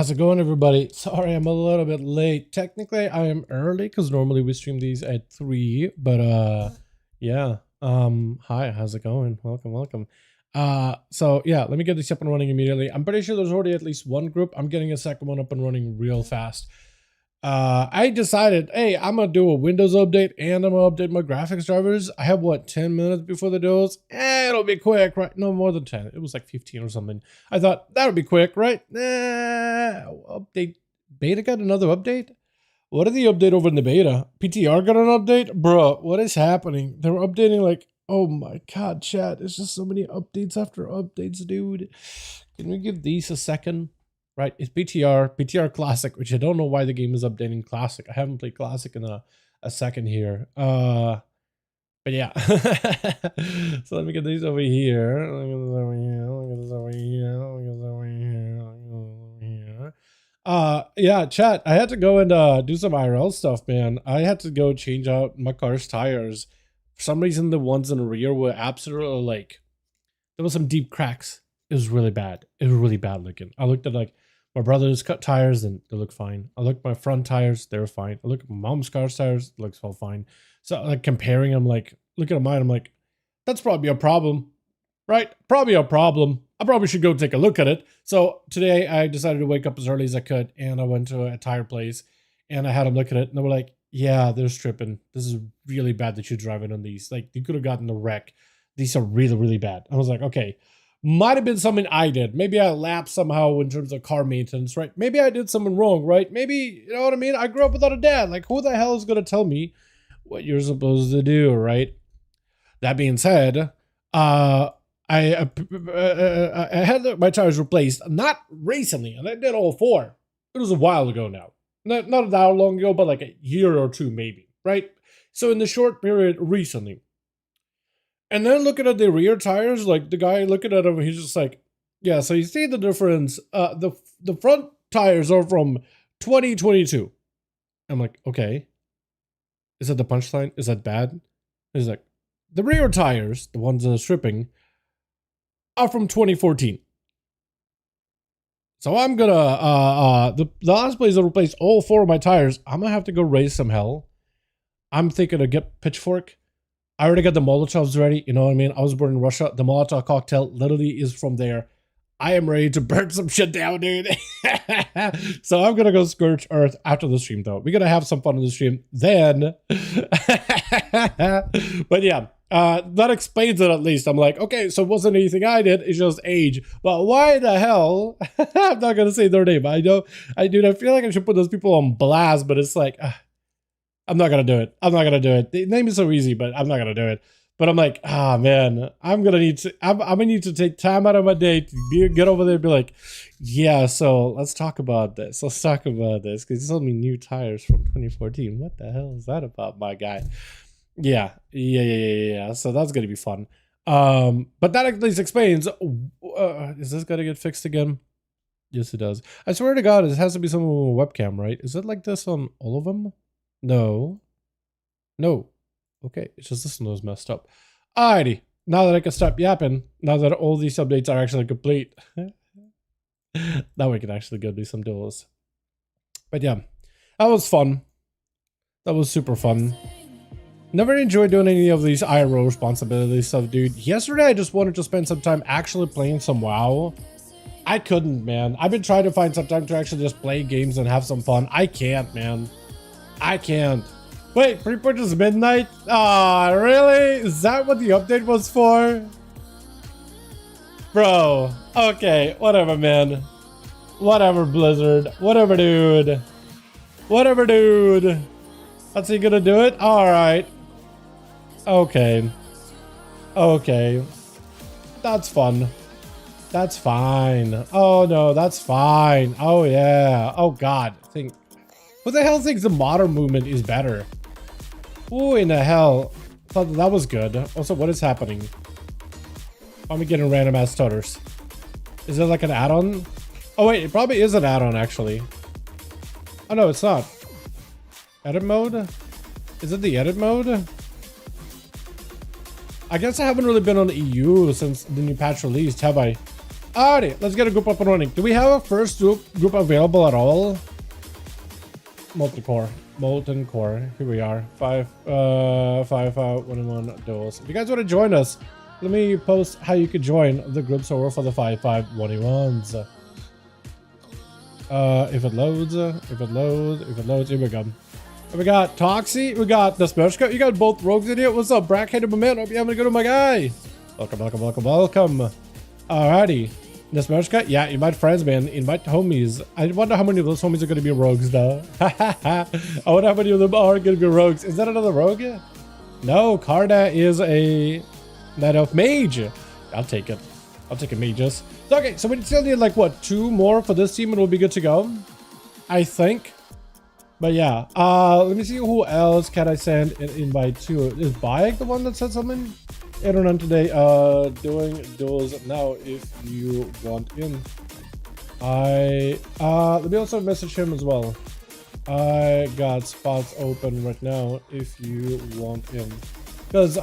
How's it going, everybody? Sorry, I'm a little bit late. Technically, I am early because normally we stream these at 3, but yeah. Hi, how's it going? Welcome. So yeah, let me get this up and running immediately. I'm pretty sure there's already at least one group. I'm getting a second one up and running real fast. I decided, hey, I'm gonna do a Windows update and I'm gonna update my graphics drivers. I have what, 10 minutes before the duels? It'll be quick, right? No more than 10. It was like 15 or something. I thought that would be quick, right? Update. Beta got another update? What did the update over in the beta? PTR got an update? Bro, what is happening? They're updating like, oh my god, chat. It's just so many updates after updates, dude. Can we give these a second? Right, it's PTR Classic, which I don't know why the game is updating Classic. I haven't played Classic in a second here. But yeah. So let me get these over here. Yeah, chat. I had to go and do some IRL stuff, man. I had to go change out my car's tires. For some reason, the ones in the rear were absolutely like, there was some deep cracks. It was really bad. It was really bad looking. I looked at like my brother's cut tires and they look fine. I look at my front tires, they're fine. I look at my mom's car's tires, it looks all fine. So like comparing them, like looking at mine, I'm like, that's probably a problem, right? Probably a problem. I probably should go take a look at it. So today I decided to wake up as early as I could and I went to a tire place and I had them look at it and they were like, yeah, they're stripping. This is really bad that you're driving on these. Like you could have gotten a wreck. These are really, really bad. I was like, okay. Might have been something I did. Maybe I lapsed somehow in terms of car maintenance, right? Maybe I did something wrong, right? Maybe, you know what I mean? I grew up without a dad. Like, who the hell is going to tell me what you're supposed to do, right? That being said, I had my tires replaced, not recently, and I did all 4. It was a while ago now. Not that long ago, but like a year or 2 maybe, right? So in the short period recently. And then looking at the rear tires, like the guy looking at them, he's just like, yeah, so you see the difference. The front tires are from 2022. I'm like, okay. Is that the punchline? Is that bad? He's like, the rear tires, the ones that are stripping, are from 2014. So I'm gonna, the last place to replace all 4 of my tires, I'm gonna have to go raise some hell. I'm thinking to get Pitchfork. I already got the Molotovs ready, you know what I mean? I was born in Russia. The Molotov cocktail literally is from there. I am ready to burn some shit down, dude. So I'm gonna go scorch earth after the stream, though. We're gonna have some fun in the stream then. But yeah, that explains it at least. I'm like, okay, so it wasn't anything I did. It's just age. But why the hell? I'm not gonna say their name. I know, I feel like I should put those people on blast, but it's like, I'm not gonna do it. I'm not gonna do it. The name is so easy, but I'm not gonna do it. But I'm like, man, I'm gonna need to take time out of my day to get over there and be like, yeah, so let's talk about this. Let's talk about this. Because you told me new tires from 2014. What the hell is that about, my guy? Yeah. So that's gonna be fun. But that at least explains, is this gonna get fixed again? Yes, it does. I swear to God, it has to be someone with a webcam, right? Is it like this on all of them? No. Okay, it's just this one was messed up. Alrighty, now that I can stop yapping, now that all these updates are actually complete, now we can actually go do some duels. But yeah, that was fun. That was super fun. Never enjoyed doing any of these IRO responsibility stuff, dude. Yesterday, I just wanted to spend some time actually playing some WoW. I couldn't, man. I've been trying to find some time to actually just play games and have some fun. I can't, man. I can't. Wait, pre-purchase midnight? Ah, really? Is that what the update was for? Bro, okay, whatever, man. Whatever, Blizzard. Whatever, dude. Whatever, dude. That's he gonna do it? Alright. Okay. Okay. That's fun. That's fine. Oh, no, that's fine. Oh, yeah. Oh, God. Who the hell thinks the modern movement is better? Who in the hell thought that was good? Also, what is happening? I'm getting random ass stutters. Is it like an add-on? Oh wait, it probably is an add-on actually. Oh no, it's not. Edit mode? Is it the edit mode? I guess I haven't really been on the EU since the new patch released, have I? Alrighty, let's get a group up and running. Do we have a first group available at all? Molten core. Here we are. 5V5 1v1 DUELS. If you guys want to join us, let me post how you could join the group server for the 5v5 1v1s. If it loads, here we go. We got Toxie, we got the Smershka. You got both rogues in here. What's up, Brackheaded man? Hope you're having a good one, my guy. Welcome. Alrighty. The Smershka, yeah, invite friends, man. Invite homies. I wonder how many of those homies are going to be rogues, though. I wonder how many of them are going to be rogues. Is that another rogue? No, Karda is a Knight of Mage. I'll take it. I'll take a mages. Okay, so we still need like what, 2 more for this team and we'll be good to go, I think. But yeah, let me see who else can I send an invite to. Is Bayek the one that said something? I don't know today. Doing duels now if you want in. Let me also message him as well. I got spots open right now if you want in. Because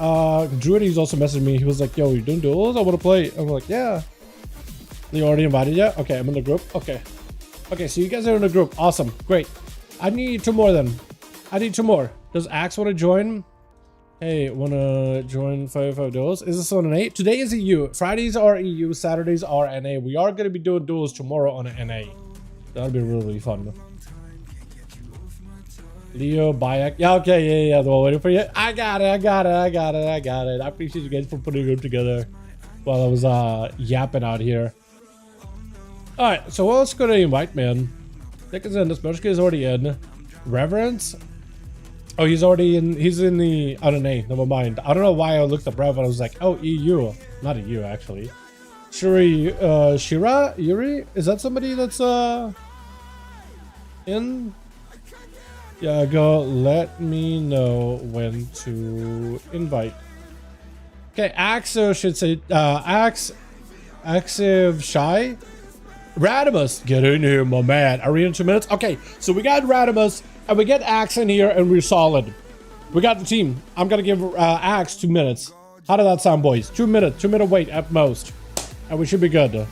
Druidy's also messaged me. He was like, yo, you doing duels? I want to play. I'm like, yeah. You already invited you? Okay, I'm in the group. Okay, so you guys are in the group. Awesome. Great. I need 2 more then. I need 2 more. Does Axe want to join? Hey, want to join 5v5 duels? Is this on an 8? Today is EU. Fridays are EU. Saturdays are NA. We are going to be doing duels tomorrow on an NA. That'll be really fun. Leo, Bayek. Yeah, okay, yeah. Well, waiting for you. I got it. I appreciate you guys for putting a group together while I was yapping out here. Alright, so what else could I invite, man? Nick is in. This Smershka is already in. Reverence? Oh, he's already in. He's in the. I don't know. Never mind. I don't know why I looked up Rev and I was like, oh, EU. Not EU, actually. Shira? Yuri? Is that somebody that's in? Yeah, go. Let me know when to invite. Okay, Axo should say Axiv Shy. Radimus, get in here, my man. Are we in 2 minutes? Okay, so we got Radimus and we get Axe in here and we're solid. We got the team. I'm gonna give Axe 2 minutes. How did that sound, boys? 2 minutes, 2 minute wait at most, and we should be good.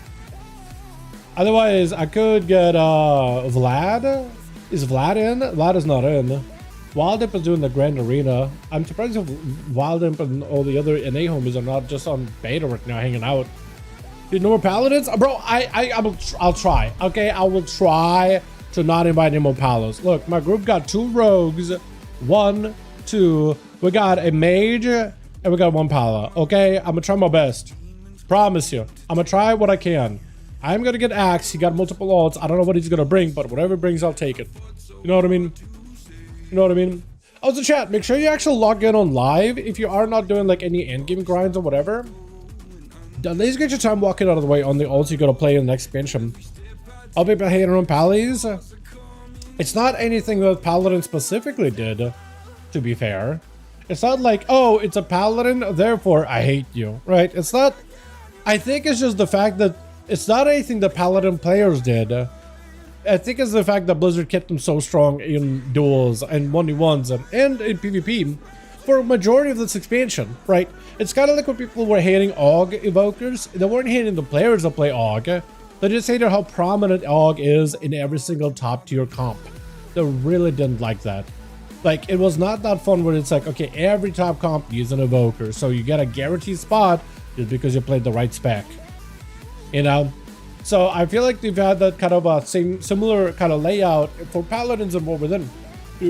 Otherwise, I could get Vlad. Is Vlad in? Vlad is not in. Wildimp is doing the Grand Arena. I'm surprised if Wildimp and all the other NA homies are not just on beta right now hanging out. Dude, no more paladins? Bro, I'll try. Okay, I will try to not invite any more palos. Look, my group got 2 rogues. 1, 2. We got a mage and we got 1 pala. Okay, I'm gonna try my best. Promise you. I'm gonna try what I can. I'm gonna get Axe. He got multiple ults. I don't know what he's gonna bring, but whatever he brings, I'll take it. You know what I mean? You know what I mean? Also, chat, make sure you actually log in on live if you are not doing like any endgame grinds or whatever. At least get your time walking out of the way on the ults you're gonna play in the next expansion. I'll be hating on Pallies. It's not anything that Paladin specifically did, to be fair. It's not like, oh, it's a Paladin, therefore I hate you, right? It's not. I think it's just the fact that it's not anything that Paladin players did. I think it's the fact that Blizzard kept them so strong in duels and 1v1s and in PvP for a majority of this expansion, right? It's kind of like when people were hating AUG evokers. They weren't hating the players that play AUG. They just hated how prominent AUG is in every single top tier comp. They really didn't like that. Like, it was not that fun where it's like, okay, every top comp uses an evoker, so you get a guaranteed spot just because you played the right spec. You know? So I feel like they've had that kind of a similar kind of layout for Paladins and more within.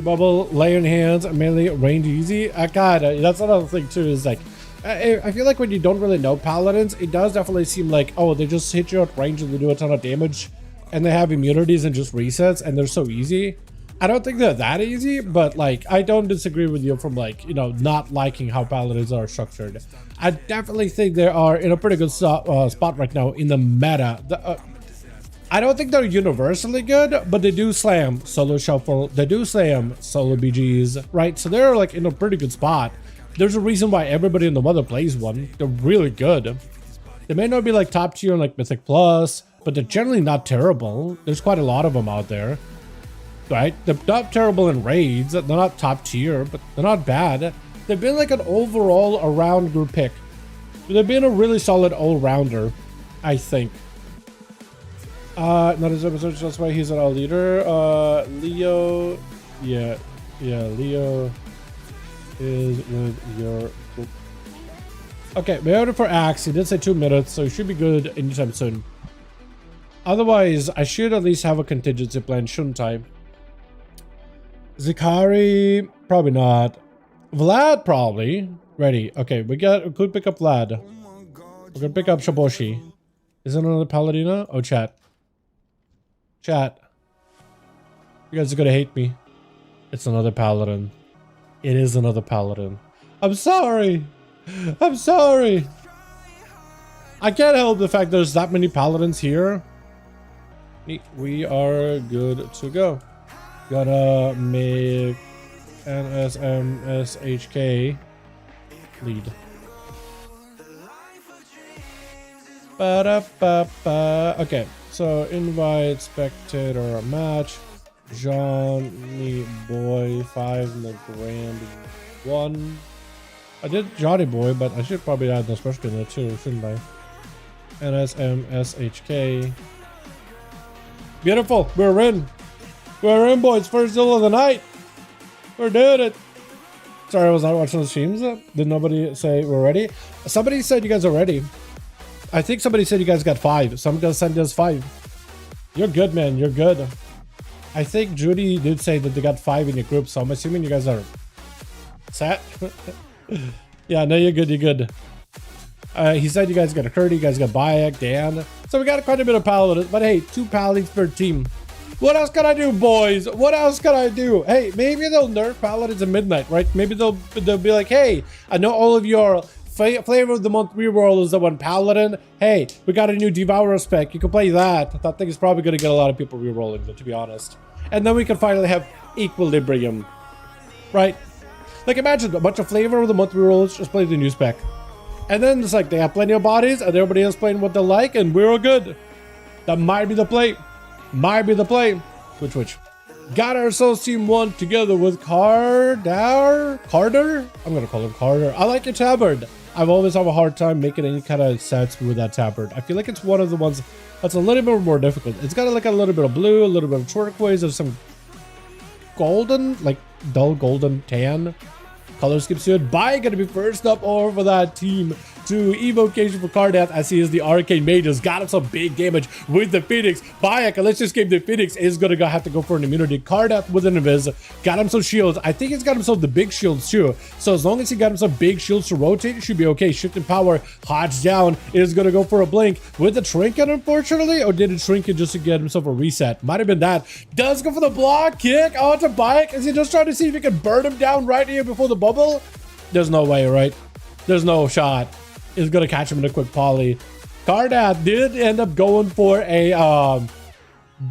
Bubble, lay in hands, melee, range easy. That's another thing too, is like, I feel like when you don't really know Paladins, it does definitely seem like, oh, they just hit you at range and they do a ton of damage, and they have immunities and just resets, and they're so easy. I don't think they're that easy, but like, I don't disagree with you from like, you know, not liking how Paladins are structured. I definitely think they are in a pretty good spot right now in the meta. I don't think they're universally good, but they do slam solo shuffle. They do slam solo BGs, right? So they're like in a pretty good spot. There's a reason why everybody in the mother plays one. They're really good. They may not be like top tier in like Mythic Plus, but they're generally not terrible. There's quite a lot of them out there, right? They're not terrible in raids. They're not top tier, but they're not bad. They've been like an overall around group pick. They've been a really solid all-rounder, I think. Not his episode, that's why he's our leader. Leo, yeah, Leo is with your group. Okay, we ordered for Axe. He did say 2 minutes, so he should be good anytime soon. Otherwise, I should at least have a contingency plan, shouldn't I? Zikari, probably not. Vlad, probably. Ready. Okay, we could pick up Vlad. We're gonna pick up Shaboshi. Is it another Paladina? Oh, chat. Chat. You guys are gonna hate me. It's another Paladin. It is another Paladin. I'm sorry. I'm sorry. I can't help the fact there's that many Paladins here. We are good to go. Gotta make NSMSHK lead. Ba-da-ba-ba. Okay, so invite spectator match. Johnny Boy 5 the Grand 1. I did Johnny Boy, but I should probably add the special in there too, shouldn't I? NSMSHK. Beautiful, we're in. We're in, boys. First deal of the night. We're doing it. Sorry, I was not watching the streams. Did nobody say we're ready? Somebody said you guys are ready. I think somebody said you guys got 5. Some guys sent us 5. You're good, man. You're good. I think Judy did say that they got 5 in your group, so I'm assuming you guys are set. Yeah, no, you're good. You're good. He said you guys got a Curdy, you guys got Bayek, Dan. So we got quite a bit of Paladins, but hey, 2 Paladins per team. What else can I do, boys? What else can I do? Hey, maybe they'll nerf Paladins at midnight, right? Maybe they'll be like, hey, I know all of your flavor of the month reroll is the one Paladin. Hey, we got a new Devourer spec. You can play that. That thing is probably going to get a lot of people rerolling, though, to be honest. And then we can finally have Equilibrium, right? Like, imagine a bunch of flavor of the month rerolls, just play the new spec. And then it's like they have plenty of bodies and everybody else playing what they like and we're all good. That might be the play. Might be the play. Which. Got ourselves team 1 together with Carter? I'm gonna call him Carter. I like your tabard. I've always have a hard time making any kind of sets with that tabard. I feel like it's one of the ones that's a little bit more difficult. It's got like a little bit of blue, a little bit of turquoise, there's some golden, like dull golden tan color skips to it. Bai gonna be first up over that team to evocation for Cardath as he is the arcane mage. Has got him some big damage with the Phoenix. Bayek, let's just game the Phoenix is gonna have to go for an immunity. Cardath with an invis, got him some shields. I think he's got himself the big shields too. So as long as he got him some big shields to rotate, it should be okay. Shifting power, Hodge down, is gonna go for a blink with the trinket, unfortunately, or did it trinket just to get himself a reset? Might have been that. Does go for the block kick onto Bayek. Is he just trying to see if he can burn him down right here before the bubble? There's no way, right? There's no shot. Is gonna catch him in a quick poly. Cardath did end up going for a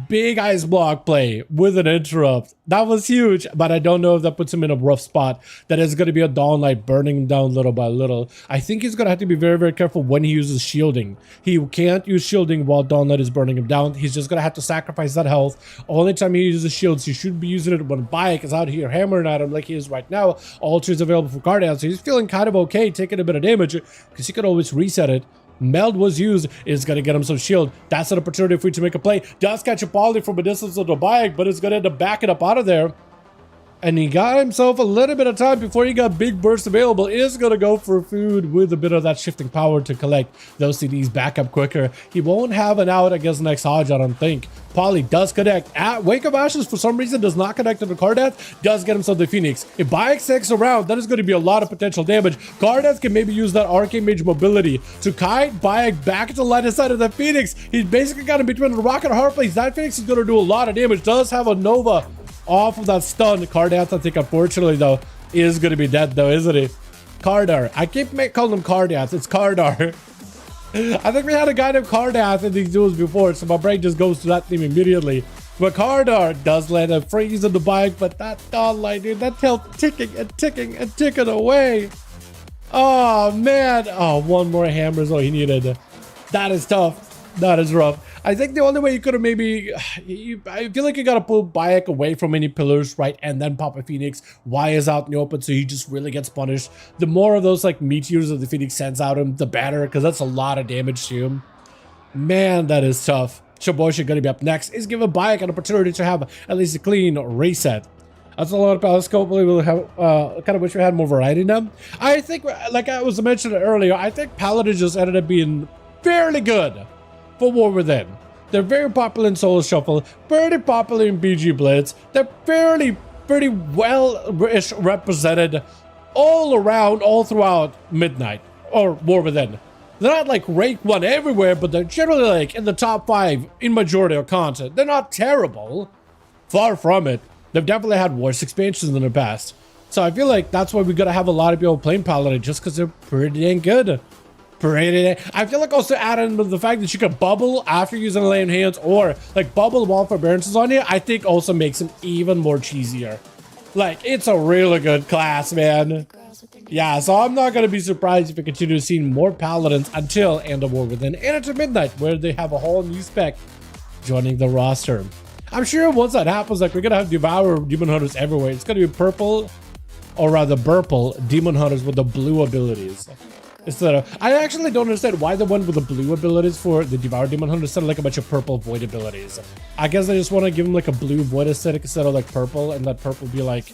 big ice block play with an interrupt. That was huge, but I don't know if that puts him in a rough spot. That is going to be a Dawn Light burning him down little by little. I think he's going to have to be very, very careful when he uses shielding. He can't use shielding while Dawn Light is burning him down. He's just going to have to sacrifice that health. Only time he uses shields, he should be using it when Bayek is out here hammering at him like he is right now. Ultra is available for Cardath, so he's feeling kind of okay taking a bit of damage because he could always reset it. Meld was used, is going to get him some shield. That's an opportunity for you to make a play. Does catch a poly from a distance of the Bayek, but it's going to end up backing up out of there. And he got himself a little bit of time before he got big burst available. Is going to go for food with a bit of that shifting power to collect those CDs back up quicker. He won't have an out against next Hodge, I don't think. Poly does connect. At Wake of Ashes, for some reason, does not connect to the Cardath. Does get himself the Phoenix. If Bayek sticks around, that is going to be a lot of potential damage. Cardath can maybe use that Arcane Mage mobility to kite Bayek back to the line of sight of the Phoenix. He's basically got him between the rock and a hard place. That Phoenix is going to do a lot of damage. Does have a Nova off of that stun. Cardath, I think, unfortunately, though, is going to be dead, though, isn't he? Cardar. I keep calling him Cardath. It's Cardar. I think we had a guy named Cardath in these duels before, so my brain just goes to that theme immediately. But Cardar does land a freeze in the bike, but that Dawnlight, dude, that health ticking and ticking and ticking away. Oh, man. Oh, one more hammer is all he needed. That is tough. That is rough. I think the only way you could have maybe... I feel like you got to pull Bayek away from any pillars, right? And then pop a Phoenix. Y is out in the open, so he just really gets punished. The more of those like meteors that the Phoenix sends out him, the better, because that's a lot of damage to him. Man, that is tough. Shiboshi gonna be up next. Is giving Bayek an opportunity to have at least a clean reset. That's a lot of palace. Hopefully we'll have kind of wish we had more variety now. I think, like I was mentioned earlier, I think Paladin just ended up being fairly good for War Within. They're very popular in Soul Shuffle, pretty popular in BG Blitz. They're pretty well represented all around, all throughout Midnight or War Within. They're not like rank 1 everywhere, but they're generally like in the top 5 in majority of content. They're not terrible, far from it. They've definitely had worse expansions in the past. So I feel like that's why we gotta have a lot of people playing Paladin, just because they're pretty dang good. I feel like also adding the fact that you can bubble after using Lay on Hands, or like bubble while forbearance is on you, I think also makes him even more cheesier. Like, it's a really good class, man. Yeah, so I'm not gonna be surprised if we continue to see more Paladins until End of War Within and into Midnight, where they have a whole new spec joining the roster. I'm sure once that happens, like, we're gonna have Devour Demon Hunters everywhere. It's gonna be purple, or rather purple, Demon Hunters with the blue abilities. Instead of, I actually don't understand why the one with the blue abilities for the Devour Demon Hunter instead of like a bunch of purple void abilities. I guess they just want to give them like a blue void aesthetic instead of like purple, and let purple be like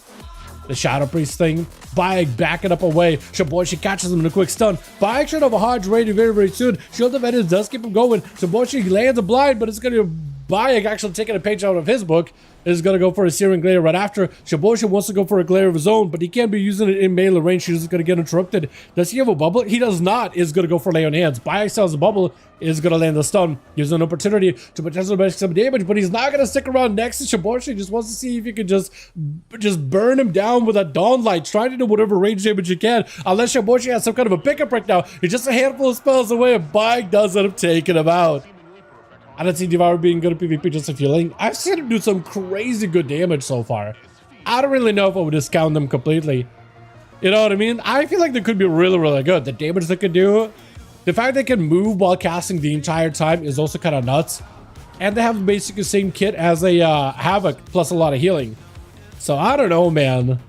the Shadow Priest thing. Bayek backing up away. Shiboshi catches him in a quick stun. Bayek should have a Hodge ready very soon. Shield of Edits does keep him going. Shiboshi lands a blind, but it's going to be Bayek actually taking a page out of his book. Is going to go for a Searing Glare right after. Shiboshi wants to go for a Glare of his own, but he can't be using it in melee range. He's going to get interrupted. Does he have a bubble? He does not. Is going to go for Lay on Hands. Bayek sells a bubble. Is going to land the stun. Gives an opportunity to potentially make some damage, but he's not going to stick around next to Shiboshi. He just wants to see if you can just burn him down with a Dawn Light. Try to do whatever range damage you can. Unless Shiboshi has some kind of a pickup right now. He's just a handful of spells away, and Bayek does end up taking him out. I don't see Devour being good at PvP, just a feeling. I've seen him do some crazy good damage so far. I don't really know if I would discount them completely. You know what I mean? I feel like they could be really good. The damage they could do, the fact they can move while casting the entire time is also kind of nuts. And they have basically the same kit as a Havoc, plus a lot of healing. So I don't know, man.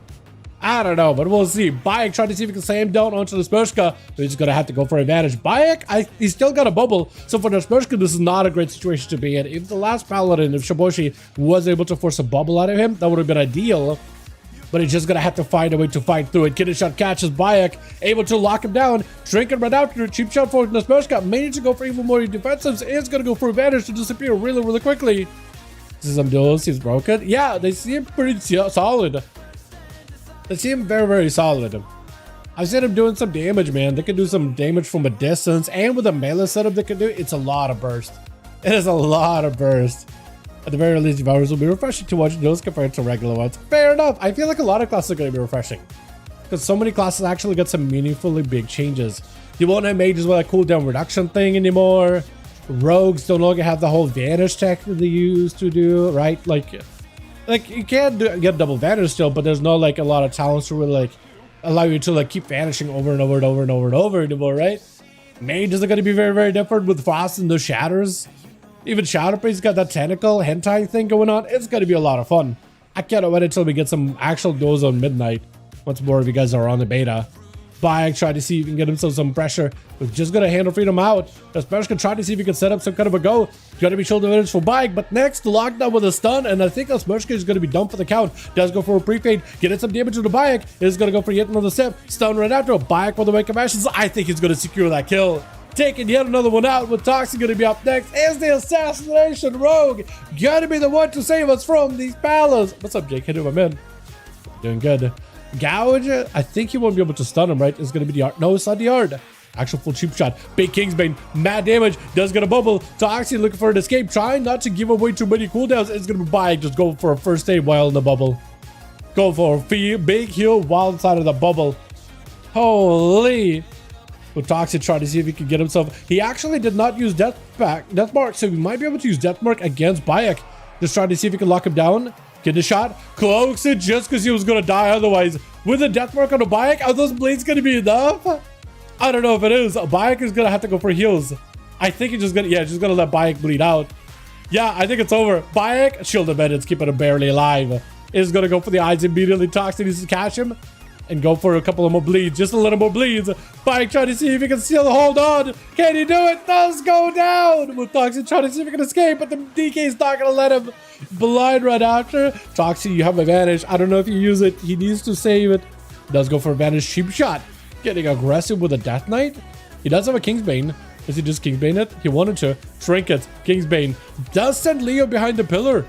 I don't know, but we'll see. Bayek trying to see if he can slam down onto the Spershka. He's going to have to go for advantage. Bayek, he's still got a bubble. So for the Spershka, this is not a great situation to be in. If the last Paladin, if Shiboshi was able to force a bubble out of him, that would have been ideal. But he's just going to have to find a way to fight through it. Kidney Shot catches Bayek, able to lock him down. Trinket right after it. Cheap shot for the Spershka. May need to go for even more defensives. Is going to go for advantage to disappear really quickly. This is some duels. He's broken. Yeah, they seem pretty solid. They seem very solid. I've seen him doing some damage, man. They can do some damage from a distance, and with a melee setup they can do, it's a lot of burst. It is a lot of burst. At the very least, Devours will be refreshing to watch those compared to regular ones. Fair enough. I feel like a lot of classes are going to be refreshing, because so many classes actually get some meaningfully big changes. You won't have mages with a cooldown reduction thing anymore. Rogues don't longer have the whole vanish tech that they used to do, right? Like you can get double vanish still, but there's not like a lot of talents to really like allow you to like keep vanishing over and over anymore, right? Mages are going to be very different with Frost and the Shatters. Even Shadow Priest got that tentacle hentai thing going on. It's going to be a lot of fun. I can't wait until we get some actual duels on Midnight. Once more of you guys are on the beta. Bayek tried to see if he can get himself some pressure. We're just going to handle Freedom out. Especially try to see if he can set up some kind of a go. Got to be shield advantage for Bayek, but next lockdown with a stun, and I think Osmershka is going to be done for the count. Does go for a pre-fade, getting some damage to the Bayek. Is going to go for yet another step. Stun right after. Bayek with the wake of ashes. I think he's going to secure that kill. Taking yet another one out, with Toxic going to be up next. Is the Assassination Rogue going to be the one to save us from these palaces? What's up, Jake? How you doing, my man? Doing good. Gouge, I think he won't be able to stun him, right? It's going to be the art. No, it's not the art. Actual full cheap shot. Big Kingsbane, mad damage. Does get a bubble. Toxic looking for an escape. Trying not to give away too many cooldowns. It's going to be Bayek. Just go for a first aid while in the bubble. Go for a big heal while inside of the bubble. Holy. With Toxic trying to see if he can get himself. He actually did not use Death Mark, so we might be able to use Death Mark against Bayek. Just trying to see if he can lock him down. Get the shot, cloaks it just because he was going to die otherwise. With a death mark on the Bayek, are those blades going to be enough? I don't know if it is. Bayek is going to have to go for heals. I think he's just going to, just going to let Bayek bleed out. Yeah, I think it's over. Bayek, shield of edits, keeping him barely alive. Is going to go for the eyes immediately. Toxic needs to catch him. and go for a couple of more bleeds. Just a little more bleeds. Bike trying to see if he can still hold on. Can he do it? Does go down. With Toxic trying to see if he can escape, but the DK is not going to let him. Blind right after. Toxic, you have advantage. I don't know if you use it. He needs to save it. Does go for advantage. Cheap shot. Getting aggressive with a Death Knight. He does have a Kingsbane. Is he just Kingsbane it? He wanted to. Trinket. Kingsbane. Does send Leo behind the pillar.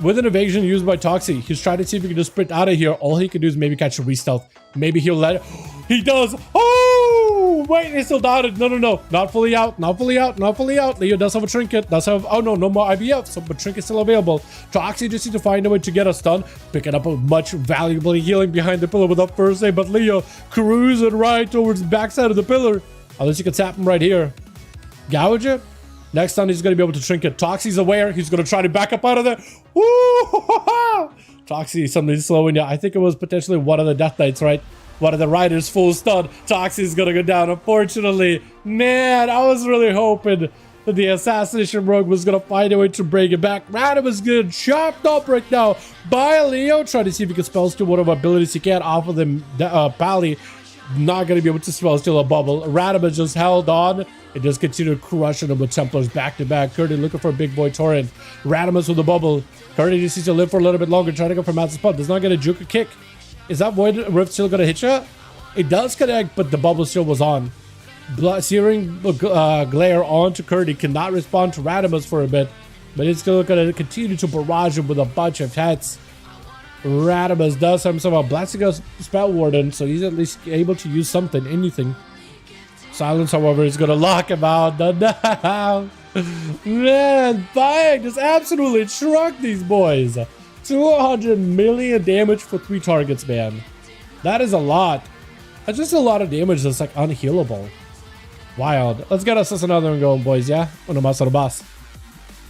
With an evasion used by Toxie, he's trying to see if he can just sprint out of here. All he can do is maybe catch a re-stealth. Maybe he'll let it. He does. Oh, wait, he still doubted. No. Not fully out. Not fully out. Not fully out. Leo does have a trinket. Does have. Oh, no more IVF. So, but trinket's still available. Toxie just needs to find a way to get a stun. Picking up a much valuable healing behind the pillar without first aid. But Leo cruising right towards the backside of the pillar. Unless you can tap him right here. Gouge it. Next time he's going to be able to trinket. Toxie's aware. He's going to try to back up out of there. Woo! Toxie, somebody's slowing you. I think it was potentially one of the Death Knights, right? One of the riders full stun. Toxie's going to go down. Unfortunately, man, I was really hoping that the Assassination Rogue was going to find a way to bring it back. Random is getting chopped up right now by Leo. Trying to see if he can spell steal whatever abilities he can off of the Pally. Not going to be able to spell steal a bubble. Radimus just held on and just continued crushing him with Templars back to back. Curdy looking for a big boy Torrent. Radimus with the bubble. Curdy just needs to live for a little bit longer, trying to go for Matt's spot. Does not get a juke a kick. Is that Void Rift still going to hit you? It does connect, but the bubble still was on. Searing glare onto Curdy. Cannot respond to Radimus for a bit, but it's still going to continue to barrage him with a bunch of hits. Radimus does have himself a Blastico Spell Warden, so he's at least able to use something, anything. Silence, however, is going to lock him out. Man, Bayek just absolutely trucked these boys. 200 million damage for 3 targets, man. That is a lot. That's just a lot of damage that's like unhealable. Wild. Let's get us another one going, boys, yeah? On the muscle boss.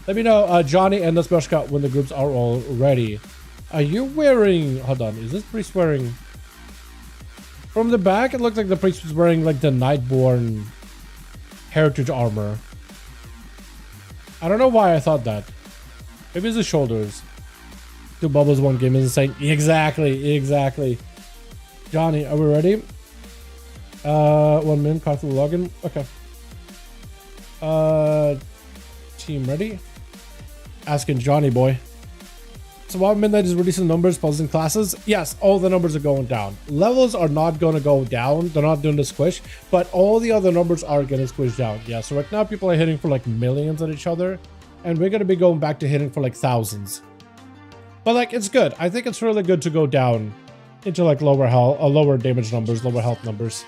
Let me know, Johnny and the Splashka, when the groups are all ready. Are you wearing... Hold on. Is this priest wearing... From the back, it looks like the priest was wearing like the Nightborn heritage armor. I don't know why I thought that. Maybe it's the shoulders. 2 bubbles, 1 game is insane. Exactly. Johnny, are we ready? 1 minute, call through login. Okay. Team ready? Asking Johnny boy. So while Midnight is releasing numbers, puzzles, and classes, yes, all the numbers are going down. Levels are not going to go down. They're not doing the squish, but all the other numbers are going to squish down. Yeah, so right now people are hitting for like millions at each other, and we're going to be going back to hitting for like thousands. But like, it's good. I think it's really good to go down into like lower health, lower damage numbers, lower health numbers.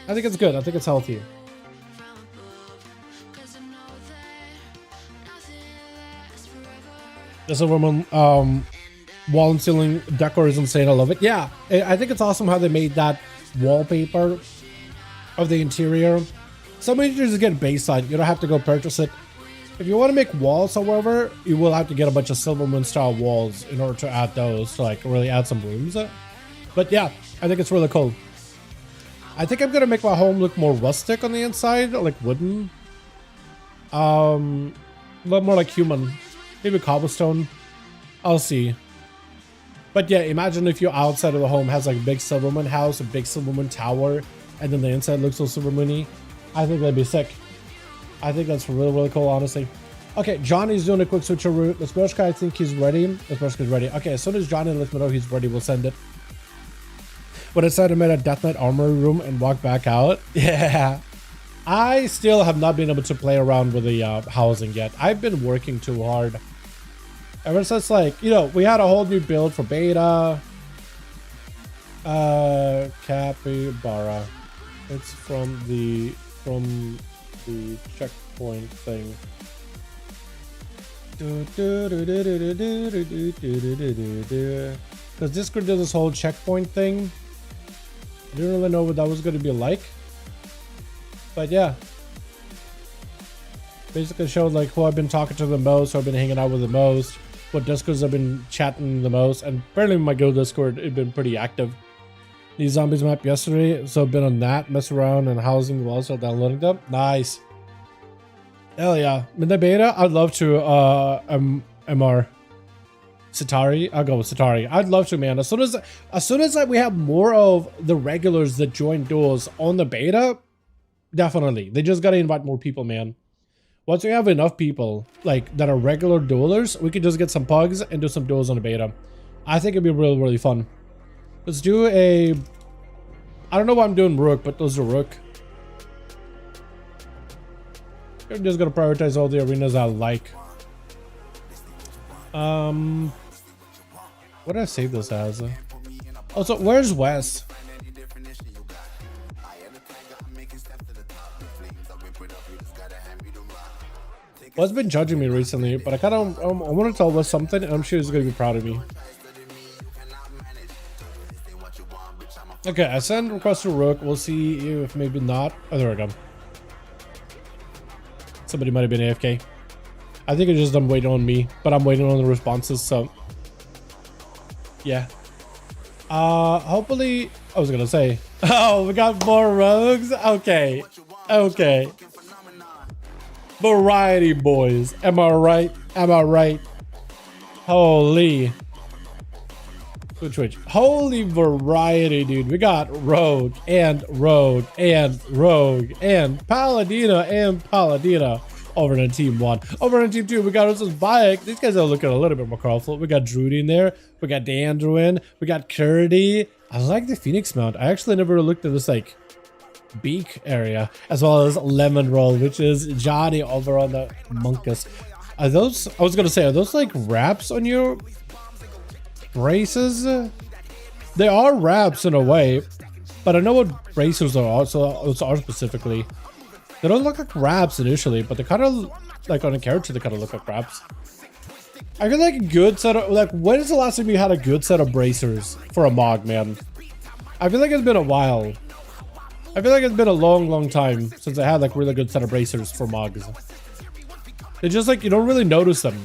I think it's good. I think it's healthy. This Silverman wall and ceiling decor is insane. I love it. Yeah, I think it's awesome how they made that wallpaper of the interior. Some of you just get baseline. You don't have to go purchase it. If you want to make walls, however, you will have to get a bunch of Silverman style walls in order to add those to like really add some rooms. But yeah, I think it's really cool. I think I'm gonna make my home look more rustic on the inside, like wooden. A little more like human. Maybe cobblestone. I'll see. But yeah, imagine if your outside of the home has like a big Silverman house, a big Silverman tower, and then the inside looks so Silverman-y. I think that'd be sick. I think that's really, really cool, honestly. Okay, Johnny's doing a quick switcheroo. The Splashka, I think he's ready. The Splashka's ready. Okay, as soon as Johnny lets me know he's ready, we'll send it. When I decided to make a Death Knight armory room and walk back out. Yeah. I still have not been able to play around with the housing yet. I've been working too hard. Ever since, like, you know, we had a whole new build for beta. Capybara. It's from the checkpoint thing. Because Discord did this whole checkpoint thing. I didn't really know what that was going to be like. But yeah. Basically showed like who I've been talking to the most, who I've been hanging out with the most, what Discords I've been chatting the most, and apparently my Guild Discord has been pretty active. These zombies map yesterday, so I've been on that, mess around and housing while also downloading them. Nice. Hell yeah. Midnight beta, I'd love to MR. Satari? I'll go with Satari. I'd love to, man. As soon as like, we have more of the regulars that join duels on the beta, definitely. They just gotta invite more people, man. Once we have enough people like that are regular duelers, we can just get some pugs and do some duels on the beta. I think it'd be really, really fun. Let's do a... I don't know why I'm doing Rook, but let's do Rook. I'm just gonna prioritize all the arenas I like. What did I save this as? Oh, so where's Wes? Wes been judging me recently, but I kind of I want to tell Wes something, and I'm sure he's gonna be proud of me. Okay, I send request to Rook. We'll see if maybe not. Oh, there we go. Somebody might have been AFK. I think it's just them waiting on me, but I'm waiting on the responses, so yeah. Hopefully, I was gonna say, oh, we got more rogues. Okay, okay. Variety, boys. Am I right? Am I right? Holy. Switch. Holy variety, dude. We got Rogue and Rogue and Rogue and Paladina and Paladina over in team 1. Over in team 2, we got Usos Bayek. These guys are looking a little bit more colorful. We got Drudy in there. We got Dandruin. We got Curdy. I like the Phoenix mount. I actually never looked at this like beak area, as well as Lemon Roll, which is Johnny over on the Monkus. Are those, I was gonna say, are those like wraps on your braces? They are wraps in a way, but I know what bracers are also. Those are specifically. They don't look like wraps initially, but they kind of like on a character. They kind of look like wraps. I feel like a good set of like. When is the last time you had a good set of bracers for a Mog, man? I feel like it's been a while. I feel like it's been a long time since I had like really good set of bracers for Mogs. They're just like, you don't really notice them,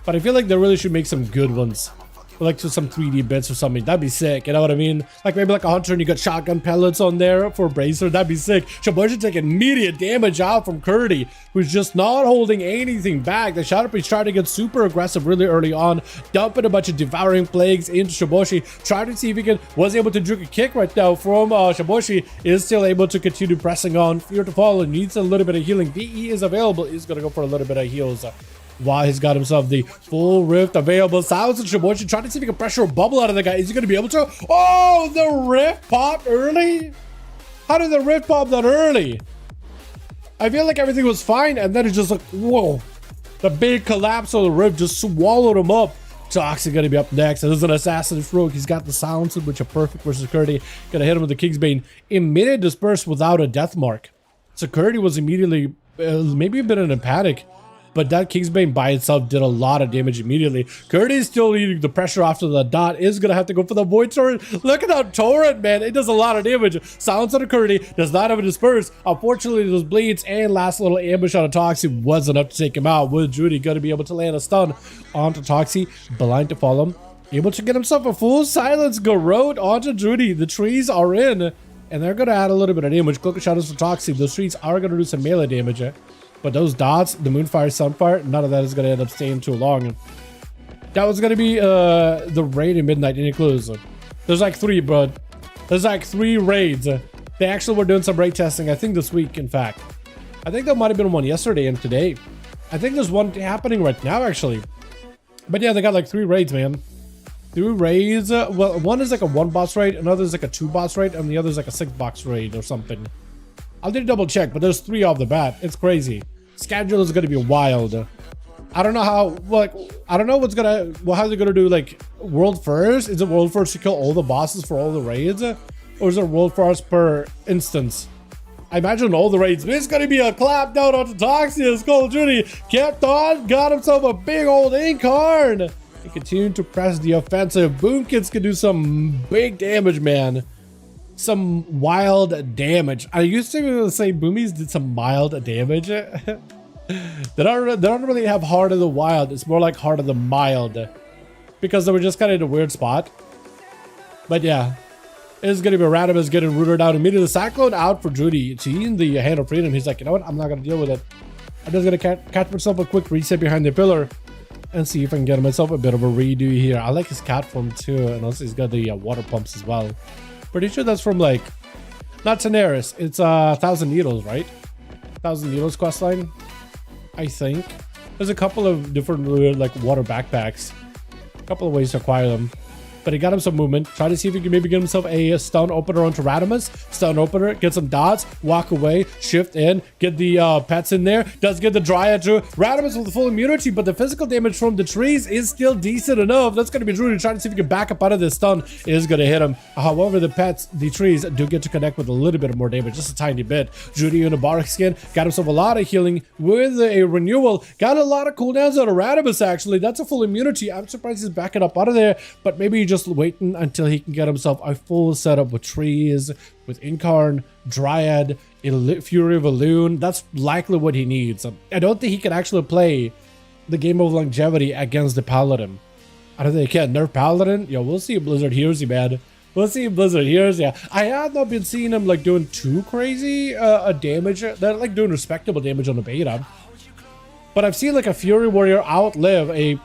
but I feel like they really should make some good ones. Like to some 3D bits or something. That'd be sick, you know what I mean? Like maybe like a hunter and you got shotgun pellets on there for a bracer. That'd be sick. Shaboy should take immediate damage out from Curdy, who's just not holding anything back. The Shadow Priest tried to get super aggressive really early on, dumping a bunch of devouring plagues into Shiboshi, trying to see if he was able to juke a kick right now from Shiboshi. Is still able to continue pressing on. Fear to Fall and needs a little bit of healing. VE is available. He's gonna go for a little bit of heals. Wow, he's got himself the full rift available. Silence and Shiboshi trying to see if he can pressure a bubble out of the guy. Is he going to be able to? Oh, the rift popped early? How did the rift pop that early? I feel like everything was fine, and then it's just like, whoa. The big collapse of the rift just swallowed him up. Toxic going to be up next. And there's an Assassin's Rogue. He's got the silence, which are perfect for security. Going to hit him with the Kingsbane. Immediate disperse without a death mark. Security was immediately, maybe a bit in a panic. But that Kingsbane by itself did a lot of damage immediately. Curdy's still needing the pressure after the dot. Is going to have to go for the Void Torrent. Look at that Torrent, man. It does a lot of damage. Silence on the Curdy. Does not have a disperse. Unfortunately, those bleeds and last little ambush on a Toxie was enough to take him out. With Drudy going to be able to land a stun onto Toxie. Blind to follow him. Able to get himself a full silence Garrote onto Drudy. The trees are in. And they're going to add a little bit of damage. Cloak of Shadows for Toxie. Those trees are going to do some melee damage. But those dots, the Moonfire, Sunfire, none of that is going to end up staying too long. That was going to be the raid in Midnight. Any clues? There's like 3, bro. There's like 3 raids. They actually were doing some raid testing, I think this week, in fact. I think there might have been one yesterday and today. I think there's one happening right now, actually. But yeah, they got like 3 raids, man. 3 raids. Well, one is like a 1-boss raid, another is like a 2-boss raid, and the other is like a 6-box raid or something. I'll need to double check, but there's 3 off the bat. It's crazy. Schedule is gonna be wild. I don't know how, like, I don't know what's gonna, well, how they're gonna do, like, world first. Is it world first to kill all the bosses for all the raids, or is it world first per instance? I imagine all the raids. It's gonna be a clap down onto Toxius. Call of Duty kept on, got himself a big old incarn, and continued to press the offensive. Boomkins can do some big damage, man. Some wild damage. I used to say Boomies did some mild damage. They don't really have Heart of the Wild. It's more like Heart of the Mild, because they were just kind of in a weird spot. But yeah, it's gonna be random. Is getting rooted out immediately. Cyclone out for Drudy. Seeing the Hand of Freedom, he's like, you know what? I'm not gonna deal with it. I'm just gonna catch myself a quick reset behind the pillar. and see if I can get myself a bit of a redo here. I like his cat form too, and also he's got the water pumps as well. Pretty sure that's from like, not Tenaris, it's 1,000 Needles, right? 1,000 Needles questline, I think. There's a couple of different like water backpacks, a couple of ways to acquire them. But he got him some movement. Try to see if he can maybe get himself a stun opener onto Radimus. Stun opener, get some dots, walk away, shift in, get the pets in there. Does get the Dryad too. Radimus with full immunity, but the physical damage from the trees is still decent enough. That's going to be Druid trying to see if he can back up out of this stun. It is going to hit him. However, the pets, the trees, do get to connect with a little bit more damage, just a tiny bit. Judy in a Bark skin, got himself a lot of healing with a renewal. Got a lot of cooldowns out of Radimus, actually. That's a full immunity. I'm surprised he's backing up out of there, but maybe he just waiting until he can get himself a full setup with trees, with Incarn, Dryad, Fury of Elune. That's likely what he needs. I don't think he can actually play the game of longevity against the Paladin. I don't think he can. Nerf Paladin? Yo, we'll see if Blizzard hears you, man. We'll see if Blizzard hears you. I have not been seeing him like doing too crazy damage. They're like doing respectable damage on the beta. But I've seen like a Fury Warrior outlive a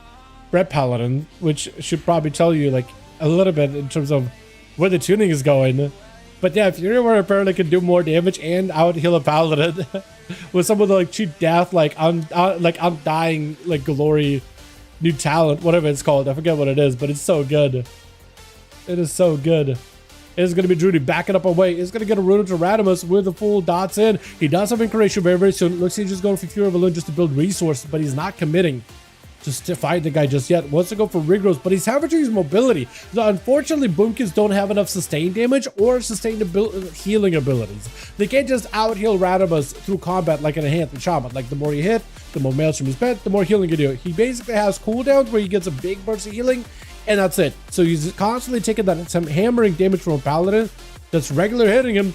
Red Paladin, which should probably tell you like a little bit in terms of where the tuning is going. But yeah, Fury Warrior apparently can do more damage and out heal a Paladin with some of the like cheap death, like undying, like glory, new talent, whatever it's called. I forget what it is, but it's so good. It is so good. It's going to be Drudy backing up away. It's going to get a Rune to Radimus with the full dots in. He does have Incarnation very, very soon. Looks like he's just going for Fury of Elune just to build resources, but he's not committing just to fight the guy just yet. Wants to go for Rigros, but he's having his mobility. So unfortunately, Boomkins don't have enough sustained damage or sustained healing abilities. They can't just out-heal Radimus through combat like in a hand and shaman. Like the more you hit, the more Maelstrom you spent, the more healing you do. He basically has cooldowns where he gets a big burst of healing, and that's it. So he's constantly taking that some hammering damage from a Paladin that's regular hitting him.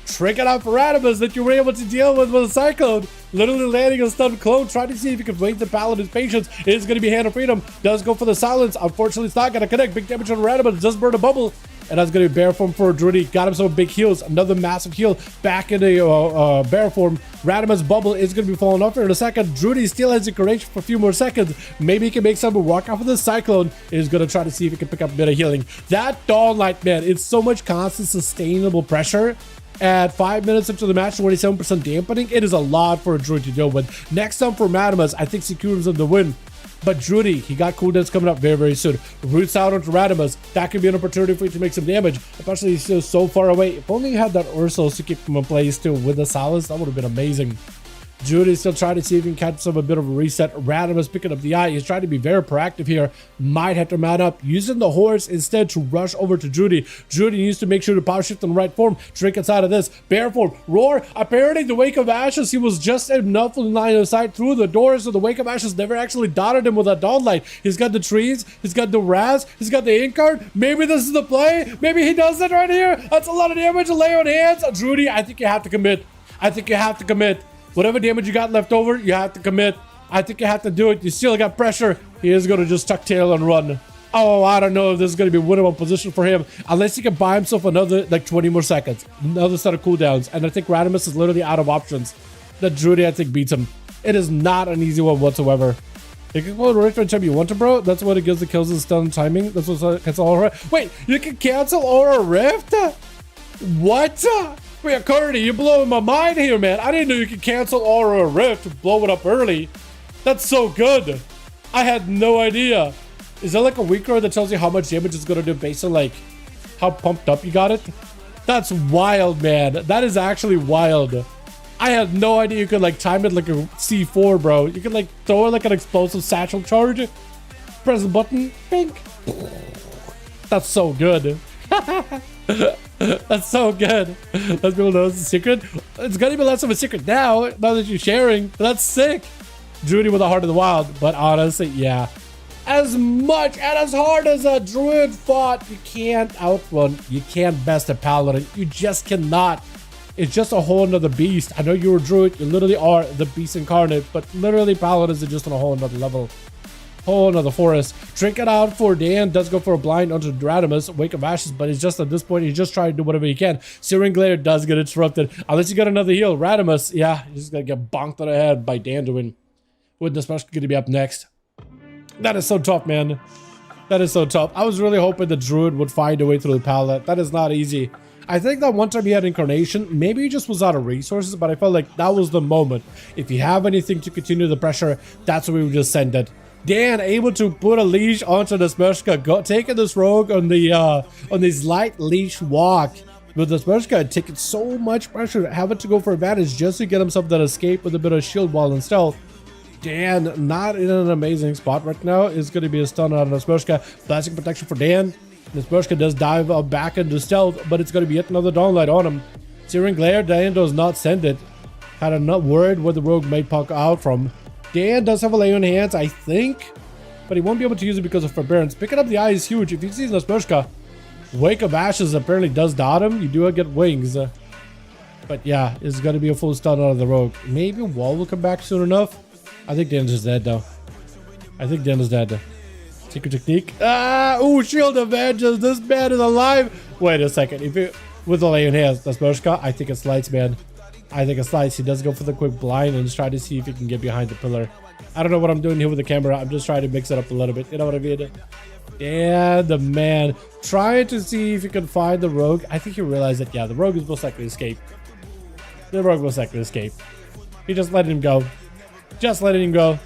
Trick it out for Radimus that you were able to deal with a Cyclone. Literally landing a stun clone, trying to see if you can wait the Paladin's patience. It is going to be Hand of Freedom. Does go for the silence. Unfortunately, it's not going to connect. Big damage on Radimus. Does burn a bubble. And that's going to be bear form for Drudy. Got him some big heals. Another massive heal. Back in a bear form. Radimus bubble is going to be falling off here in a second. Drudy still has Incarnation for a few more seconds. Maybe he can make someone walk off of the Cyclone. Is going to try to see if he can pick up a bit of healing. That Dawn Light, man, it's so much constant sustainable pressure. At 5 minutes into the match, 27% dampening, it is a lot for a Druid to deal with. Next up for Radimus, I think secures him the win. But Drudy, he got cooldowns coming up very, very soon. Roots out onto Radimus. That could be an opportunity for you to make some damage, especially he's still so far away. If only you had that Ursos to keep him in place too with the Silence, that would have been amazing. Judy still trying to see if he can catch some a bit of a reset. Radimus picking up the eye. He's trying to be very proactive here. Might have to mount up. Using the horse instead to rush over to Judy. Judy needs to make sure to power shift in the right form. Drink inside of this. Bear form. Roar. Apparently the Wake of Ashes, he was just enough in line of sight through the doors. So the Wake of Ashes never actually dotted him with that Dawn Light. He's got the trees. He's got the Raz. He's got the Incarn. Maybe this is the play. Maybe he does it right here. That's a lot of damage to lay on hands. Judy, I think you have to commit. I think you have to commit. Whatever damage you got left over, you have to commit. I think you have to do it. You still got pressure. He is going to just tuck tail and run. Oh, I don't know if this is going to be a winnable position for him. Unless he can buy himself another, like, 20 more seconds. Another set of cooldowns. And I think Radimus is literally out of options. That Drudy, I think, beats him. It is not an easy one whatsoever. You can go Rift anytime you want to, bro. That's what it gives the kills and stun timing. That's what cancel Aura. Wait, you can cancel Aura Rift? What? Wait, Cardi, you're blowing my mind here, man. I didn't know you could cancel Aura Rift to blow it up early. That's so good. I had no idea. Is there like a weak card that tells you how much damage it's gonna do based on like how pumped up you got it? That's wild, man. That is actually wild. I had no idea you could like time it like a C4, bro. You could like throw it like an explosive satchel charge. Press the button. Pink. That's so good. That's so good. Let people know it's a secret. It's gonna be less of a secret now that you're sharing. But that's sick. Drudy with the Heart of the Wild. But honestly, yeah. As much and as hard as a Druid fought, you can't outrun. You can't best a Paladin. You just cannot. It's just a whole nother beast. I know you're a Druid. You literally are the beast incarnate. But literally, Paladins are just on a whole nother level. Whole another forest. Drink it out for Dan. Does go for a blind onto Radimus. Wake of Ashes, but he's just at this point, he's just trying to do whatever he can. Searing Glare does get interrupted. Unless you got another heal. Radimus, yeah, he's gonna get bonked on the head by Danduin. With the special going to be up next. That is so tough, man. That is so tough. I was really hoping the druid would find a way through the pallet. That is not easy. I think that one time he had incarnation, maybe he just was out of resources, but I felt like that was the moment. If you have anything to continue the pressure, that's where we would just send it. Dan able to put a leash onto the Smurshka, taking this rogue on the on this light leash walk. With the Smurshka taking so much pressure, having to go for advantage just to get himself that escape with a bit of shield wall and stealth. Dan not in an amazing spot right now. Is going to be a stun out of the Smurshka. Blasting protection for Dan. The Smurshka does dive up back into stealth, but it's going to be yet another downlight on him. Searing Glare, Dan does not send it. Kind of not worried where the rogue may puck out from. Dan does have a lay on hands, I think, but he won't be able to use it because of forbearance. Picking up the eye is huge. If he sees the Smurshka, Wake of Ashes apparently does dot him. You do get wings. But yeah, it's going to be a full stun out of the rogue. Maybe Wall will come back soon enough. I think Dan is dead though. I think Dan is dead. Secret technique. Oh, shield of vengeance. This man is alive. Wait a second. If it with the lay on hands, the Smurshka, I think it's lights, man. I think it's slice. He does go for the quick blind and just try to see if he can get behind the pillar. I don't know what I'm doing here with the camera. I'm just trying to mix it up a little bit. You know what I mean? Yeah, the man. Trying to see if he can find the rogue. I think he realized that, yeah, the rogue is most likely to escape. The rogue most likely to escape. He just let him go. Just letting him go.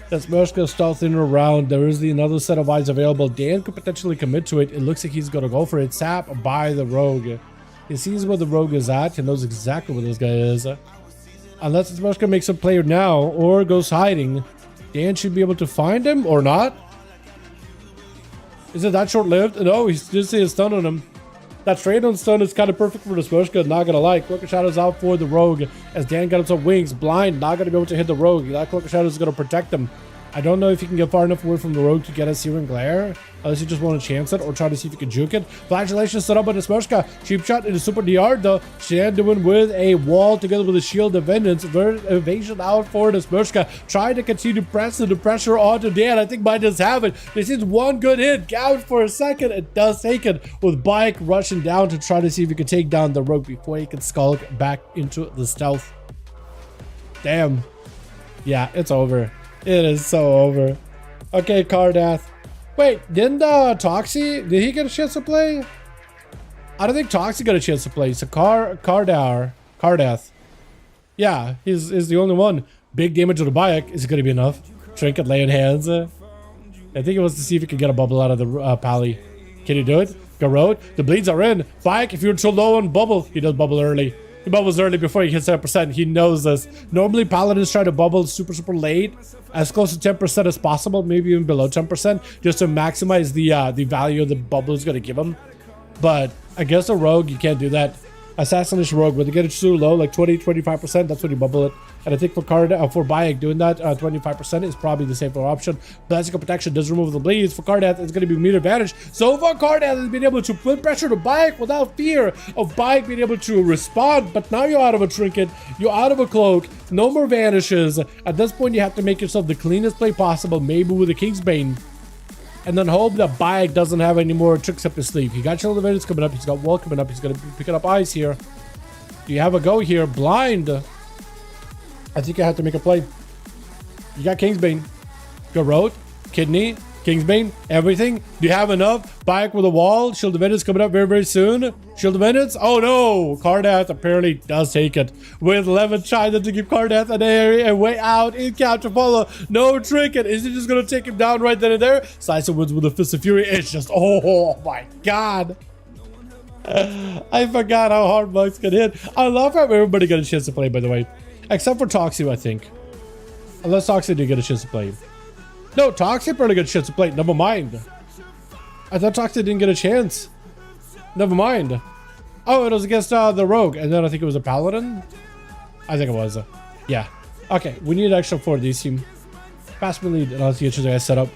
That's Smurshka stealthing around. There is another set of eyes available. Dan could potentially commit to it. It looks like he's going to go for it. Sap by the rogue. He sees where the rogue is at. He knows exactly where this guy is. Unless it's Smurshka makes a play now or goes hiding, Dan should be able to find him or not. Is it that short-lived? No, he's just a stun on him. That straight on stun is kind of perfect for the Smurshka, not gonna lie. Cloak Shadow's out for the rogue as Dan got himself wings. Blind, not gonna be able to hit the rogue. That Cloak Shadow is gonna protect him. I don't know if he can get far enough away from the rogue to get a Searing Glare, unless you just want to chance it or try to see if you can juke it. Flagellation set up by the Smurshka. Cheap shot into Super DR though. Shan doing with a wall together with a shield of vengeance. Evasion out for the Smurshka. Trying to continue pressing the pressure onto Dan. I think might just have it. This is one good hit. Gouged for a second. It does take it with Bike rushing down to try to see if he can take down the rogue before he can skulk back into the stealth. Damn. Yeah, it's over. It is so over. Okay, Cardath. Wait, didn't Toxie, did he get a chance to play? I don't think Toxie got a chance to play. So Cardath. Yeah, he's the only one. Big damage to the Bayek. Is it going to be enough? Trinket laying hands. I think he wants to see if he can get a bubble out of the Pally. Can he do it? Garrote. The bleeds are in. Bayek, if you're too low on bubble, he does bubble early. He bubbles early before he hits 10%. He knows this. Normally, Paladins try to bubble super late, as close to 10% as possible, maybe even below 10%, just to maximize the value of the bubble is going to give them. But against a rogue, you can't do that. Assassination rogue, when they get it too low, like 20-25%, that's when you bubble it. And I think for Bayek doing that, 25% is probably the safer option. Classical protection does remove the bleeds. For Cardath, it's going to be meter advantage. So far, Cardath has been able to put pressure to Bayek without fear of Bayek being able to respond. But now you're out of a trinket, you're out of a cloak, no more vanishes. At this point, you have to make yourself the cleanest play possible, maybe with a Kingsbane. And then hope that Bayek doesn't have any more tricks up his sleeve. He got Shield of Vengeance coming up. He's got Wall coming up. He's going to be picking up eyes here. Do you have a go here? Blind. I think I have to make a play. You got Kingsbane. Garrote. Kidney. Kingsbane. Everything. Do you have enough? Bayek with a Wall. Shield of Vengeance coming up very soon. Shield of Vengeance. Oh no. Cardath apparently does take it. With 11 China to give Cardath an area and way out. In counter follow. No trinket. Is he just going to take him down right then and there? Slicer wins with a Fist of Fury. It's just, oh my god. I forgot how hard Bucks can hit. I love how everybody got a chance to play, by the way. Except for Toxie, I think. Unless Toxie did get a chance to play. No, Toxie probably got a chance to play. Never mind. I thought Toxie didn't get a chance. Never mind. Oh, it was against the Rogue. And then I think it was a Paladin. I think it was. Yeah. Okay, we need an extra 4 of these team. Pass me lead and I'll see you guys set up.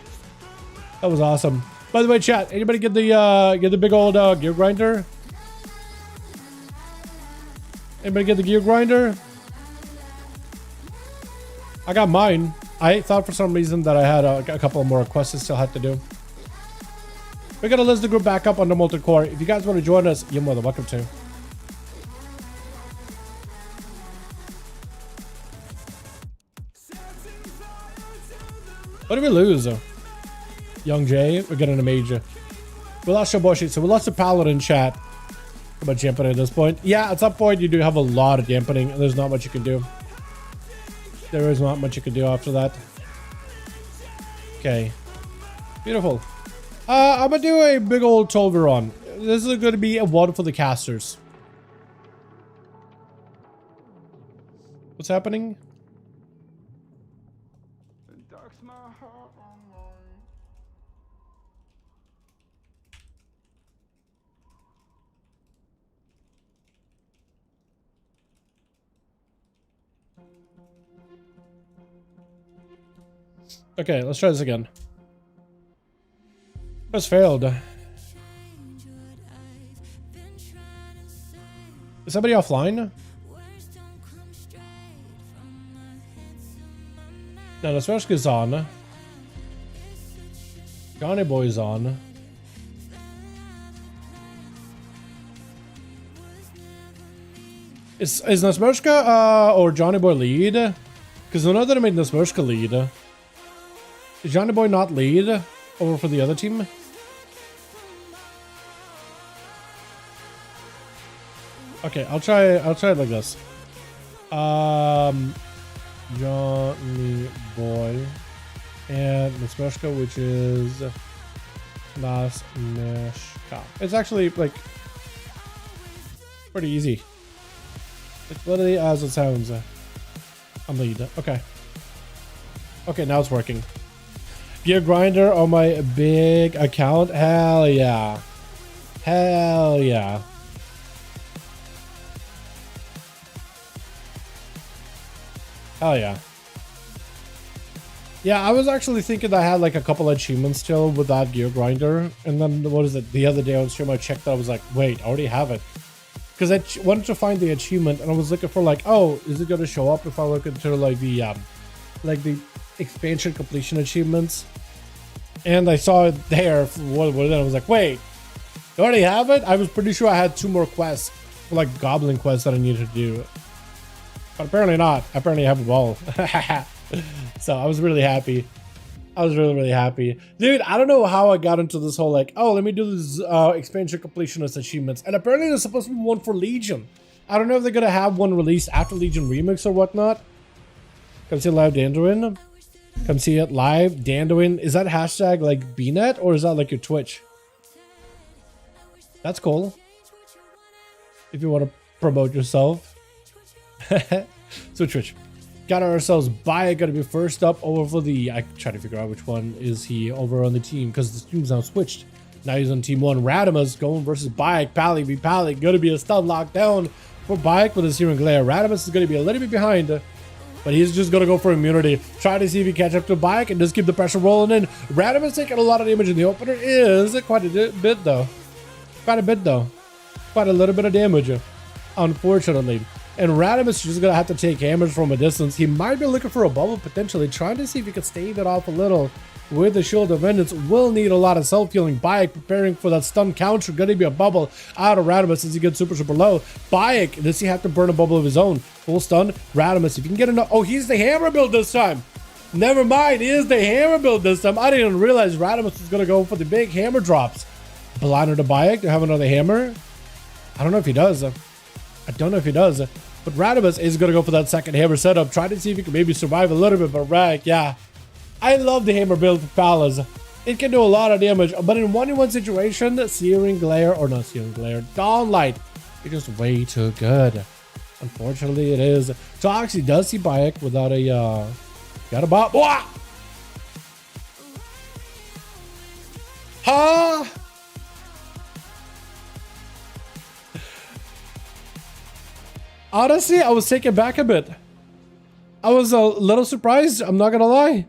That was awesome. By the way, chat, anybody get the big old gear grinder? Anybody get the gear grinder? I got mine. I thought for some reason that I had a couple more quests I still had to do. We're gonna list the group back up on the multi-core. If you guys want to join us, you're more than welcome to. What did we lose? Young Jay, we're getting a major. We lost Shoboshi, so we lost a Paladin chat. How about dampening at this point? Yeah, at some point you do have a lot of dampening, and there's not much you can do. There is not much you can do after that. Okay. Beautiful. I'm gonna do a big old Tolveron. This is gonna be a one for the casters. What's happening? Okay, let's try this again. Just failed. Is somebody offline? No, the Swershka's on. Johnny Boy's on. Is Nasmershka or Johnny Boy lead? Because I know that I made Nasmershka lead. Is Johnny Boy not lead over for the other team? Okay, I'll try it like this. Johnny Boy and Nasmershka, which is Nasmershka. It's actually like pretty easy. It's literally as it sounds. I'm lead. Okay. Okay, now it's working. Gear grinder on my big account. Hell yeah. Hell yeah. Hell yeah. Yeah, I was actually thinking I had like a couple achievements still with that gear grinder. And then what is it? The other day I was streaming, I checked that. I was like, wait, I already have it. Because I wanted to find the achievement and I was looking for like, oh, is it going to show up if I look into like the expansion completion achievements? And I saw it there for what I was like, wait, you already have it? I was pretty sure I had 2 more quests, like goblin quests that I needed to do. But apparently not. Apparently I have them all. So I was really happy. I was really, really happy. Dude, I don't know how I got into this whole like, oh, let me do this expansion completionist achievements. And apparently there's supposed to be one for Legion. I don't know if they're going to have one released after Legion Remix or whatnot. Come see it live, Danduin. Come see it live, Danduin. Is that hashtag like BNet or is that like your Twitch? That's cool. If you want to promote yourself. So Twitch. Got ourselves Bayek gonna be first up over for the. I try to figure out which one is he over on the team because the team's now switched. Now he's on team 1. Radimus going versus Bayek. Pally v Pally. Gonna be a stun lockdown for Bayek with his Searing Glare. Radimus is gonna be a little bit behind, but he's just gonna go for immunity. Try to see if he catch up to Bayek and just keep the pressure rolling in. Radimus taking a lot of damage in the opener is quite a bit though. Quite a bit though. Quite a little bit of damage, unfortunately. And Radimus is just going to have to take hammers from a distance. He might be looking for a bubble, potentially, trying to see if he can stave it off a little with the Shield of Vengeance. Will need a lot of self-healing. Bayek preparing for that stun counter. Going to be a bubble out of Radimus as he gets super, super low. Bayek, does he have to burn a bubble of his own? Full stun. Radimus, if you can get enough. Oh, he's the hammer build this time. Never mind, he is the hammer build this time. I didn't realize Radimus was going to go for the big hammer drops. Blinder to Bayek to have another hammer. I don't know if he does. I don't know if he does. But Radimus is going to go for that second hammer setup. Try to see if he can maybe survive a little bit. But Rag, yeah. I love the hammer build for Palace. It can do a lot of damage. But in 1v1 situation, Searing Glare, or not Searing Glare, Dawn Light, it's just way too good. Unfortunately, it is. Toxie does see Bayek without a, got a bot. Wah! Huh? Honestly, I was taken back a bit. I was a little surprised. I'm not gonna lie.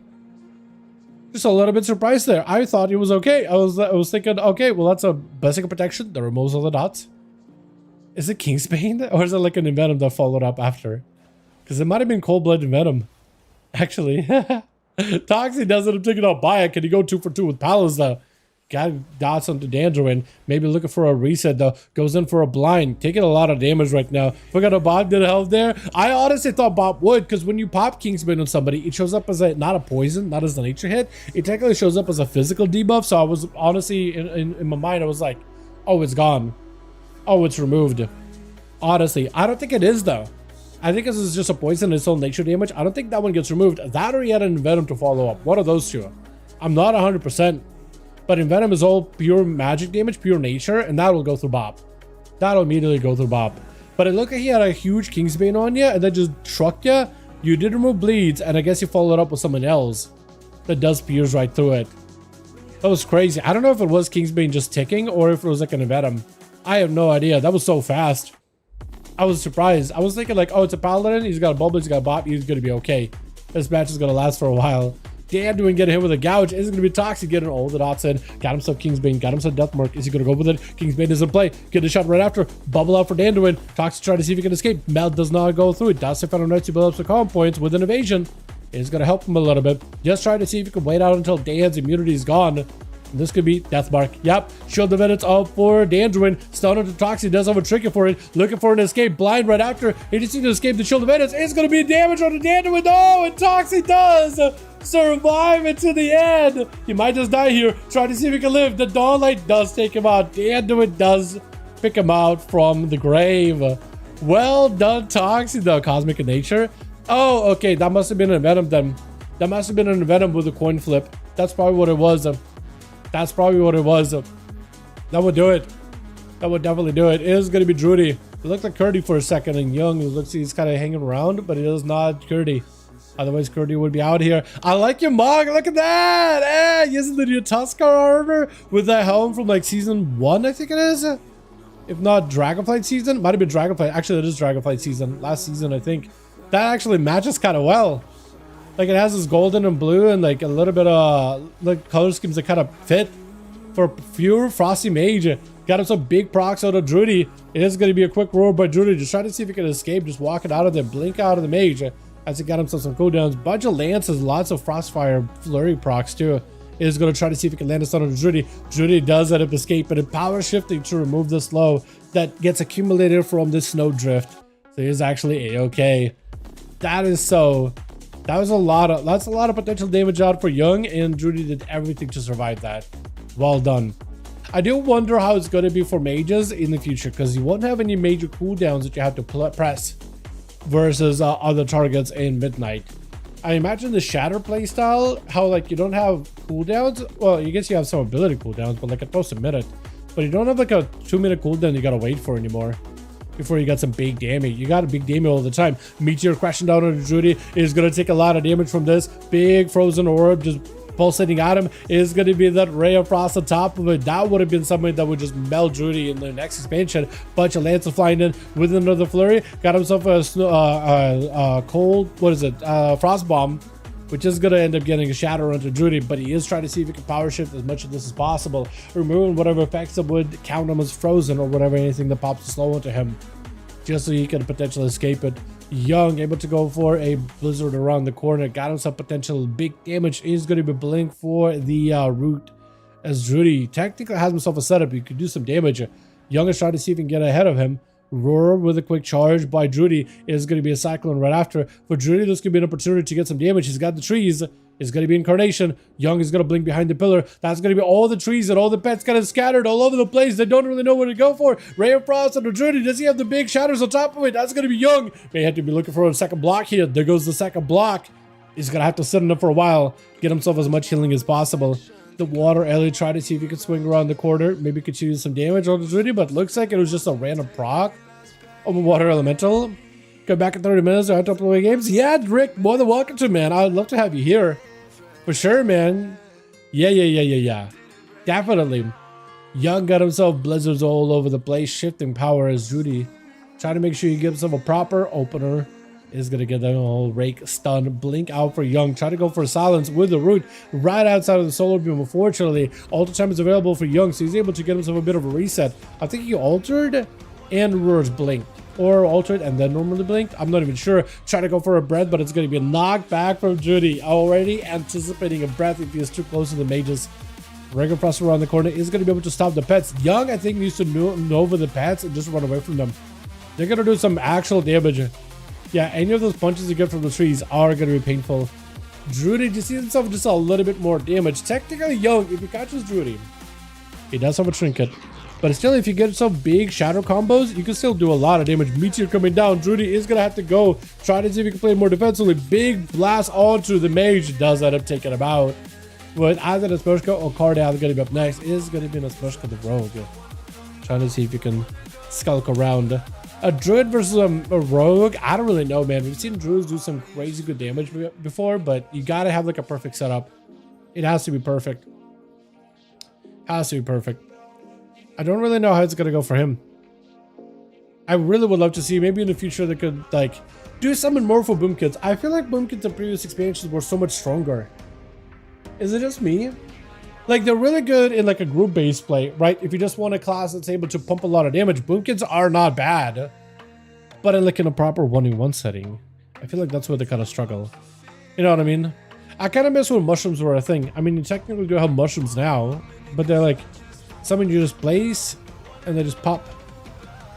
Just a little bit surprised there. I thought it was okay. I was thinking, okay, well that's a basic protection that removes all the dots. Is it Kingsbane or is it like an Venom that followed up after? Because it might have been Cold-Blooded Venom, actually. Toxie does it. I'm taking out Bayek. Can he go 2 for 2 with Palace though? got dots onto Dandruin. Maybe looking for a reset though. Goes in for a blind. Taking a lot of damage right now. Forgot a Bob did help there. I honestly thought Bob would, because when you pop Kingsbane on somebody, it shows up as not a poison, not as a nature hit. It technically shows up as a physical debuff. So I was honestly, in my mind, I was like, oh, it's gone. Oh, it's removed. Honestly, I don't think it is though. I think this is just a poison, its own nature damage. I don't think that one gets removed. That or he had an Envenom to follow up. One of those two. I'm not 100%. But Envenom is all pure magic damage, pure nature, and that will go through Bob. That'll immediately go through Bob. But it looked like he had a huge Kingsbane on you, and then just trucked you. You did remove bleeds, and I guess you followed up with someone else that does pierce right through it. That was crazy. I don't know if it was Kingsbane just ticking, or if it was like an Envenom. I have no idea. That was so fast. I was surprised. I was thinking like, oh, it's a Paladin. He's got a Bubble. He's got a Bop. He's going to be okay. This match is going to last for a while. Dandruin getting hit with a gouge. Is it going to be Toxic? Getting all the dots in. Got himself Kingsbane. Got himself Deathmark. Is he going to go with it? Kingsbane is in play. Get a shot right after. Bubble out for Dandruin. Toxic trying to see if he can escape. Mel does not go through it. Does if I don't know to build up some calm points with an evasion. Is going to help him a little bit. Just trying to see if he can wait out until Dan's immunity is gone. This could be Deathmark. Yep. Shield the minutes up for Dandruin. Stun onto Toxic. Does have a trigger for it. Looking for an escape. Blind right after. He just needs to escape the shield of minutes. It's going to be damage on the Dandruin. Oh, and Toxic does survive it to the end. He might just die here. Trying to see if he can live. The Dawnlight does take him out. Dandruin does pick him out from the grave. Well done, Toxic, though. Cosmic in nature. Oh, okay. That must have been an Venom then. That must have been an Venom with a coin flip. That's probably what it was. That's probably what it was. That would do it. That would definitely do it. It is going to be Drudy. It looked like Curdy for a second, and Young, it looks like he's kind of hanging around, but it is not Curdy. Otherwise, Curdy would be out here. I like your mug. Look at that. Hey, using the new Tuskar armor with that helm from like season 1, I think it is. If not Dragonflight season. Might have been Dragonflight. Actually, it is Dragonflight season. Last season, I think. That actually matches kind of well. Like, it has this golden and blue and like a little bit of like color schemes that kind of fit for pure Frosty Mage. Got him some big procs out of Drudy. It is going to be a quick roar by Drudy. Just trying to see if he can escape. Just walking out of there. Blink out of the Mage as he got himself some cooldowns. Bunch of lances. Lots of Frostfire flurry procs too. It is going to try to see if he can land a stun on Drudy. Drudy does end up escaping and power shifting to remove the slow that gets accumulated from this snowdrift. So he is actually a-okay. That is so... that's a lot of potential damage out for Young, and Drudy did everything to survive that. Well done. I do wonder how it's going to be for mages in the future, because you won't have any major cooldowns that you have to press versus other targets in Midnight. I imagine the Shatter playstyle, how like you don't have cooldowns. Well, I guess you have some ability cooldowns, but like a close to minute. But you don't have like a 2-minute cooldown you gotta wait for anymore. Before you got some big damage. You got a big damage all the time. Meteor crashing down on Drudy is going to take a lot of damage from this. Big frozen orb just pulsating at him is going to be that ray of frost on top of it. That would have been something that would just melt Drudy in the next expansion. Bunch of lances flying in with another flurry. Got himself a cold, what is it? Frost bomb, which is going to end up getting a shatter onto Drudy, but he is trying to see if he can power shift as much of this as possible, removing whatever effects that would count him as frozen or whatever, anything that pops slow into him, just so he can potentially escape it. Young able to go for a blizzard around the corner, got himself potential big damage. Is going to be blink for the root, as Drudy technically has himself a setup. He could do some damage. Young is trying to see if he can get ahead of him. Roar with a quick charge by Drudy is going to be a cyclone right after. For Drudy, this could be an opportunity to get some damage. He's got the trees. It's going to be Incarnation. Young is going to blink behind the pillar. That's going to be all the trees and all the pets kind of scattered all over the place. They don't really know where to go for. Ray of Frost under Drudy. Does he have the big shatters on top of it? That's going to be Young. May have to be looking for a second block here. There goes the second block. He's going to have to sit in it for a while. Get himself as much healing as possible. The water Ellie tried to see if he could swing around the corner. Maybe could use some damage on the Drudy, but looks like it was just a random proc of a water elemental. Come back in 30 minutes. I have to play games. Yeah, Rick, more than welcome to, man. I'd love to have you here. For sure, man. Yeah. Definitely. Young got himself blizzards all over the place. Shifting power as Drudy. Trying to make sure he gives himself a proper opener. Is going to get the whole rake stun. Blink out for Young. Try to go for a silence with the root right outside of the solar beam. Unfortunately, alter time is available for Young, so he's able to get himself a bit of a reset. I think he altered and Roar's blinked. Or altered and then normally blinked. I'm not even sure. Try to go for a breath, but it's going to be a knockback from Drudy. Already anticipating a breath if he is too close to the mages. Regular Frost around the corner is going to be able to stop the pets. Young, I think, needs to know over the pets and just run away from them. They're going to do some actual damage. Yeah, any of those punches you get from the trees are going to be painful. Drudy just sees himself just a little bit more damage. Technically, Young, if you catches Drudy, he does have a trinket. But still, if you get some big shadow combos, you can still do a lot of damage. Meteor coming down. Drudy is going to have to go. Try to see if he can play more defensively. Big blast onto the mage. Does end up taking him out. But either Naspershka or Kardath going to be up next. Is going to be Naspershka the rogue. Trying to see if you can skulk around. A druid versus a rogue, I don't really know, man. We've seen druids do some crazy good damage before, but you got to have like a perfect setup. It has to be perfect. Has to be perfect. I don't really know how it's going to go for him. I really would love to see, maybe in the future they could like do something more for boom kits. I feel like boom kits in previous expansions were so much stronger. Is it just me? Like, they're really good in like a group-based play, right? If you just want a class that's able to pump a lot of damage, boom kits are not bad. But in like in a proper 1v1 setting, I feel like that's where they kind of struggle. You know what I mean? I kind of miss when mushrooms were a thing. I mean, you technically do have mushrooms now, but they're like something you just place and they just pop.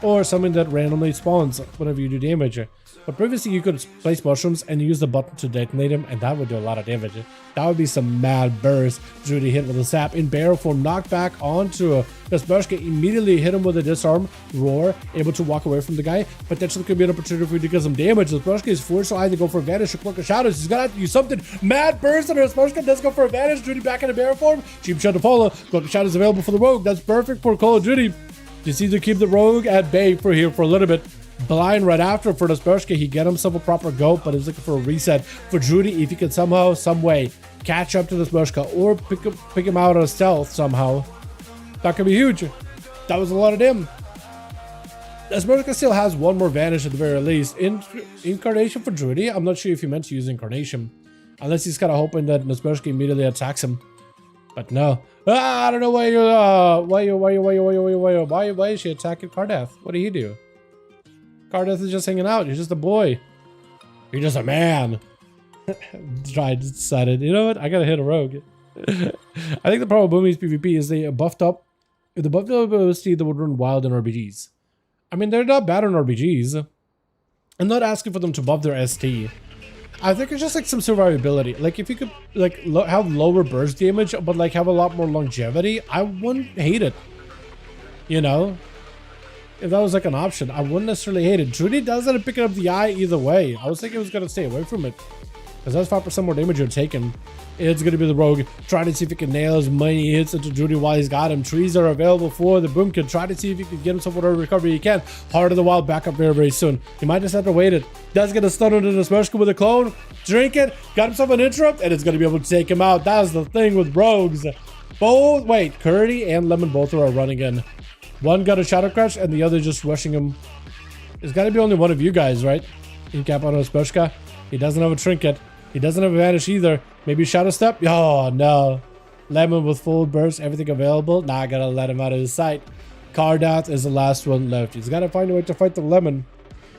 Or something that randomly spawns whenever you do damage. But previously you could place mushrooms and use the button to detonate them, and that would do a lot of damage. That would be some mad burst. Drudy hit with a sap in barrel form, knocked back onto Naspershka, immediately hit him with a disarm, roar, able to walk away from the guy. Potentially could be an opportunity for you to get some damage. Naspershka is forced to either go for advantage or cloak of shadows. He's gonna have to use something. Mad burst, and Naspershka does go for advantage. Drudy back in the barrel form. Cheap shot to follow. Cloak of shadows available for the rogue. That's perfect for Call of Duty. Just need to keep the rogue at bay for here for a little bit. Blind right after for Naspershka. He get himself a proper go, but he's looking for a reset. For Drudy, if he can somehow, some way, catch up to Naspershka or pick him out on stealth somehow, that could be huge. That was a lot of damage. Naspershka still has one more vanish at the very least. Incarnation for Drudy. I'm not sure if he meant to use Incarnation, unless he's kind of hoping that Naspershka immediately attacks him. But no. I don't know why is she attacking Kardath? What did he do? Kardath is just hanging out. You're just a boy. You're just a man. Decided, you know what? I gotta hit a rogue. I think the problem with Boomies PvP is they buffed up. If the buffed up OST, they would run wild in RBGs. I mean, they're not bad in RBGs. I'm not asking for them to buff their ST. I think it's just like some survivability. Like if you could like have lower burst damage, but like have a lot more longevity, I wouldn't hate it. You know? If that was like an option, I wouldn't necessarily hate it. Drudy does end up picking up the eye either way. I was thinking it was going to stay away from it, because that's 5% more damage you're taking. It's going to be the rogue. Try to see if he can nail as many hits into Drudy while he's got him. Trees are available for the boom kid. Try to see if he can get himself whatever recovery he can. Heart of the Wild back up very, very soon. He might just have to wait it. Does get a stun into the Naspershka with a clone. Drink it. Got himself an interrupt, and it's going to be able to take him out. That's the thing with rogues. Both, wait, Curdy and Lemon both are running in. One got a Shadow Crush, and the other just rushing him. There's got to be only one of you guys, right? Incap on Naspershka. He doesn't have a trinket. He doesn't have a vanish either. Maybe Shadow Step? Oh, no. Lemon with full burst, everything available. Nah, I gotta let him out of his sight. Kardath is the last one left. He's gotta find a way to fight the Lemon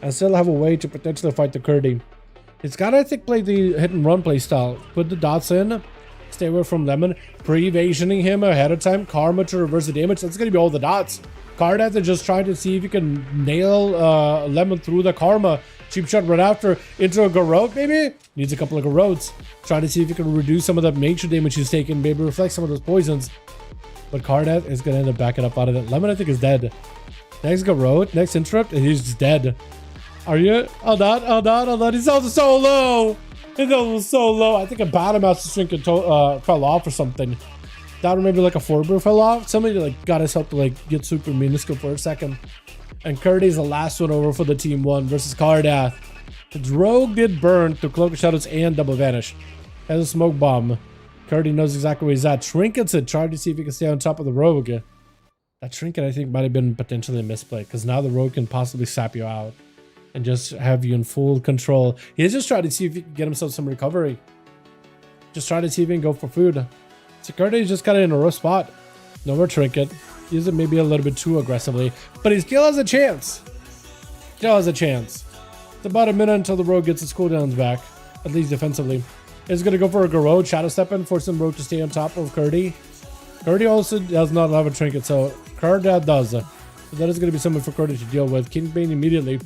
and still have a way to potentially fight the Curdy. He's gotta, I think, play the hit and run play style. Put the dots in. Stay away from Lemon. Pre-evasioning him ahead of time. Karma to reverse the damage. That's gonna be all the dots. Kardath is just trying to see if he can nail Lemon through the Karma. Cheap shot right after into a Garrote, maybe? Needs a couple of Garrotes. Trying to see if he can reduce some of that nature damage he's taken, maybe reflect some of those poisons. But Kardath is going to end up backing up out of it. Lemon, I think, is dead. Next Garrote, next interrupt, and he's just dead. Are you? Hold on. He's also so low. He's also so low. I think a bottom master trinket fell off or something. That or maybe like a forebear fell off. Somebody like got us help to like get super minuscule for a second. And Curdy's the last one over for the team one versus Kardath. The rogue did burn through Cloak of Shadows and Double Vanish. Has a smoke bomb. Curdy knows exactly where he's at. Trinkets it. Trying to see if he can stay on top of the rogue. That trinket, I think, might have been potentially a misplay, because now the rogue can possibly sap you out and just have you in full control. He's just trying to see if he can get himself some recovery. Just trying to see if he can go for food. So Curdy's just kind of in a rough spot. No more trinket. Use it maybe a little bit too aggressively, but he still has a chance. Still has a chance. It's about a minute until the rogue gets its cooldowns back, at least defensively. He's gonna go for a Garrote, Shadow Step in, force the rogue to stay on top of Curdy. Curdy also does not have a trinket, so Cardeath does. So that is going to be something for Curdy to deal with. Kingbane immediately,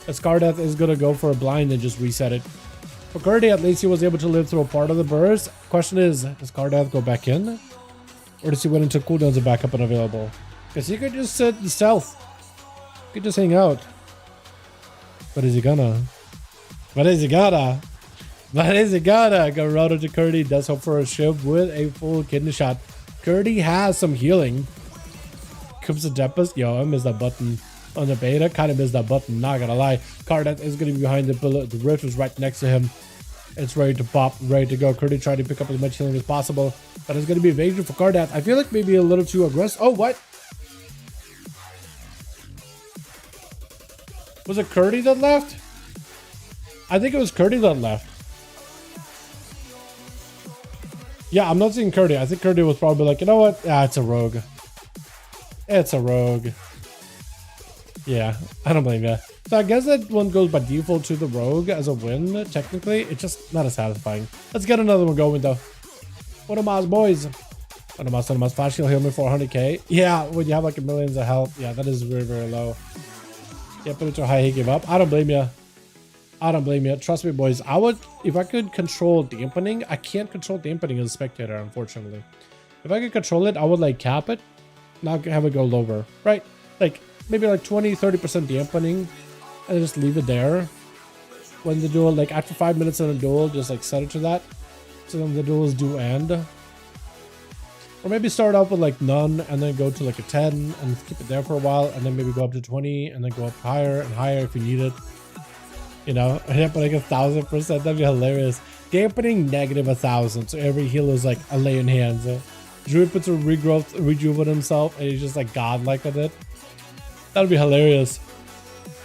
as Cardeath is going to go for a blind and just reset it. For Curdy, at least he was able to live through a part of the burst. Question is, does Cardeath go back in? Or does he wait until cooldowns are back up and available? Because he could just sit in stealth. He could just hang out. But is he gonna? But is he gonna? But is he gonna? Go roto to Curdy. Does hope for a shiv with a full kidney shot. Curdy has some healing. Comes the Tempest. Yo, I missed that button on the beta. Kind of missed that button, not gonna lie. Cardeath is gonna be behind the bullet. The rift is right next to him. It's ready to pop, ready to go. Curdy trying to pick up as much healing as possible. But it's gonna be evasion for Cardeath. I feel like maybe a little too aggressive. Oh, what? Was it Curdy that left? I think it was Curdy that left. Yeah, I'm not seeing Curdy. I think Curdy was probably like, you know what? Ah, it's a rogue. It's a rogue. Yeah, I don't blame you. So I guess that one goes by default to the rogue as a win, technically. It's just not as satisfying. Let's get another one going, though. What am I, boys? What am I? Flash heal me for 100k. Yeah, when you have like millions of health. Yeah, that is very, very low. Yeah, put it to high, he gave up. I don't blame you. I don't blame you. Trust me, boys. I would, if I could control dampening. I can't control dampening as a spectator, unfortunately. If I could control it, I would like cap it, not have it go lower, right? Like maybe like 20-30% dampening, and just leave it there. When the duel, like after 5 minutes in a duel, just like set it to that, so then the duels do end. Or maybe start off with like none, and then go to like a 10, and keep it there for a while, and then maybe go up to 20, and then go up higher and higher if you need it. You know, dampening 1000%, that'd be hilarious. Dampening negative 1000, so every heal is like a lay in hands. Druid puts a regrowth, rejuvenate himself, and he's just like godlike with it. That'd be hilarious.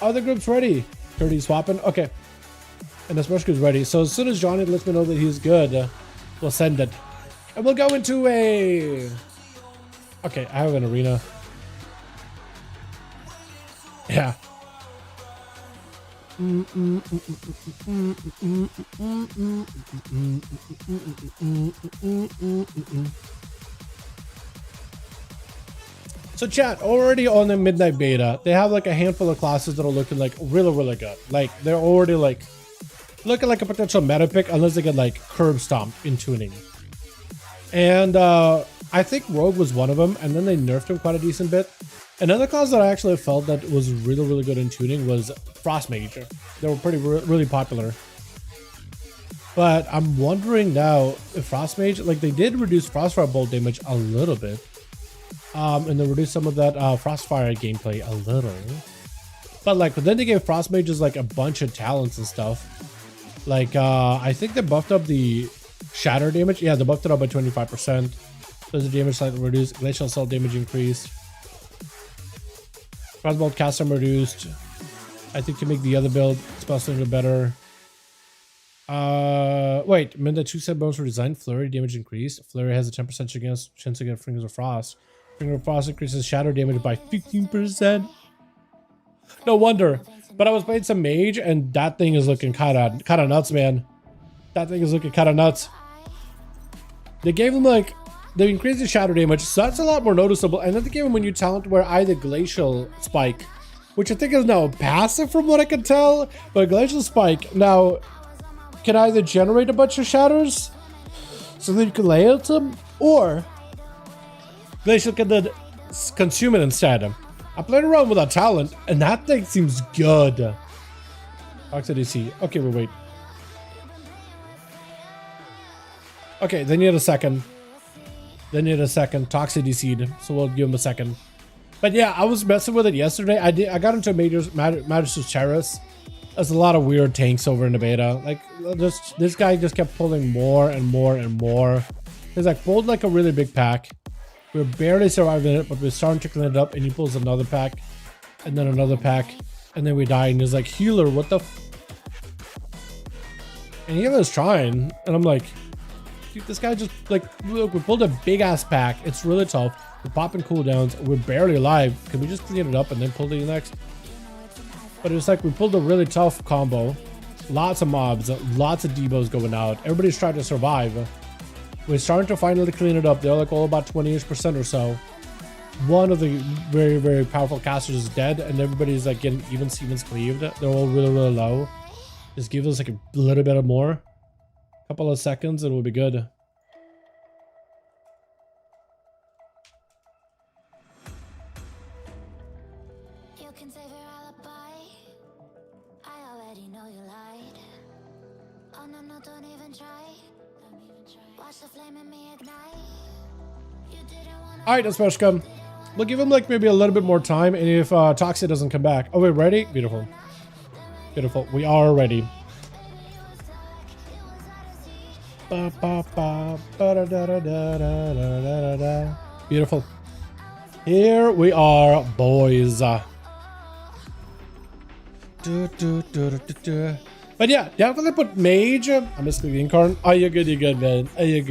Are the groups ready? Curdy swapping? Okay. And the smash group's ready. So as soon as Johnny lets me know that he's good, we'll send it. And we'll go into a... Okay, I have an arena. Yeah. So chat, already on the midnight beta, they have like a handful of classes that are looking like really, really good. Like they're already like looking like a potential meta pick unless they get like curb stomped in tuning. And I think Rogue was one of them, and then they nerfed him quite a decent bit. Another class that I actually felt that was really, really good in tuning was Frost Mage. They were really popular. But I'm wondering now if Frost Mage, like they did reduce Frostfire Bolt damage a little bit. And they reduced some of that Frostfire gameplay a little. But like, then they gave Frost Mages like a bunch of talents and stuff. Like, I think they buffed up the Shatter damage. Yeah, they buffed it up by 25%. There's the damage slightly reduced. Glacial Assault damage increased. Frostbolt cast time reduced. I think to make the other build spell a better. Wait, meant that 2 set bonus were designed. Flurry damage increased. Flurry has a 10% chance against Fingers of Frost. Finger of Frost increases shadow damage by 15%. No wonder. But I was playing some mage, and that thing is looking kind of nuts, man. That thing is looking kind of nuts. They gave him like, they increased the shadow damage, so that's a lot more noticeable. And then they gave him a new talent where either Glacial Spike, which I think is now passive from what I can tell, but Glacial Spike now can either generate a bunch of shatters so that you can lay out them, or Glacial can then consume it instead. I played around with that talent, and that thing seems good. Toxic DC. Okay, we'll wait. Okay, they need a second. They need a second. Toxic DC'd, so we'll give him a second. But yeah, I was messing with it yesterday. I got into Majesty's Terrace. There's a lot of weird tanks over in the beta. Like, this guy just kept pulling more and more and more. He's like, pulled like a really big pack. We're barely surviving it, but we're starting to clean it up, and he pulls another pack, and then another pack, and then we die, and he's like, healer, what the f. And healer's trying, and I'm like, dude, this guy just, like, look, we pulled a big ass pack. It's really tough. We're popping cooldowns. We're barely alive. Can we just clean it up and then pull the next? But it's like we pulled a really tough combo. Lots of mobs, lots of debos going out. Everybody's trying to survive. We're starting to finally clean it up. They're like all about 20% or so. One of the very, very powerful casters is dead, and everybody's like getting even Stevens cleaved. They're all really, really low. Just give us like a little bit more. Couple of seconds and we'll be good. You can save your alibi. I already know you lied. Oh no, no, don't even try. Watch the flame in me ignite. You didn't want to. Alright, let's smash come. We'll give him like maybe a little bit more time, and if Toxic doesn't come back. Oh, we're ready? Beautiful. Beautiful. We are ready. Beautiful. Here we are, boys. But yeah, definitely put mage. I'm missing the incarn. Oh, you're good, man. Oh, you're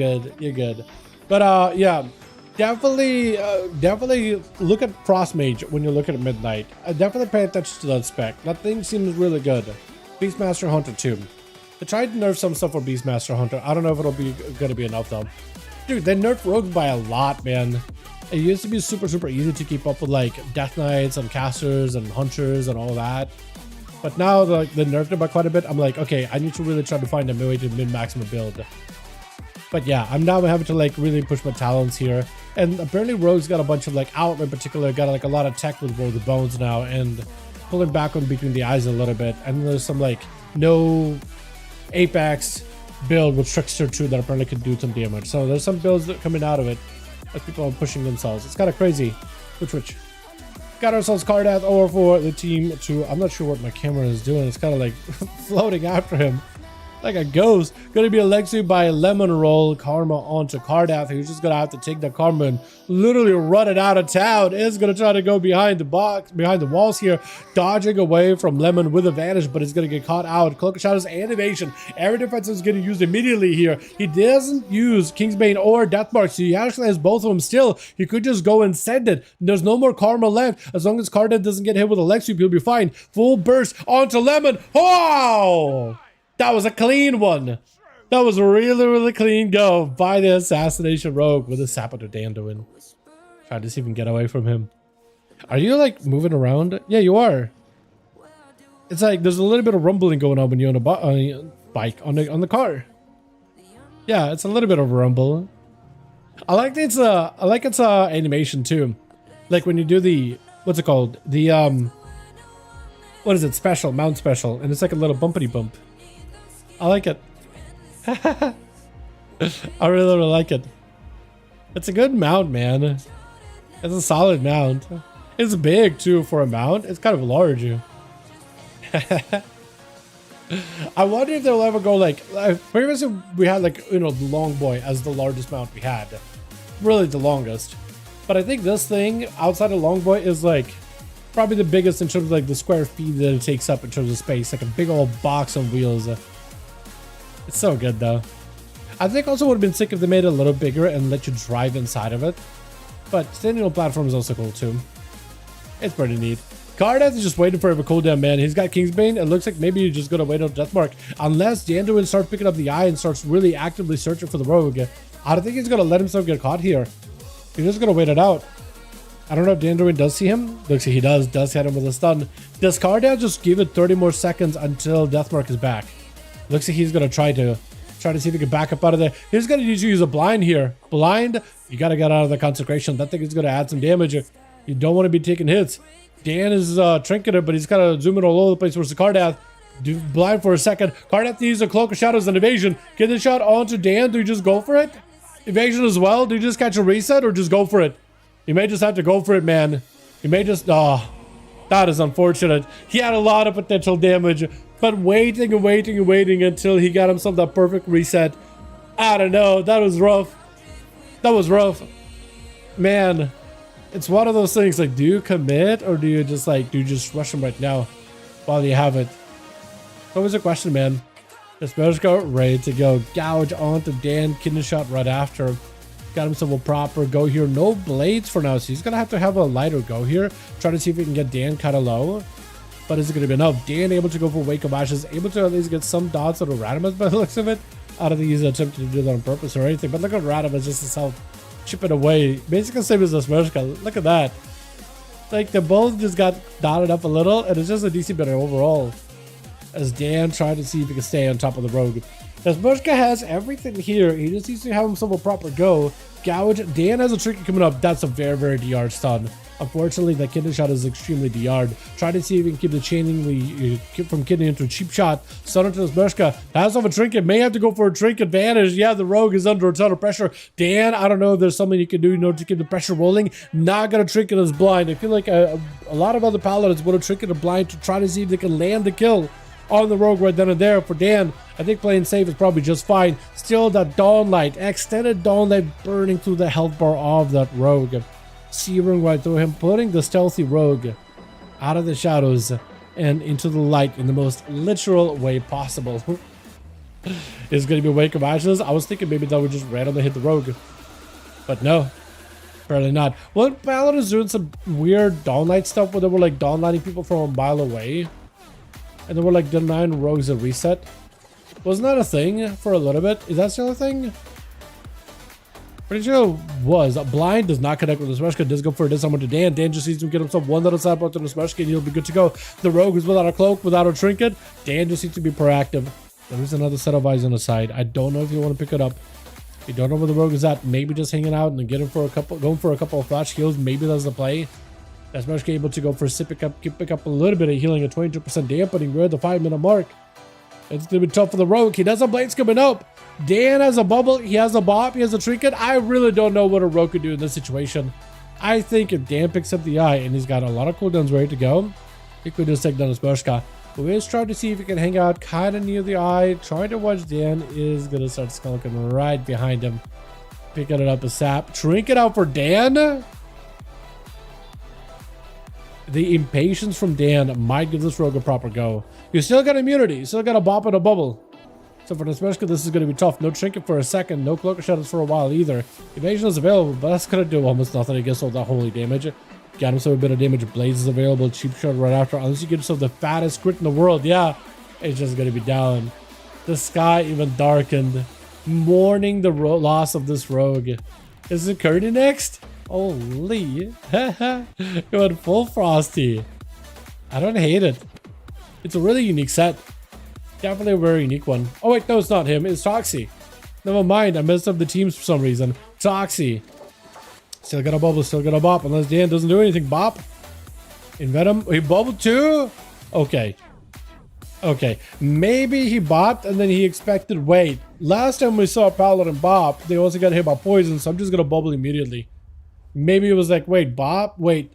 good. But yeah, definitely look at cross mage when you're looking at midnight. Definitely pay attention to that spec. That thing seems really good. Beastmaster Hunter too. They tried to nerf some stuff for Beastmaster Hunter. I don't know if it'll be gonna be enough though. Dude, they nerfed rogues by a lot, man. It used to be super easy to keep up with like Death Knights and casters and hunters and all that. But now they nerfed it by quite a bit. I'm like, okay, I need to really try to find a way to min-max my build. But yeah, I'm now having to like really push my talents here. And apparently Rogue's got a bunch of like Out in particular got like a lot of tech with Roll the Bones now and pulling back on between the eyes a little bit. And there's some like no Apex build with Trickster 2 that apparently could do some damage. So there's some builds that coming out of it that people are pushing themselves. It's kind of crazy. Which got ourselves Cardath over for the team to, I'm not sure what my camera is doing. It's kind of like floating after him like a ghost. Gonna be Alexi by Lemon Roll Karma onto Cardath, who's just gonna have to take the Karma and literally run it out of town. Is gonna try to go behind the box, behind the walls here, dodging away from Lemon with advantage, but he's gonna get caught out. Cloak of Shadows and evasion. Every defense is getting used immediately here. He doesn't use Kingsbane or Deathmark, so he actually has both of them still. He could just go and send it. There's no more Karma left. As long as Cardath doesn't get hit with Alexi, he'll be fine. Full burst onto Lemon. Oh! That was a clean one. That was a really clean go by the Assassination Rogue with a Saboteur Dandoin. Trying to see if we can get away from him. Are you like moving around? Yeah, you are. It's like there's a little bit of rumbling going on when you're on a bike on the car. Yeah, it's a little bit of a rumble. I like its animation too. Like when you do the, what's it called? The what is it? Special, mount special, and it's like a little bumpity bump. I like it. I really like it. It's a good mount, man. It's a solid mount. It's big too for a mount. It's kind of large. I wonder if they'll ever go like previously we had like, you know, the Long Boy as the largest mount we had. Really the longest. But I think this thing outside of Long Boy is like probably the biggest in terms of like the square feet that it takes up in terms of space. Like a big old box on wheels. It's so good though. I think also would have been sick if they made it a little bigger and let you drive inside of it. But standing on platform is also cool too. It's pretty neat. Cardath is just waiting for a cooldown, man. He's got Kingsbane. It looks like maybe he's just gonna wait on Deathmark. Unless Dandoin starts picking up the eye and starts really actively searching for the rogue. I don't think he's gonna let himself get caught here. He's just gonna wait it out. I don't know if Dandoin does see him. Looks like he does hit him with a stun. Does Cardath just give it 30 more seconds until Deathmark is back? Looks like he's gonna try to see if he can back up out of there. He's gonna need to use a blind here. Blind, you gotta get out of the consecration. That thing is gonna add some damage. You don't want to be taking hits. Dan is trinketed, but he's kind of zooming all over the place versus Cardath. Do blind for a second. Cardath needs a Cloak of Shadows and evasion. Get the shot onto Dan. Do you just go for it? Evasion as well. Do you just catch a reset or just go for it? You may just have to go for it, man. You may just that is unfortunate. He had a lot of potential damage, but waiting until he got himself that perfect reset. I don't know. That was rough. That was rough. Man, it's one of those things like, do you commit or do you just rush him right now while you have it? What was the question, man? Go ready to go. Gouge onto Dan. Kidney shot right after. Got himself a proper go here. No blades for now, so he's gonna have to have a lighter go here. Try to see if we can get Dan kind of low. But is it gonna be enough? Dan able to go for Wake of Ashes, able to at least get some dots out of Radimus by the looks of it. I don't think he's attempting to do that on purpose or anything. But look at Radom as just himself chipping away. Basically same as this Smurshka. Look at that. Like they both just got dotted up a little, and it's just a decent better overall. As Dan tried to see if he can stay on top of the rogue. As Smurshka has everything here, he just needs to have himself a proper go. Gouge. Dan has a tricky coming up. That's a very, very DR stun. Unfortunately, the kidney shot is extremely DR'd. Try to see if we can keep the chaining from kidney into a cheap shot. Stun into the Smurshka. Has off a trinket. May have to go for a trinket advantage. Yeah, the rogue is under a ton of pressure. Dan, I don't know if there's something you can do in order to keep the pressure rolling. Not gonna trinket as blind. I feel like a lot of other paladins would have trinket a blind to try to see if they can land the kill on the rogue right then and there. For Dan, I think playing safe is probably just fine. Still, that dawn light, extended dawn light burning through the health bar of that rogue. Searing right through him, putting the stealthy rogue out of the shadows and into the light in the most literal way possible. It's going to be Wake of Ashes. I was thinking maybe that would just randomly hit the rogue. But no, apparently not. Well, Paladin's doing some weird dawn light stuff where they were like dawn lighting people from a mile away. And they were like denying rogues a reset. Wasn't that a thing for a little bit? Is that still a thing? Pretty sure it was. Blind does not connect with the Smurshka. Does go for a disarm to Dan. Dan just needs to get himself one little side out to the Smurshka and he'll be good to go. The rogue is without a cloak, without a trinket. Dan just needs to be proactive. There is another set of eyes on the side. I don't know if you want to pick it up. You don't know where the rogue is at. Maybe just hanging out and get him for a couple, going for a couple of flash heals. Maybe that's the play. That's Smurshka able to go for a pick up a little bit of healing at 22% dampening. We're at the 5-minute mark. It's gonna be tough for the rogue. He does have blades coming up. Dan has a bubble. He has a bop. He has a trinket. I really don't know what a rogue could do in this situation. I think if Dan picks up the eye and he's got a lot of cooldowns ready to go, he could just take down his Smurshka. But we're just trying to see if he can hang out kind of near the eye. Trying to watch Dan is gonna start skulking right behind him. Picking it up a sap. Trinket out for Dan. The impatience from Dan might give this rogue a proper go. You still got immunity. You still got a bop and a bubble. So for the Smurshka, this is going to be tough. No trinket for a second. No cloak of shadows for a while either. Evasion is available, but that's going to do almost nothing against all that holy damage. Got himself a bit of damage. Blaze is available. Cheap shot right after. Unless you get yourself the fattest crit in the world. Yeah, it's just going to be down. The sky even darkened. Mourning the loss of this rogue. Is it Curdy next? Holy. Going full Frosty. I don't hate it. It's a really unique set. Definitely a very unique one. Oh wait, no, it's not him. It's Toxie. Never mind. I messed up the teams for some reason. Toxie. Still got a bubble. Still got a bop. Unless Dan doesn't do anything. Bop. Invenom. He bubbled too? Okay. Okay. Maybe he bopped and then he expected. Wait. Last time we saw Paladin bop, they also got hit by poison. So I'm just going to bubble immediately. Maybe it was like, wait, bop? Wait.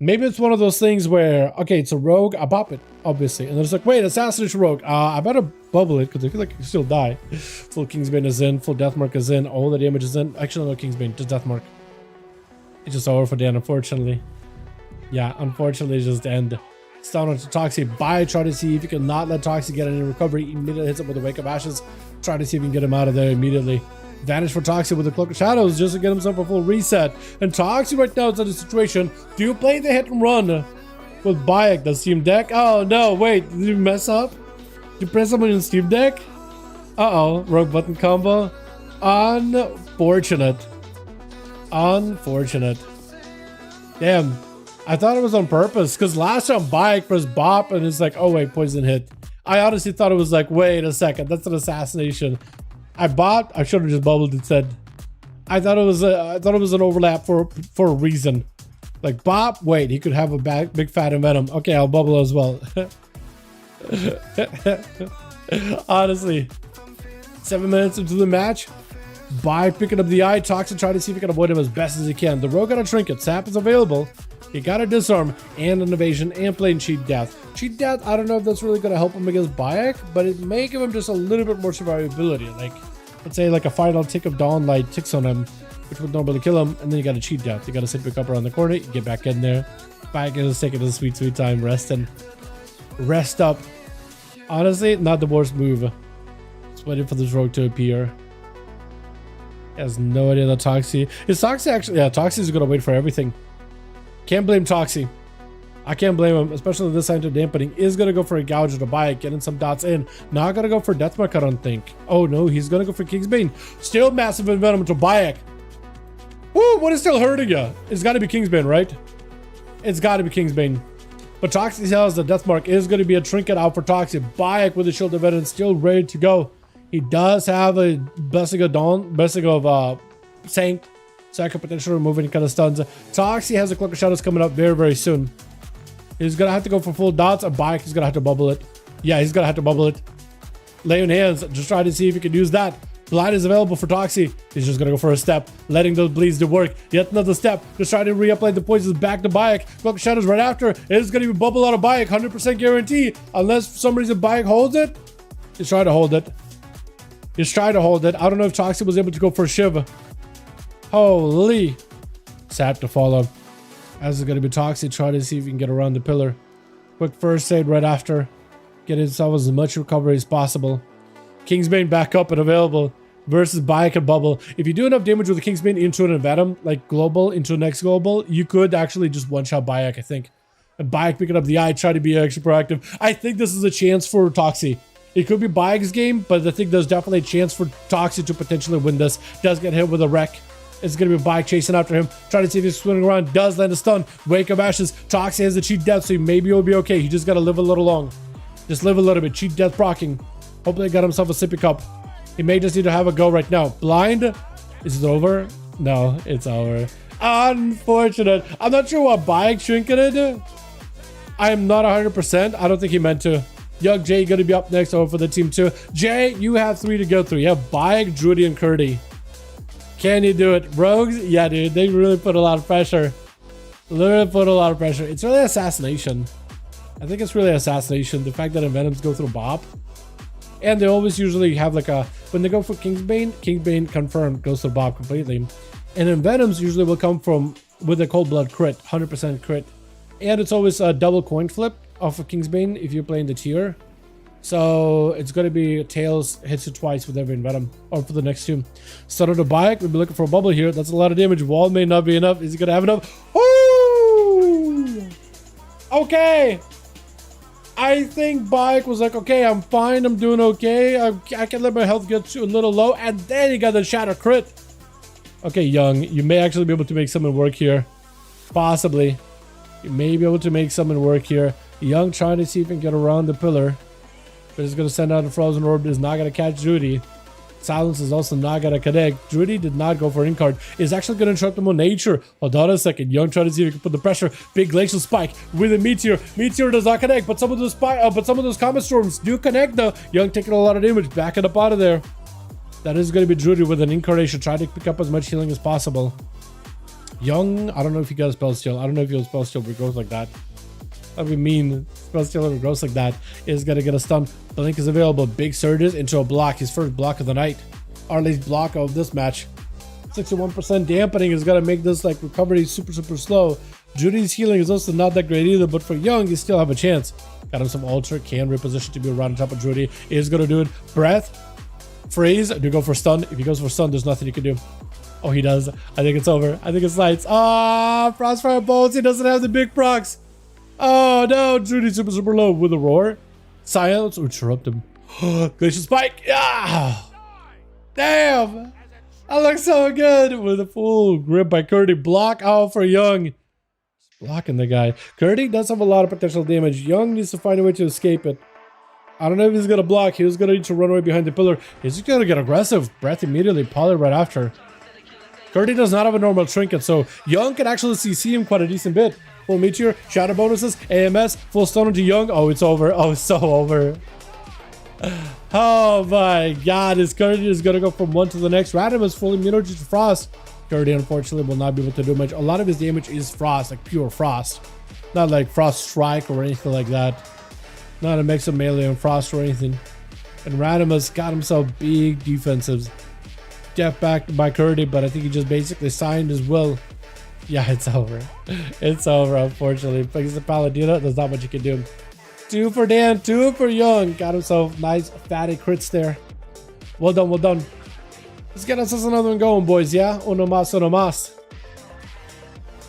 Maybe it's one of those things where, okay, it's a rogue. I bop it, obviously. And then it's like, wait, assassination rogue. I better bubble it because I feel like I can still die. Full Kingsbane is in. Full Deathmark is in. All the damage is in. Actually, no Kingsbane, just Deathmark. It's just over for Dan, unfortunately. Yeah, unfortunately, it's just the end. Stun onto Toxie. Try to see if you can not let Toxie get any recovery. Immediately hits him with a Wake of Ashes. Try to see if you can get him out of there immediately. Vanish for Toxie with the Cloak of Shadows just to get himself a full reset. And Toxie right now is in a situation. Do you play the hit and run with Bayek, the Steam Deck? Oh no, wait, did you mess up? Did you press something in Steam Deck? Uh-oh, rogue button combo. Unfortunate. Unfortunate. Damn, I thought it was on purpose because last time Bayek pressed bop and it's like, oh wait, poison hit. I honestly thought it was like, wait a second, that's an assassination. I should have just bubbled instead. I thought it was an overlap for a reason. Like bop, wait, he could have a big fat Venom. Okay, I'll bubble as well. Honestly, 7 minutes into the match, by picking up the eye, Toxin trying to see if he can avoid him as best as he can. The rogue got a trinket, sap is available. He got a disarm and an evasion and playing cheat death. Cheat death, I don't know if that's really going to help him against Bayek, but it may give him just a little bit more survivability. Like, let's say like a final tick of dawn light ticks on him, which would normally kill him, and then you got a cheat death. You got to sit back up around the corner, you get back in there. Bayek is taking his sweet, sweet time resting. Rest up. Honestly, not the worst move. Just waiting for this rogue to appear. He has no idea that Toxie. Is Toxie actually? Yeah, Toxie is going to wait for everything. Can't blame Toxie. I can't blame him, especially this anti-dampening. Is going to go for a gouge of the bike, getting some dots in. Not going to go for Deathmark, I don't think. Oh, no, he's going to go for Kingsbane. Still massive envenom to Bayek. Woo, what is still hurting you? It's got to be Kingsbane, right? It's got to be Kingsbane. But Toxie tells the Deathmark is going to be a trinket out for Toxie. Bayek with the Shield of Evidence still ready to go. He does have a Blessing of Sank. So I could potentially remove any kind of stuns. Toxie has a Cloak of Shadows coming up very, very soon. He's going to have to go for full dots. A Bayek is going to have to bubble it. Yeah, he's going to have to bubble it. Lay on hands. Just try to see if he can use that. Blind is available for Toxie. He's just going to go for a step. Letting those bleeds do work. Yet another step. Just trying to reapply the poisons back to Bayek. Cloak of Shadows right after. It is going to be bubble out of Bayek. 100% guarantee. Unless for some reason Bayek holds it. He's trying to hold it. He's trying to hold it. I don't know if Toxie was able to go for a Shiv. Holy. Sap to follow. As it's going to be Toxie, try to see if you can get around the pillar. Quick first aid right after. Get himself as much recovery as possible. Kingsbane back up and available versus Bayek and Bubble. If you do enough damage with the Kingsbane into an Venom, like global into next global, you could actually just one-shot Bayek, I think. And Bayek picking up the eye, try to be extra proactive. I think this is a chance for Toxie. It could be Bayek's game, but I think there's definitely a chance for Toxie to potentially win this. Does get hit with a wreck. It's going to be Bayek chasing after him, trying to see if he's swinging around. Does land a stun. Wake of Ashes. Toxie has the cheat death, so maybe he'll be okay. He just got to live a little long. Just live a little bit. Cheat death procking. Hopefully he got himself a sippy cup. He may just need to have a go right now. Blind. Is it over? No, it's over. Unfortunate. I'm not sure what Bayek trinketed. I'm not 100%. I don't think he meant to. Young Jay going to be up next over for the team too. Jay, you have 3 to go through. You have Bayek, Drudy, and Curdy. Can you do it? Rogues? Yeah, dude. They really put a lot of pressure. Literally put a lot of pressure. It's really assassination. I think it's really assassination. The fact that Envenoms go through Bob. And they always usually have like a... When they go for Kingsbane, Kingsbane confirmed goes to Bob completely. And Envenoms usually will come from with a Cold Blood crit. 100% crit. And it's always a double coin flip off of Kingsbane if you're playing the tier. So it's going to be Tails hits it twice with every Envenom, or for the next two. Start of the Bayek, we'll be looking for a bubble here. That's a lot of damage. Wall may not be enough. Is he going to have enough? Ooh! Okay. I think Bayek was like, okay, I'm fine. I'm doing okay. I can let my health get to a little low. And then he got the Shatter crit. Okay, Young, you may actually be able to make something work here. Possibly. You may be able to make something work here. Young trying to see if he can get around the pillar. But he's going to send out a Frozen Orb. Is not going to catch Drudy. Silence is also not going to connect. Drudy did not go for in-card. Is actually going to interrupt him on nature. Hold on a second. Young trying to see if he can put the pressure. Big Glacial Spike with a Meteor. Meteor does not connect, but some of those Comet Storms do connect though. Young taking a lot of damage. Backing up out of there. That is going to be Drudy with an Incarnation. Try to pick up as much healing as possible. Young, I don't know if he got a Spell Steal. I don't know if he'll Spell Steal regrowth like that. That'd be mean. Spell Steal regrowth like that is going to get a stun. Blink is available. Big surges into a block. His first block of the night. Or at least block of this match. 61% dampening is going to make this like recovery super slow. Drudy's healing is also not that great either, but for Young, you still have a chance. Got him some Ultra. Can reposition to be around on top of Drudy. Is going to do it. Breath. Freeze. Do go for stun. If he goes for stun, there's nothing you can do. Oh, he does. I think it's over. I think it's lights. Ah, Frostfire Bolts. He doesn't have the big procs. Oh no, Drudy super low with a roar. Silence or interrupt him. Glacial Spike. Yeah. Damn. That looks so good with a full grip by Curdy. Block out for Young. Just blocking the guy. Curdy does have a lot of potential damage. Young needs to find a way to escape it. I don't know if he's going to block. He's going to need to run away behind the pillar. He's going to get aggressive. Breath immediately. Poly right after. Curdy does not have a normal trinket, so Young can actually see him quite a decent bit. Full Meteor, Shadow bonuses, AMS, full stun into Young. Oh, it's over. Oh, it's so over. Oh my god, this Curdy is going to go from one to the next. Random is fully immune to Frost. Curdy, unfortunately, will not be able to do much. A lot of his damage is Frost, like pure Frost. Not like Frost Strike or anything like that. Not a mix of melee and Frost or anything. And Random has got himself big defensives. Death backed by Curdy, but I think he just basically signed his will. Yeah, it's over. It's over, unfortunately. Because the Paladino, there's not much you can do. 2 for Dan, 2 for Young. Got himself nice fatty crits there. Well done, well done. Let's get us another one going, boys, yeah? Uno mas, uno mas.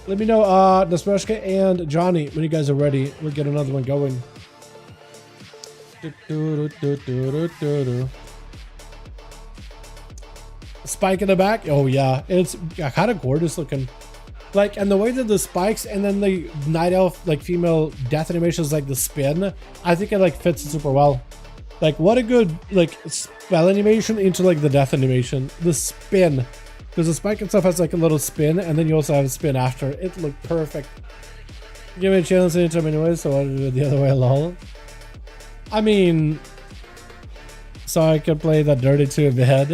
Let me know, Nasmeshka and Johnny, when you guys are ready. We'll get another one going. Spike in the back. Oh yeah, it's kind of gorgeous looking. Like, and the way that the spikes and then the night elf like female death animations, like the spin, I think it like fits super well. Like, what a good like spell animation into like the death animation. The spin, because the spike itself has like a little spin, and then you also have a spin after. It looked perfect. Give me a chance anytime anyway, so I'll do it the other way along. I mean, so I can play that dirty 2 in bed.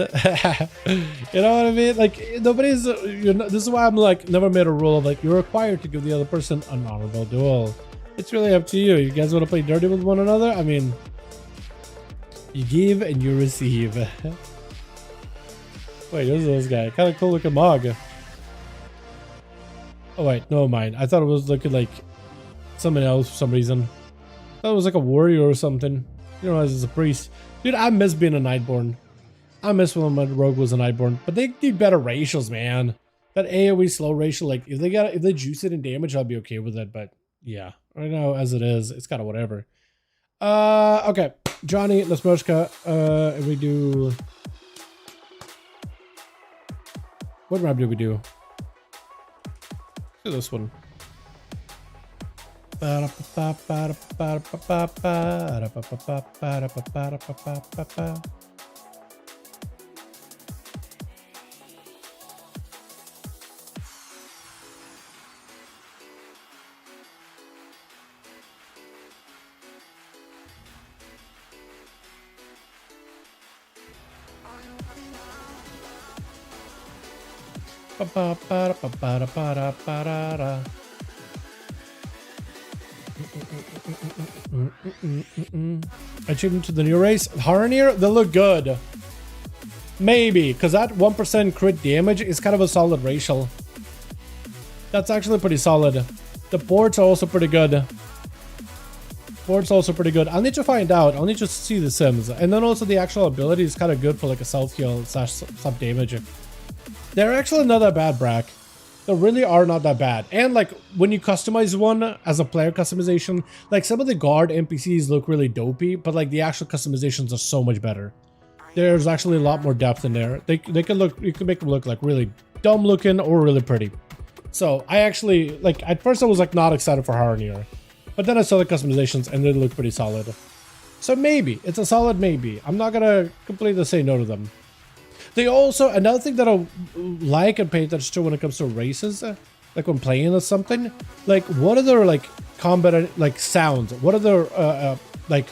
You know what I mean? Like, nobody's, this is why I'm like, never made a rule of like, you're required to give the other person an honorable duel. It's really up to you. You guys want to play dirty with one another? I mean, you give and you receive. Wait, who's this guy? Kind of cool looking mog. Oh wait, no mind. I thought it was looking like somebody else for some reason. I thought it was like a warrior or something. You know, as a priest. Dude, I miss being a Nightborn. I miss when my rogue was a Nightborn. But they need better ratios, man. That AoE slow ratio, like if they juice it in damage, I'll be okay with it. But yeah, right now as it is, it's kind of whatever. Okay, Johnny, Nasmoshka, we do. What map do we do? Do this one. Achievement to the new race. Harnier, they look good. Maybe, because that 1% crit damage is kind of a solid racial. That's actually pretty solid. The ports are also pretty good. I'll need to find out. I'll need to see the sims. And then also the actual ability is kind of good for like a self-heal / sub damage. They're actually not that bad, Brack. They really are not that bad. And like when you customize one as a player customization, like some of the guard NPCs look really dopey, but like the actual customizations are so much better. There's actually a lot more depth in there. They can look, you can make them look like really dumb looking or really pretty. So I actually, like, at first I was like not excited for Harnier, but then I saw the customizations and they look pretty solid. So maybe, it's a solid maybe. I'm not gonna completely say no to them. They also, another thing that I like and pay attention to when it comes to races, like when playing or something, like what are their like combat like sounds? What are their like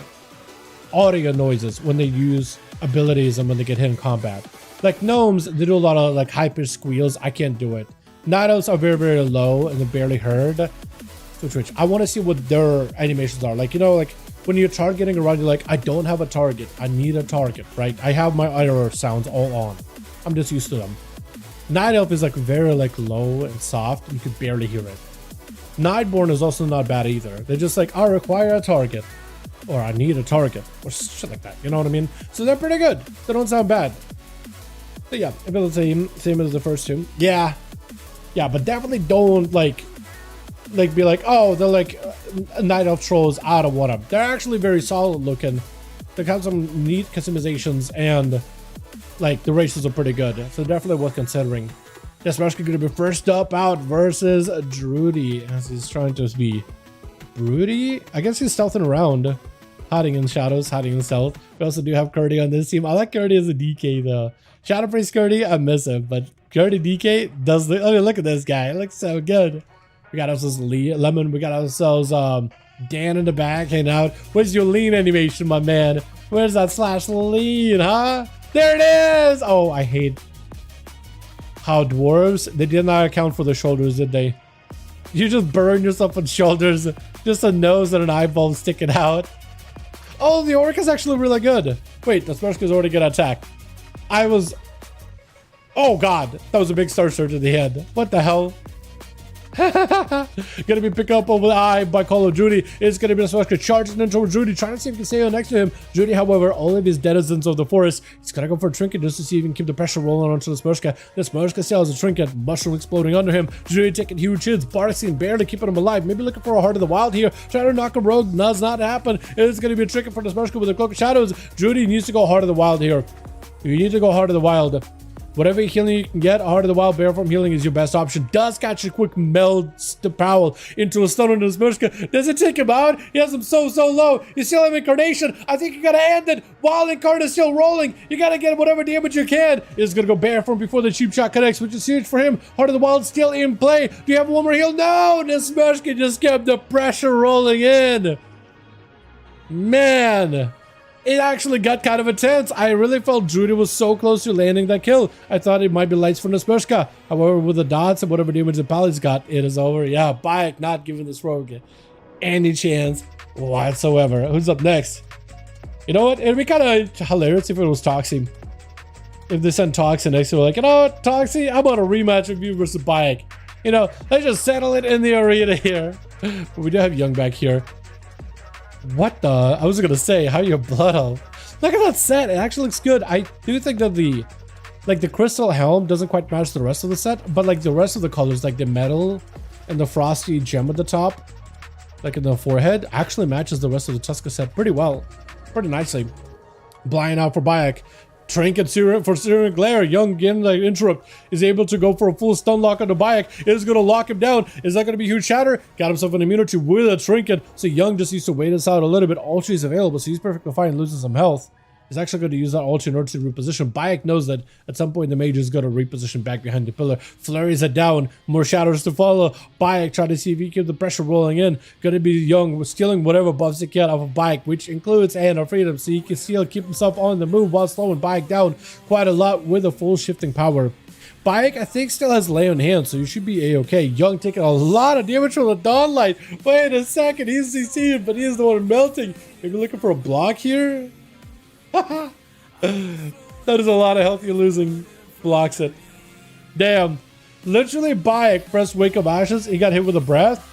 audio noises when they use abilities and when they get hit in combat? Like gnomes, they do a lot of like hyper squeals. I can't do it. Night elves are very, very low and they're barely heard. Which I want to see what their animations are. Like, you know, like when you're targeting around, you're like, I don't have a target. I need a target, right? I have my error sounds all on. I'm just used to them. Night elf is like very like low and soft. And you can barely hear it. Nightborn is also not bad either. They're just like, I require a target. Or I need a target. Or shit like that. You know what I mean? So they're pretty good. They don't sound bad. But yeah, ability same as the first two. Yeah. Yeah, but definitely don't like be like, oh, they're like night elf trolls out of one up. They're actually very solid looking. They have some neat customizations and like the races are pretty good. So definitely worth considering. Yes, Mashka gonna be first up out versus Drudy as he's trying to be broody. I guess he's stealthing around, hiding in shadows, hiding in stealth. We also do have Curdy on this team. I like Curdy as a DK though. Shadow Priest Curdy, I miss him, but Curdy DK does look. Oh, look at this guy. It looks so good. We got ourselves Lemon. We got ourselves Dan in the back hanging out. Where's your lean animation, my man? Where's that slash lean, huh? There it is! Oh, I hate how dwarves, they did not account for the shoulders, did they? You just burn yourself on shoulders. Just a nose and an eyeball sticking out. Oh, the orc is actually really good. Wait, the Smash is already gonna attack. Oh god, that was a big star surge in the head. What the hell? Gonna be picked up over the eye by Call of Duty. It's gonna be a Smershka charging into Judy, trying to see if he can stay on next to him. Judy, however, all of his denizens of the forest, he's gonna go for a trinket just to see if he can keep the pressure rolling onto the Smershka. The Smershka still has a trinket, mushroom exploding under him. Judy taking huge hits, Bardic barely keeping him alive. Maybe looking for a Heart of the Wild here, trying to knock him rogue. Does not happen. It's gonna be a trinket for the Smershka with a Cloak of Shadows. Judy needs to go Heart of the Wild here. You need to go Heart of the Wild. Whatever healing you can get, Heart of the Wild Bear Form healing is your best option. Does catch a quick meld the Prowl into a stun on the Smershka. Does it take him out? He has him so low. You still have Incarnation. I think you gotta end it while Incarnate is still rolling. You gotta get whatever damage you can. It's gonna go Bear Form before the cheap shot connects, which is huge for him. Heart of the Wild still in play. Do you have one more heal? No! The Smershka just kept the pressure rolling in. Man. It actually got kind of intense. I really felt Druid was so close to landing that kill. I thought it might be lights from the Smershka. However, with the dots and whatever damage the Pally's got, it is over. Yeah, Bayek not giving this rogue any chance whatsoever. Who's up next? You know what? It'd be kind of hilarious if it was Toxie. If they sent Toxie next to it, like, you know what, Toxie, I'm on a rematch of you versus Bayek. You know, let's just settle it in the arena here. But we do have Young back here. What the? I was gonna say, how your blood up? Look at that set. It actually looks good. I do think that the crystal helm doesn't quite match the rest of the set, but like the rest of the colors, like the metal and the frosty gem at the top, like in the forehead, actually matches the rest of the Tuska set pretty well, pretty nicely. Blind out for Bayek. Trinket for Searing Glare. Young again, like interrupt, is able to go for a full stun lock on the Bayek. It is going to lock him down. Is that going to be huge shatter? Got himself an immunity with a trinket. So Young just needs to wait this out a little bit. Ulti is available, so he's perfectly fine losing some health. He's actually going to use that ulti in order to reposition. Bayek knows that at some point the mage is going to reposition back behind the pillar. Flurries it down. More shadows to follow. Bayek trying to see if he can keep the pressure rolling in. Going to be Young stealing whatever buffs he can off of Bayek, which includes Hand of Freedom, so he can still keep himself on the move while slowing Bayek down quite a lot with a full shifting power. Bayek, I think, still has Lay on Hand, so you should be a-okay. Young taking a lot of damage from the Dawnlight. Wait a second, he's CC'd, but he's the one melting. Maybe looking for a block here? That is a lot of health you're losing. Blocks it. Damn. Literally Bayek pressed Wake of Ashes. He got hit with a breath.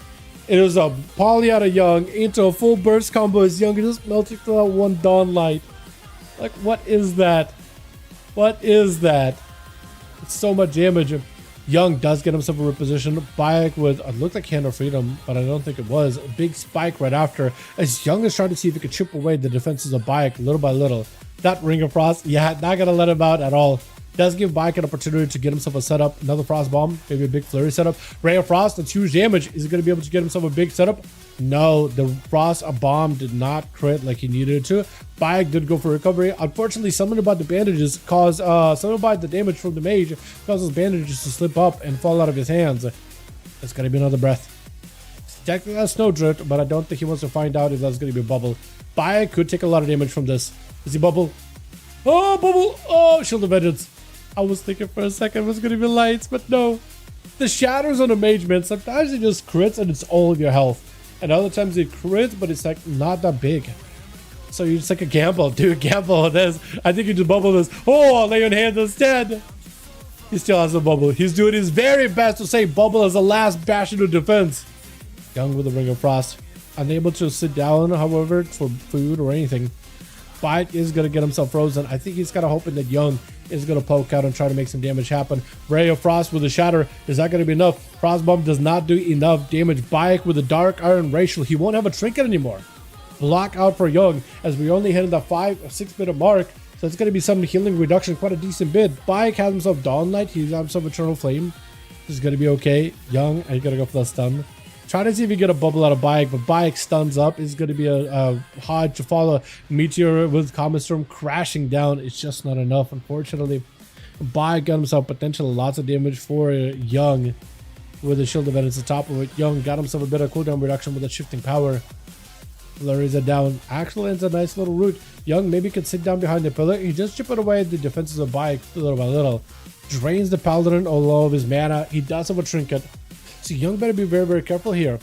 It was a poly out of Young into a full burst combo as Young just melted through that one Dawnlight. Like, what is that? What is that? It's so much damage. Young does get himself a reposition. Bayek with, it looked like Hand of Freedom, but I don't think it was. A big spike right after, as Young is trying to see if he could chip away the defenses of Bayek little by little. That Ring of Frost, yeah, not gonna let him out at all. Does give Bayek an opportunity to get himself a setup. Another Frost Bomb, maybe a big Flurry setup. Ray of Frost, that's huge damage. Is he gonna be able to get himself a big setup? No, the Frost Bomb did not crit like he needed to. Bayek did go for recovery. Unfortunately, something about the bandages caused, something about the damage from the mage causes bandages to slip up and fall out of his hands. It's gonna be another breath. Technically that's Snowdrift, but I don't think he wants to find out if that's gonna be a bubble. Bayek could take a lot of damage from this. Is he bubble? Oh, bubble! Oh, Shield of Vengeance. I was thinking for a second it was gonna be lights, but no. The shatters on the mage, man, sometimes it just crits and it's all of your health. And other times it crits, but it's like not that big. So you just like a gamble. Dude, gamble on this. I think you just bubble this. Oh, I'll lay on hand instead. He still has a bubble. He's doing his very best to say bubble as the last bastion of defense. Young with the Ring of Frost. Unable to sit down, however, for food or anything. Bayek is going to get himself frozen. I think he's kind of hoping that Young is going to poke out and try to make some damage happen. Ray of Frost with a shatter. Is that going to be enough? Frost Bomb does not do enough damage. Bayek with a Dark Iron Racial. He won't have a trinket anymore. Block out for Young as we only hit the 5 or 6 minute mark. So it's going to be some healing reduction, quite a decent bit. Bayek has himself Dawnlight. He's got himself Eternal Flame. This is going to be okay. Young, I got to go for the stun. Try to see if you get a bubble out of Bayek, but Bayek stuns up. It's going to be a hard to follow. Meteor with Comet Storm crashing down. It's just not enough, unfortunately. Bayek got himself potentially lots of damage for Young with the Shield Event at the top of it. Young got himself a bit of cooldown reduction with a shifting power. Flurries it down. Actually, it's a nice little route. Young maybe could sit down behind the pillar. He just chipping away the defenses of Bayek little by little. Drains the Paladin all of his mana. He does have a trinket. So Young better be very, very careful here.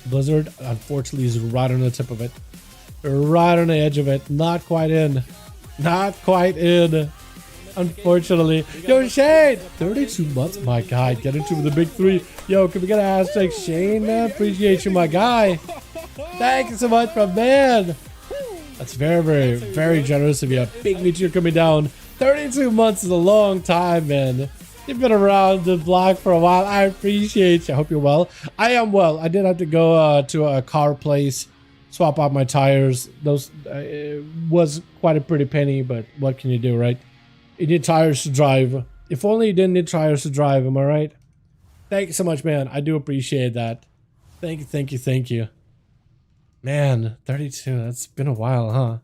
Blizzard, unfortunately, is right on the tip of it. Right on the edge of it. Not quite in. Not quite in. Unfortunately. Yo, Shane! 32 months, my guy. Get into the big three. Yo, can we get a hashtag Shane, man? Appreciate you, my guy. Thank you so much, my man. That's very, very, very generous of you. Big meteor coming down. 32 months is a long time, man. You've been around the block for a while. I appreciate you. I hope you're well. I am well. I did have to go to a car place, swap out my tires. Those it was quite a pretty penny, but what can you do, right? You need tires to drive. If only you didn't need tires to drive, am I right? Thank you so much, man. I do appreciate that. Thank you, thank you, thank you. Man, 32. That's been a while, huh?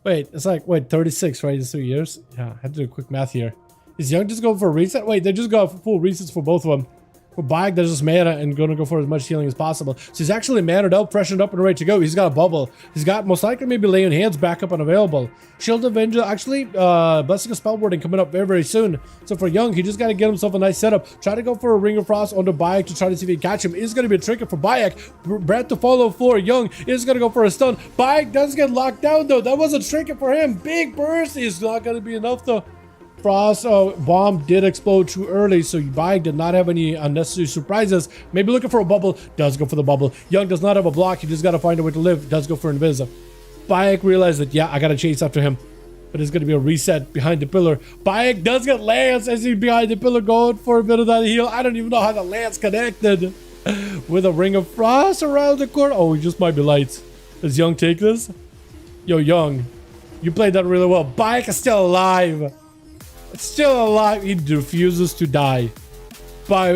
Wait, it's like, wait, 36, right? It's 3 years? Yeah, I had to do a quick math here. Is Young just going for a reset? Wait, they just got full resets for both of them. For Bayek, there's just mana and going to go for as much healing as possible. So he's actually mannered up, freshened up, and ready to go. He's got a bubble. He's got most likely maybe laying hands back up and available. Shield Avenger, actually, Blessing of Spellboarding coming up very, very soon. So for Young, he just got to get himself a nice setup. Try to go for a Ring of Frost onto Bayek to try to see if he can catch him. It's going to be a tricky for Bayek. Brett to follow for Young is going to go for a stun. Bayek does get locked down, though. That was a tricky for him. Big burst is not going to be enough, though. Frost bomb did explode too early, so Bayek did not have any unnecessary surprises. Maybe looking for a bubble, does go for the bubble. Young does not have a block, he just got to find a way to live, does go for Invis. Bayek realized that, yeah, I got to chase after him, but it's going to be a reset behind the pillar. Bayek does get Lance as he's behind the pillar going for a bit of that heal. I don't even know how the Lance connected with a Ring of Frost around the corner. Oh, he just might be lights. Does Young take this? Yo, Young, you played that really well. Bayek is still alive. Still alive. He refuses to die. By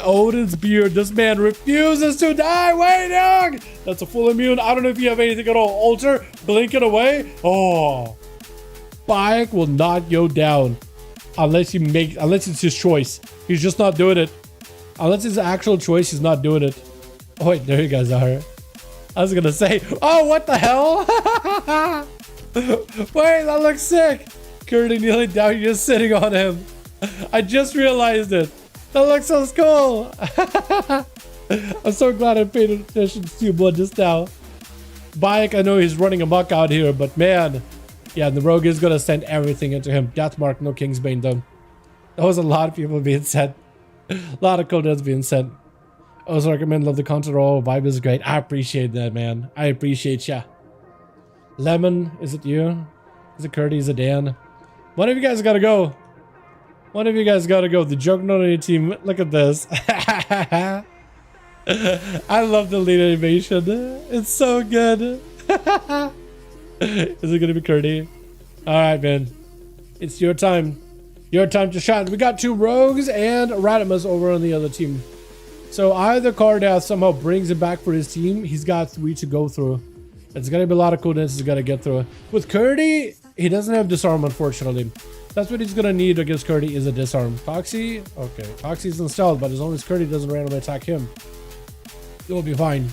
Odin's beard, this man refuses to die. Wait, Young! That's a full immune. I don't know if you have anything at all. Alter, blink it away. Oh, Bayek will not go down unless it's his choice. He's just not doing it. Unless it's his actual choice, he's not doing it. Oh wait, there you guys are. I was gonna say, oh, what the hell? Wait, that looks sick. Curdy kneeling down, you're just sitting on him. I just realized it. That looks so cool. I'm so glad I paid attention to you, blood, just now. Bayek, I know he's running amok out here, but man, yeah, the rogue is gonna send everything into him. Deathmark, no Kingsbane though. That was a lot of people being sent. A lot of codenames being sent. I also recommend, love the content. Oh, vibe is great. I appreciate that, man. I appreciate ya. Lemon, is it you? Is it Curdy? Is it Dan? One of you guys gotta go. One of you guys gotta go. The joke not on your team. Look at this. I love the lead animation. It's so good. Is it gonna be Curdy? Alright, man. It's your time. Your time to shine. We got two rogues and Radimus over on the other team. So either Cardath somehow brings it back for his team. He's got 3 to go through. It's gonna be a lot of coolness he's gotta get through. With Curdy, he doesn't have disarm, unfortunately. That's what he's gonna need against Curdy is a disarm. Foxy, okay. Foxy's installed, but as long as Curdy doesn't randomly attack him, it will be fine.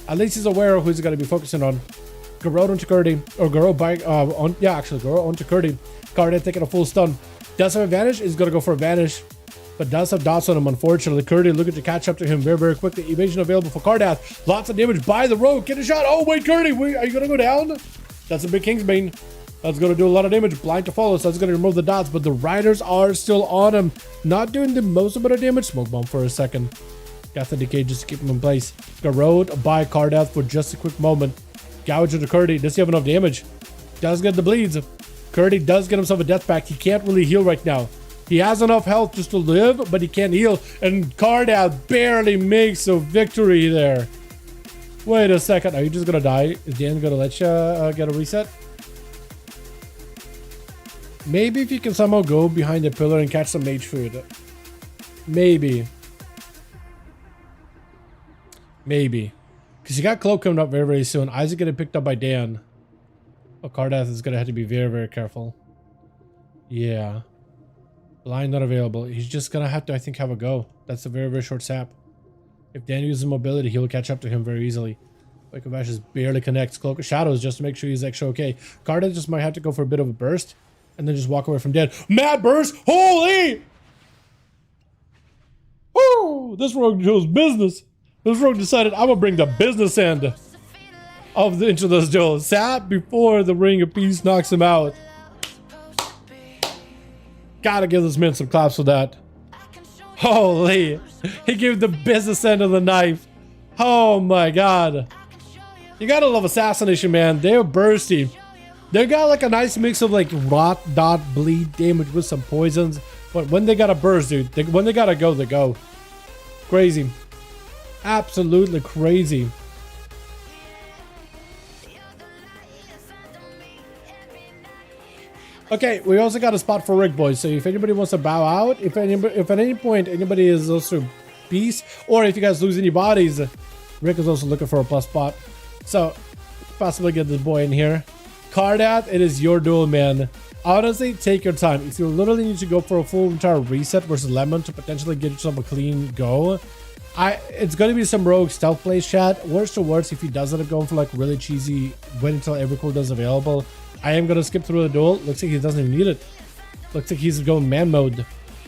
At least he's aware of who he's gonna be focusing on. Garrote onto Curdy, or Garrote Garrote onto Curdy. Cardath taking a full stun. Does have advantage, is gonna go for advantage. But does have dots on him, unfortunately. Curdy looking to catch up to him very, very quickly. Evasion available for Cardath. Lots of damage by the rogue. Get a shot. Oh, wait, Curdy, are you gonna go down? That's a big Kingsbane. That's going to do a lot of damage. Blind to follow, so that's going to remove the dots, but the riders are still on him. Not doing the most amount of damage. Smoke bomb for a second. Got the decay just to keep him in place. Garrote by Cardath for just a quick moment. Gouge into Curdy. Does he have enough damage? Does get the bleeds. Curdy does get himself a death pack. He can't really heal right now. He has enough health just to live, but he can't heal. And Cardath barely makes a victory there. Wait a second. Are you just going to die? Is Dan going to let you get a reset? Maybe if you can somehow go behind the pillar and catch some mage food. Maybe. Maybe. Because you got Cloak coming up very, very soon. Isaac getting picked up by Dan. Oh, Cardath is going to have to be very, very careful. Yeah. Blind not available. He's just going to have to, I think, have a go. That's a very, very short sap. If Dan uses mobility, he'll catch up to him very easily. Wake-Up-Ash just barely connects. Cloak of Shadows just to make sure he's extra okay. Cardath just might have to go for a bit of a burst. And then just walk away from dead. Mad burst! Holy! Woo! This rogue chose business. This rogue decided I'm gonna bring the business end into those duels. Sap before the Ring of Peace knocks him out. Gotta give this man some claps for that. Holy, he gave the business end of the knife. Oh my god. You gotta love assassination, man. They're bursty. They got like a nice mix of like rot, dot, bleed damage with some poisons. But when they gotta burst, dude, when they gotta go, they go. Crazy. Absolutely crazy. Okay, we also got a spot for Rick, boys. So if anybody wants to bow out, if at any point anybody is also peace, or if you guys lose any bodies, Rick is also looking for a plus spot. So possibly get this boy in here. Cardath, it is your duel, man. Honestly, take your time. If you literally need to go for a full entire reset versus Lemon to potentially get yourself a clean go, it's gonna be some rogue stealth plays, chat. Worst to worst, if he does end up going for like really cheesy wait until every cooldown is available, I am gonna skip through the duel. Looks like he doesn't even need it. Looks like he's going man mode.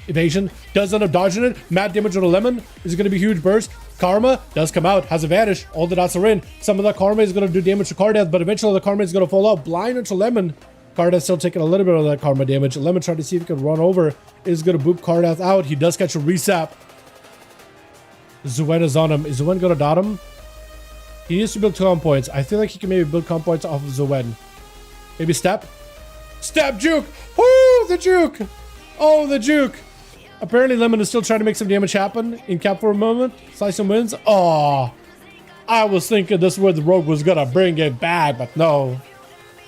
Evasion does end up dodging it. Mad damage on a Lemon. Is it gonna be huge burst? Karma does come out, has a vanish. All the dots are in. Some of that Karma is gonna do damage to Cardath, but eventually the Karma is gonna fall out. Blind into Lemon. Cardath still taking a little bit of that Karma damage. Lemon trying to see if he can run over. Is gonna boop Cardath out. He does catch a resap. Zuen is on him. Is Zuen gonna dot him? He needs to build comp points. I feel like he can maybe build comp points off of Zuen. Maybe step? Step juke! Woo! The juke! Oh, the juke! Apparently Lemon is still trying to make some damage happen in cap for a moment. Slice and wins. Oh, I was thinking this is where the rogue was gonna bring it back, but no.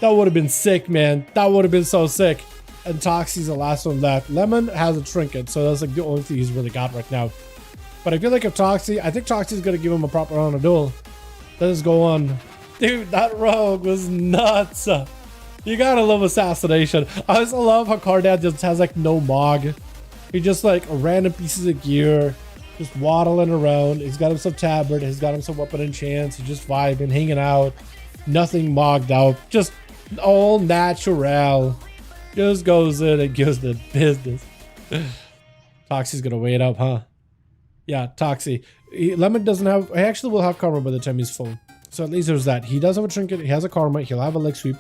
That would have been sick, man. That would have been so sick. And Toxie's the last one left. Lemon has a trinket, so that's like the only thing he's really got right now. But I feel like if Toxie, I think Toxie's gonna give him a proper round of duel. Let us go on. Dude, that rogue was nuts. You gotta love assassination. I also love how Cardath just has like no mog. He just like random pieces of gear, just waddling around. He's got himself tabard, he's got himself weapon enchants, he's just vibing, hanging out, nothing mogged out, just all natural. Just goes in and gives the business. Toxie's gonna wait up, huh? Yeah, Toxie. Lemon doesn't have, he actually will have Karma by the time he's full. So at least there's that. He does have a trinket, he has a Karma, he'll have a leg sweep.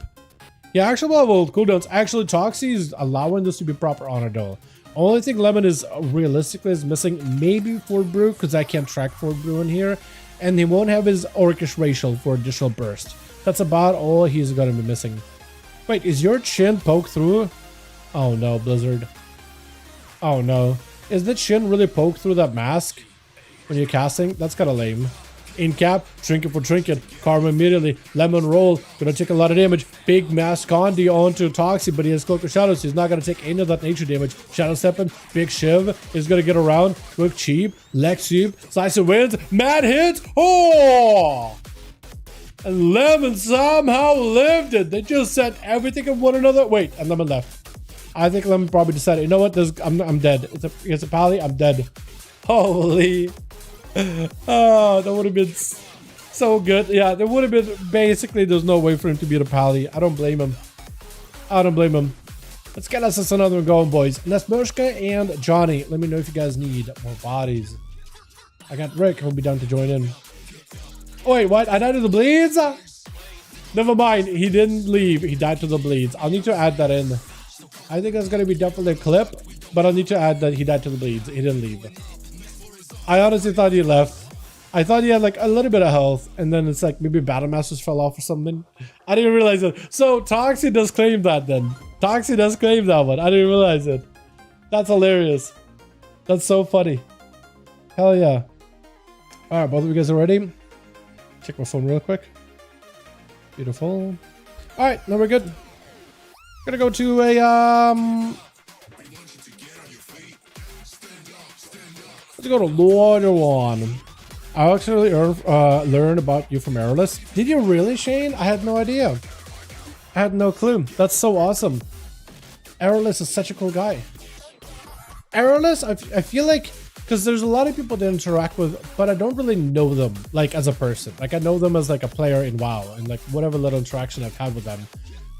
Yeah, actually will have old cooldowns. Actually, Toxie is allowing this to be proper honor duel. Only thing Lemon is realistically is missing maybe Fort Brew, because I can't track Fort Brew in here. And he won't have his Orcish Racial for additional burst. That's about all he's going to be missing. Wait, is your chin poked through? Oh no, Blizzard. Oh no. Is the chin really poked through that mask when you're casting? That's kind of lame. In cap, trinket for trinket, Karma immediately, Lemon roll, gonna take a lot of damage. Big mass Condi onto Toxie, but he has Cloak of Shadows, so he's not gonna take any of that nature damage. Shadow stepping, big Shiv is gonna get around, quick cheap, leg sweep, slice of wins, mad hits, oh! And Lemon somehow lived it. They just set everything in one another. Wait, and Lemon left. I think Lemon probably decided, you know what, I'm dead. It's a pally, I'm dead. Holy. Oh, that would have been so good. Yeah, there would have been basically, there's no way for him to beat a pally. I don't blame him. I don't blame him. Let's get us another one going, boys. Nesmershka and Johnny. Let me know if you guys need more bodies. I got Rick, who'll be down to join in. Oh, wait, what? I died to the bleeds? Never mind. He didn't leave. He died to the bleeds. I'll need to add that in. I think that's going to be definitely a clip, but I'll need to add that he died to the bleeds. He didn't leave. I honestly thought he left. I thought he had like a little bit of health, and then it's like maybe Battle Masters fell off or something. I didn't realize it. So Toxie does claim that then. Toxie does claim that one. I didn't realize it. That's hilarious. That's so funny. Hell yeah. Alright, both of you guys are ready? Check my phone real quick. Beautiful. Alright, now we're good. Gonna go to a let's go to Lord One. I actually learned about you from Aerolus. Did you really, Shane? I had no idea. I had no clue. That's so awesome. Aerolus is such a cool guy. Aerolus, I feel like, because there's a lot of people to interact with, but I don't really know them, like, as a person. Like, I know them as, like, a player in WoW, and, like, whatever little interaction I've had with them.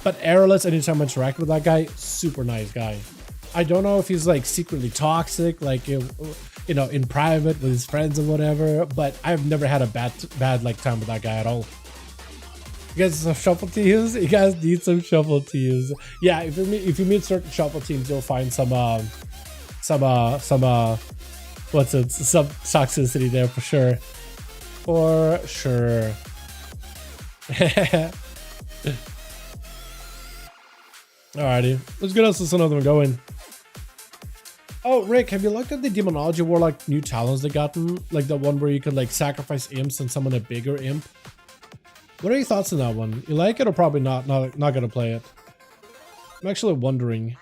But Aerolus, anytime I interact with that guy, super nice guy. I don't know if he's, like, secretly toxic, like, you know, in private with his friends or whatever, but I've never had a bad like time with that guy at all. You guys some shuffle teams? You guys need some shuffle teams. Yeah, if you meet certain shuffle teams, you'll find some what's it? Some toxicity there for sure. For sure. Alrighty, let's get us this another one going. Oh, Rick, have you looked at the Demonology Warlock new talents they gotten? Like the one where you could like sacrifice imps and summon a bigger imp? What are your thoughts on that one? You like it or probably not gonna play it? I'm actually wondering.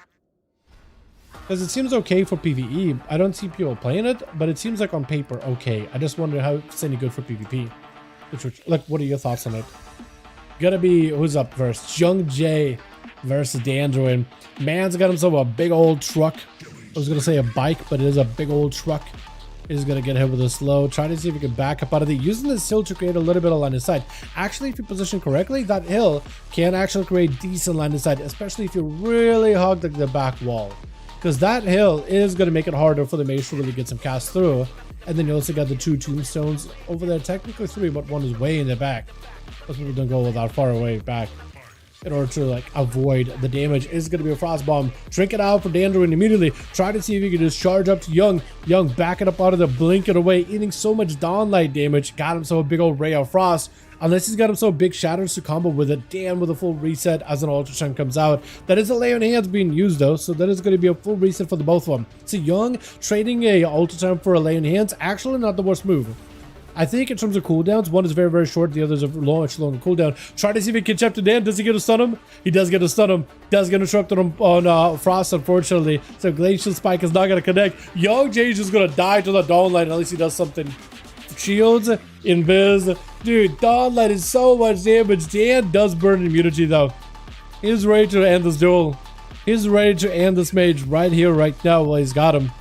Because it seems okay for PvE. I don't see people playing it, but it seems like on paper okay. I just wonder how it's any good for PvP. Which like, what are your thoughts on it? Gotta be, who's up first? Jung Jae versus Dandruin. Man's got himself a big old truck. I was gonna say a bike, but it is a big old truck. He's gonna get hit with a slow. Try to see if he can back up out of it. Using this hill to create a little bit of line of sight. Actually, if you position correctly, that hill can actually create decent line of sight, especially if you really hug the back wall. Because that hill is gonna make it harder for the mage to really get some cast through. And then you also got the 2 tombstones over there. Technically 3, but one is way in the back. Most people don't go that far away back. In order to like avoid the damage, is going to be a frost bomb. Drink it out for Dandruin immediately. Try to see if you can just charge up to Young. Young backing up out of the blink it away, eating so much dawnlight damage. Got himself a big old ray of frost. Unless he's got himself big shatters to combo with it. Dan with a full reset as an ultra chunk comes out. That is a lay on hands being used though, so that is going to be a full reset for the both of them. So Young trading a ultra chunk for a lay on hands, actually not the worst move. I think in terms of cooldowns, one is very, very short. The other is a much longer cooldown. Try to see if he can catch up to Dan. Does he get to stun him? He does get to stun him. Does get interrupted on Frost, unfortunately. So Glacial Spike is not going to connect. Young Jay's just going to die to the Dawnlight. At least he does something. Shields, Invis. Dude, Dawnlight is so much damage. Dan does burn immunity, though. He's ready to end this duel. He's ready to end this mage right here, right now, while he's got him.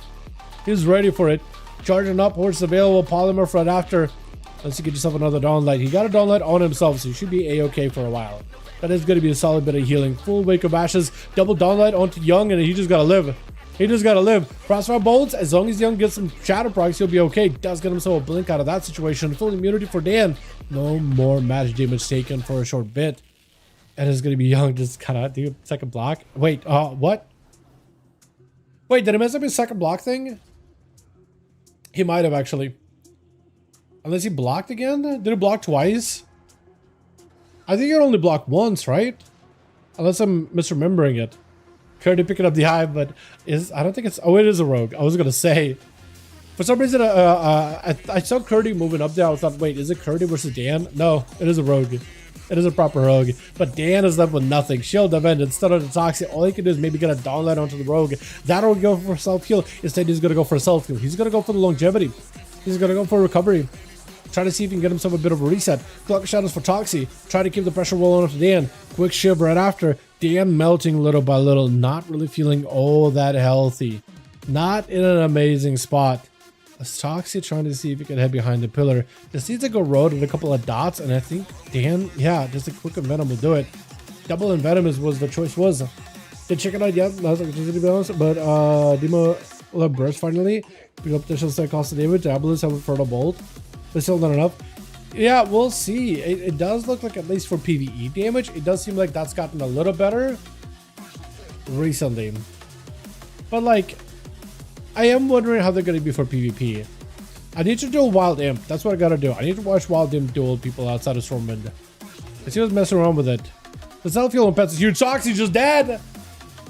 He's ready for it. Charging up, horse available, polymer right after. Let's get yourself another Dawnlight. He got a Dawnlight on himself, so he should be a-okay for a while. That is going to be a solid bit of healing. Full Wake of Ashes, double Dawnlight onto Young, and he just got to live. He just got to live. Crossfire Bolts, as long as Young gets some Shatter procs, he'll be okay. Does get himself a blink out of that situation. Full immunity for Dan. No more magic damage taken for a short bit. And it's going to be Young just kind of do a second block. Wait, what? Wait, did I mess up his second block thing? He might have actually. Unless he blocked again? Did he block twice? I think he only blocked once, right? Unless I'm misremembering it. Curdy picking up the hive, but I don't think it's, oh, it is a rogue. I was gonna say. For some reason, I saw Curdy moving up there. I thought, wait, is it Curdy versus Dan? No, it is a rogue. It is a proper rogue. But Dan is left with nothing. Shield event instead of the toxic. All he can do is maybe get a Dawnlight onto the rogue. That'll go for self-heal. Instead, he's going to go for self-heal. He's going to go for the longevity. He's going to go for recovery. Try to see if he can get himself a bit of a reset. Clock Shadows for Toxie. Try to keep the pressure rolling up to Dan. Quick shiv right after. Dan melting little by little. Not really feeling all that healthy. Not in an amazing spot. Toxie trying to see if he can head behind the pillar. Just needs to go road with a couple of dots, and I think Dan, yeah, just a quick Envenom will do it. Double Envenom was the choice was. Did check it out yet? Not like to be honest, but Demo burst finally. Pick up the shield cost of damage. Diabolus have a Fertile Bolt, but still not enough. Yeah, we'll see. It does look like, at least for PvE damage, it does seem like that's gotten a little better recently. But like, I am wondering how they're going to be for PvP. I need to do a Wild Imp. That's what I got to do. I need to watch Wild Imp duel people outside of Stormwind. Let's see what's messing around with it. The self-heal on pets is huge. Toxie's just dead.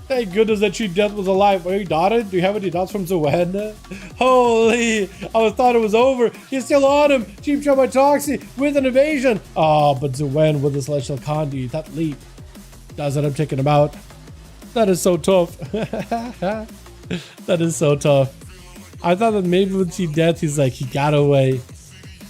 Thank goodness that Cheap Death was alive. Are you dotted? Do you have any dots from Zoen? Holy, I thought it was over. He's still on him. Cheap shot by Toxie with an evasion. Oh, but Zoen with the Celestial Conduit. That leap does end up taking him out. That is so tough. That is so tough. I thought that maybe with Cheap Death, he's like, he got away.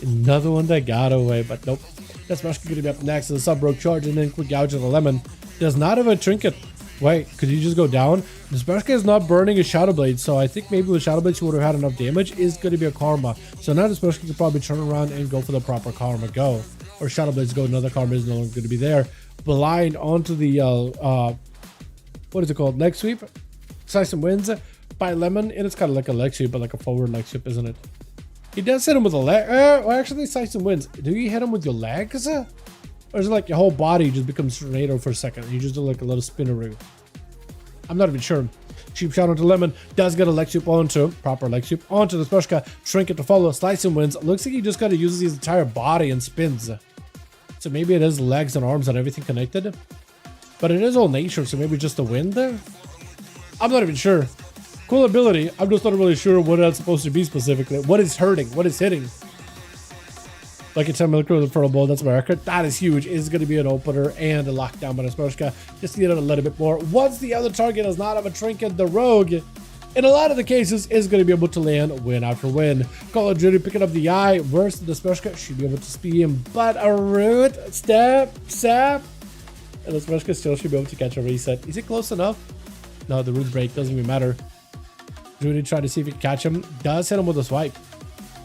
Another one that got away, but nope. That's Mushka going to be up next. The sub-broke charge and then quick gouge of the lemon. Does not have a trinket. Wait, could you just go down? Nisberska is not burning his Shadow Blade, so I think maybe with Shadow Blade she would have had enough damage. Is going to be a Karma. So now Nisberska could probably turn around and go for the proper Karma go. Or Shadow Blades go, another Karma is no longer going to be there. Blind onto the, what is it called? Leg sweep? Slice and wins by Lemon, and it's kind of like a leg sweep, but like a forward leg sweep, isn't it? He does hit him with a leg. Well, actually, Slice and wins. Do you hit him with your legs? Or is it like your whole body just becomes tornado for a second and you just do like a little spinneroo? I'm not even sure. Cheap shot onto Lemon, does get a leg sweep onto, proper leg sweep onto the Spushka, Trinket to follow, slicing wins. Looks like he just gotta use his entire body and spins. So maybe it is legs and arms and everything connected. But it is all nature, so maybe just the wind there? I'm not even sure. Cool ability, I'm just not really sure what that's supposed to be specifically. What is hurting? What is hitting? Like a 10 millimeter with a ball, that's my record. That is huge. It's going to be an opener and a lockdown by the Spushka. Just need it a little bit more. Once the other target does not have a trinket, the rogue, in a lot of the cases, is going to be able to land win after win. Call of Duty picking up the eye versus the Spushka. Should be able to speed him, but a root step, sap. And the Spushka still should be able to catch a reset. Is it close enough? No, the root break doesn't even matter. Judy tried to see if he can catch him. Does hit him with a swipe.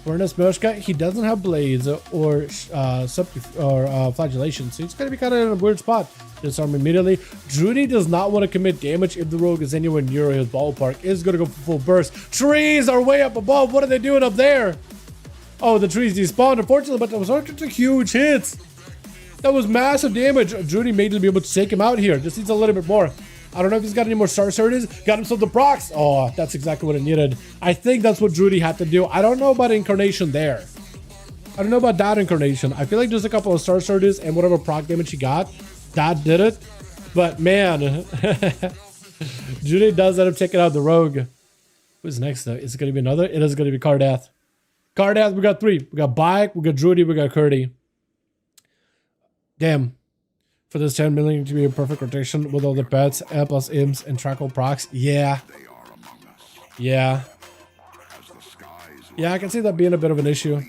Furnace Moshka, he doesn't have blades or flagellation, so he's going to be kind of in a weird spot. Disarm immediately. Judy does not want to commit damage if the rogue is anywhere near his ballpark. Is going to go for full burst. Trees are way up above. What are they doing up there? Oh, the trees despawned, unfortunately, but those aren't huge hits. That was massive damage. Judy may be able to take him out here. Just needs a little bit more. I don't know if he's got any more star surges. Got himself the procs. Oh, that's exactly what it needed. I think that's what Judy had to do. I don't know about incarnation there. I don't know about that incarnation. I feel like just a couple of star surges and whatever proc damage he got, that did it. But man, Judy does end up taking out the rogue. Who's next though? Is it going to be another? It is going to be Cardath. Cardath, we got 3. We got Bayek, we got Judy, we got Curdy. Damn. For this 10 million to be a perfect rotation with all the pets, A plus imps, and trackle procs. Yeah. Yeah. Yeah, I can see that being a bit of an issue.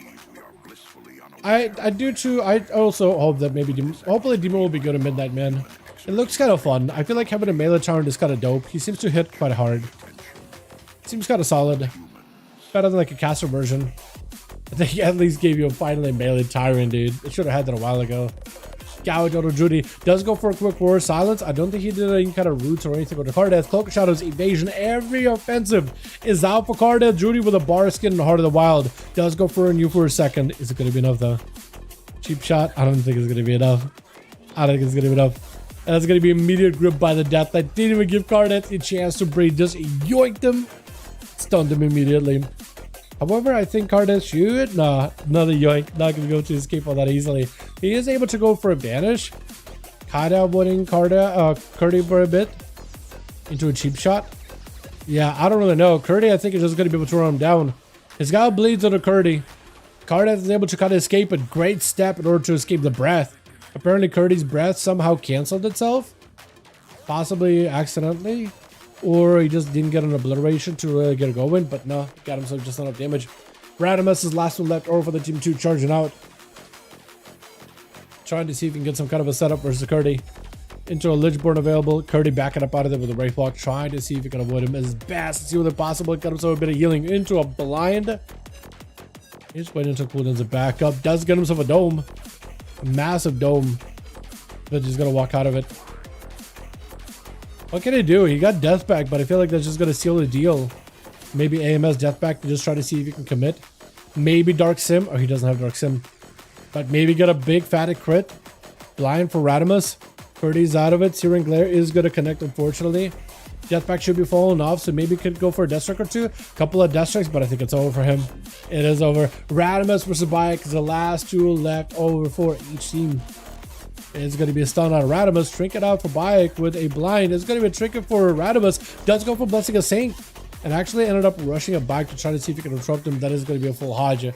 I do too. I also hope that maybe hopefully Demon will be good at Midnight Man. It looks kind of fun. I feel like having a melee tyrant is kind of dope. He seems to hit quite hard. Seems kind of solid. Better than like a caster version. I think he at least gave you a finally melee tyrant, dude. It should have had that a while ago. Gouge auto Judy does go for a quick war silence. I don't think he did any kind of roots or anything with the Cardath. Cloak of Shadows evasion. Every offensive is out for Cardath. Judy with a bar skin in the Heart of the Wild does go for a new for a second. Is it going to be enough though? Cheap shot. I don't think it's going to be enough. I don't think it's going to be enough. And that's going to be immediate grip by the death. I didn't even give Cardath a chance to breathe. Just yoinked him. Stunned him immediately. However, I think Cardath should. Nah, another yoink. Not going to go to escape all that easily. He is able to go for a banish. Kind of winning Curdy for a bit. Into a cheap shot. Yeah, I don't really know. Curdy, I think, is just going to be able to run him down. His guy bleeds on a Curdy. Cardath is able to kind of escape a great step in order to escape the breath. Apparently, Curdy's breath somehow canceled itself. Possibly accidentally. Or he just didn't get an obliteration to really get it going. But no, got himself just enough damage. Radimus is last one left over for the team 2 charging out. Trying to see if he can get some kind of a setup versus Curdy. Into a Lichborn available. Curdy backing up out of there with a Wraith Block. Trying to see if he can avoid him as best as humanly possible. Got himself a bit of healing into a blind. He's waiting until cooldowns a back up. Does get himself a dome. A massive dome. But he's going to walk out of it. What can he do? He got death back, but I feel like that's just going to seal the deal. Maybe AMS death back to just try to see if he can commit. Maybe Dark Sim. Oh, he doesn't have Dark Sim. But maybe get a big fatty crit. Blind for Radimus. Curdy's out of it. Searing Glare is going to connect, unfortunately. Jetpack should be falling off, so maybe could go for a Death Strike or 2. Couple of Death Strikes, but I think it's over for him. It is over. Radimus versus Bayek is the last 2 left over for each team. It's going to be a stun on Radimus. Trinket out for Bayek with a blind. It's going to be a trinket for Radimus. Does go for Blessing a Saint. And actually ended up rushing it back to try to see if he can interrupt him. That is going to be a full Hodge,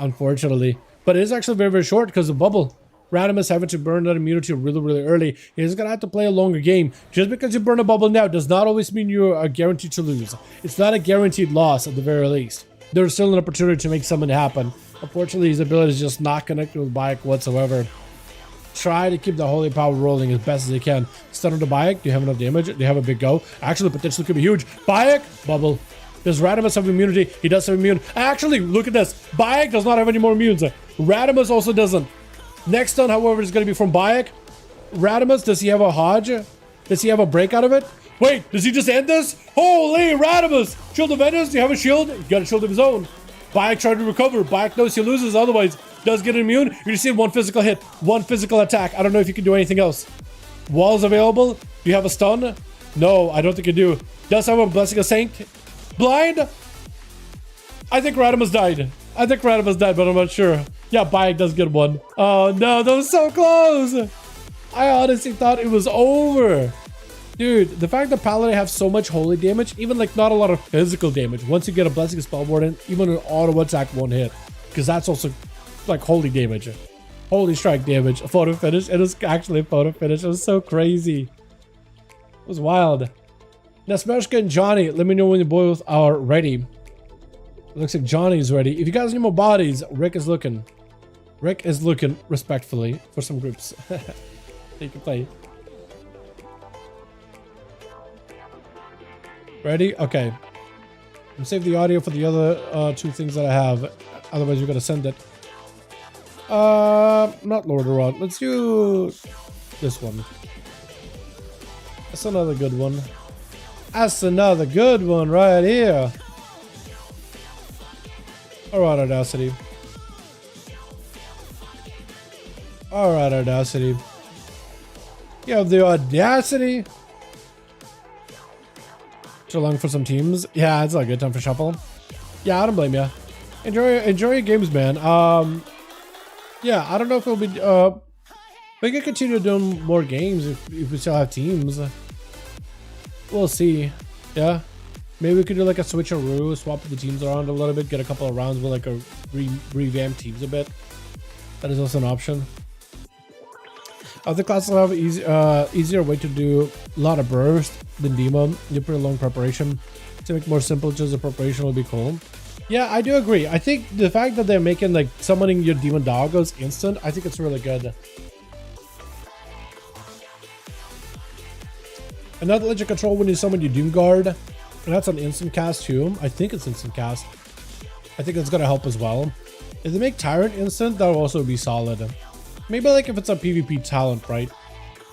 unfortunately. But it is actually very, very short because of bubble. Radimus having to burn that immunity really, really early. He's going to have to play a longer game. Just because you burn a bubble now does not always mean you are guaranteed to lose. It's not a guaranteed loss at the very least. There's still an opportunity to make something happen. Unfortunately, his ability is just not connected with Bayek whatsoever. Try to keep the holy power rolling as best as you can. Stun on the Bayek. Do you have enough damage? Do you have a big go? Actually, potentially could be huge. Bayek, bubble. Does Radimus have immunity? He does have immune. Actually, look at this. Bayek does not have any more immunes. Radimus also doesn't. Next stun, however, is going to be from Bayek. Radimus, does he have a Hodge? Does he have a break out of it? Wait, does he just end this? Holy Radimus! Shield of Vengeance, do you have a shield? He got a shield of his own. Bayek trying to recover. Bayek knows he loses, otherwise Does get immune. You're seeing one physical hit, one physical attack. I don't know if you can do anything else. Walls available. Do you have a stun? No, I don't think you do. Does have a Blessing of Saint. Blind? I think Radimus died. But I'm not sure. Yeah, Bayek does get one. Oh no, that was so close. I honestly thought it was over. Dude, the fact that Paladin have so much holy damage, even like not a lot of physical damage. Once you get a Blessing of Spellboard in, even an auto attack won't hit. Because that's also like holy damage. Holy strike damage. A photo finish. It was actually a photo finish. It was so crazy. It was wild. Now, Smashka and Johnny, let me know when you both are ready. It looks like Johnny's ready. If you guys need more bodies, Rick is looking. Rick is looking respectfully for some groups. You can play. Ready? Okay. I'm save the audio for the other two things that I have. Otherwise, you're gonna send it. Not Lord of Rod. Let's do this one. That's another good one. That's another good one right here. Alright, Audacity. Alright, Audacity. You have the audacity to long for some teams. Yeah, it's not a good time for shuffle. Yeah, I don't blame you. Enjoy your games, man. Yeah, I don't know if it'll be we can continue doing more games if we still have teams. We'll see. Yeah, maybe we could do like a switcheroo, swap the teams around a little bit, get a couple of rounds with like a revamp teams a bit. That is also an option. Other classes will have easier way to do a lot of burst than Demo. You pretty long preparation. To make more simple, just the preparation will be cool. Yeah, I do agree. I think the fact that they're making like summoning your demon doggos instant, I think it's really good. Another legend control when you summon your Doom Guard, and that's an instant cast too. I think it's instant cast. I think it's gonna help as well. If they make Tyrant instant, that'll also be solid. Maybe like if it's a PvP talent, right?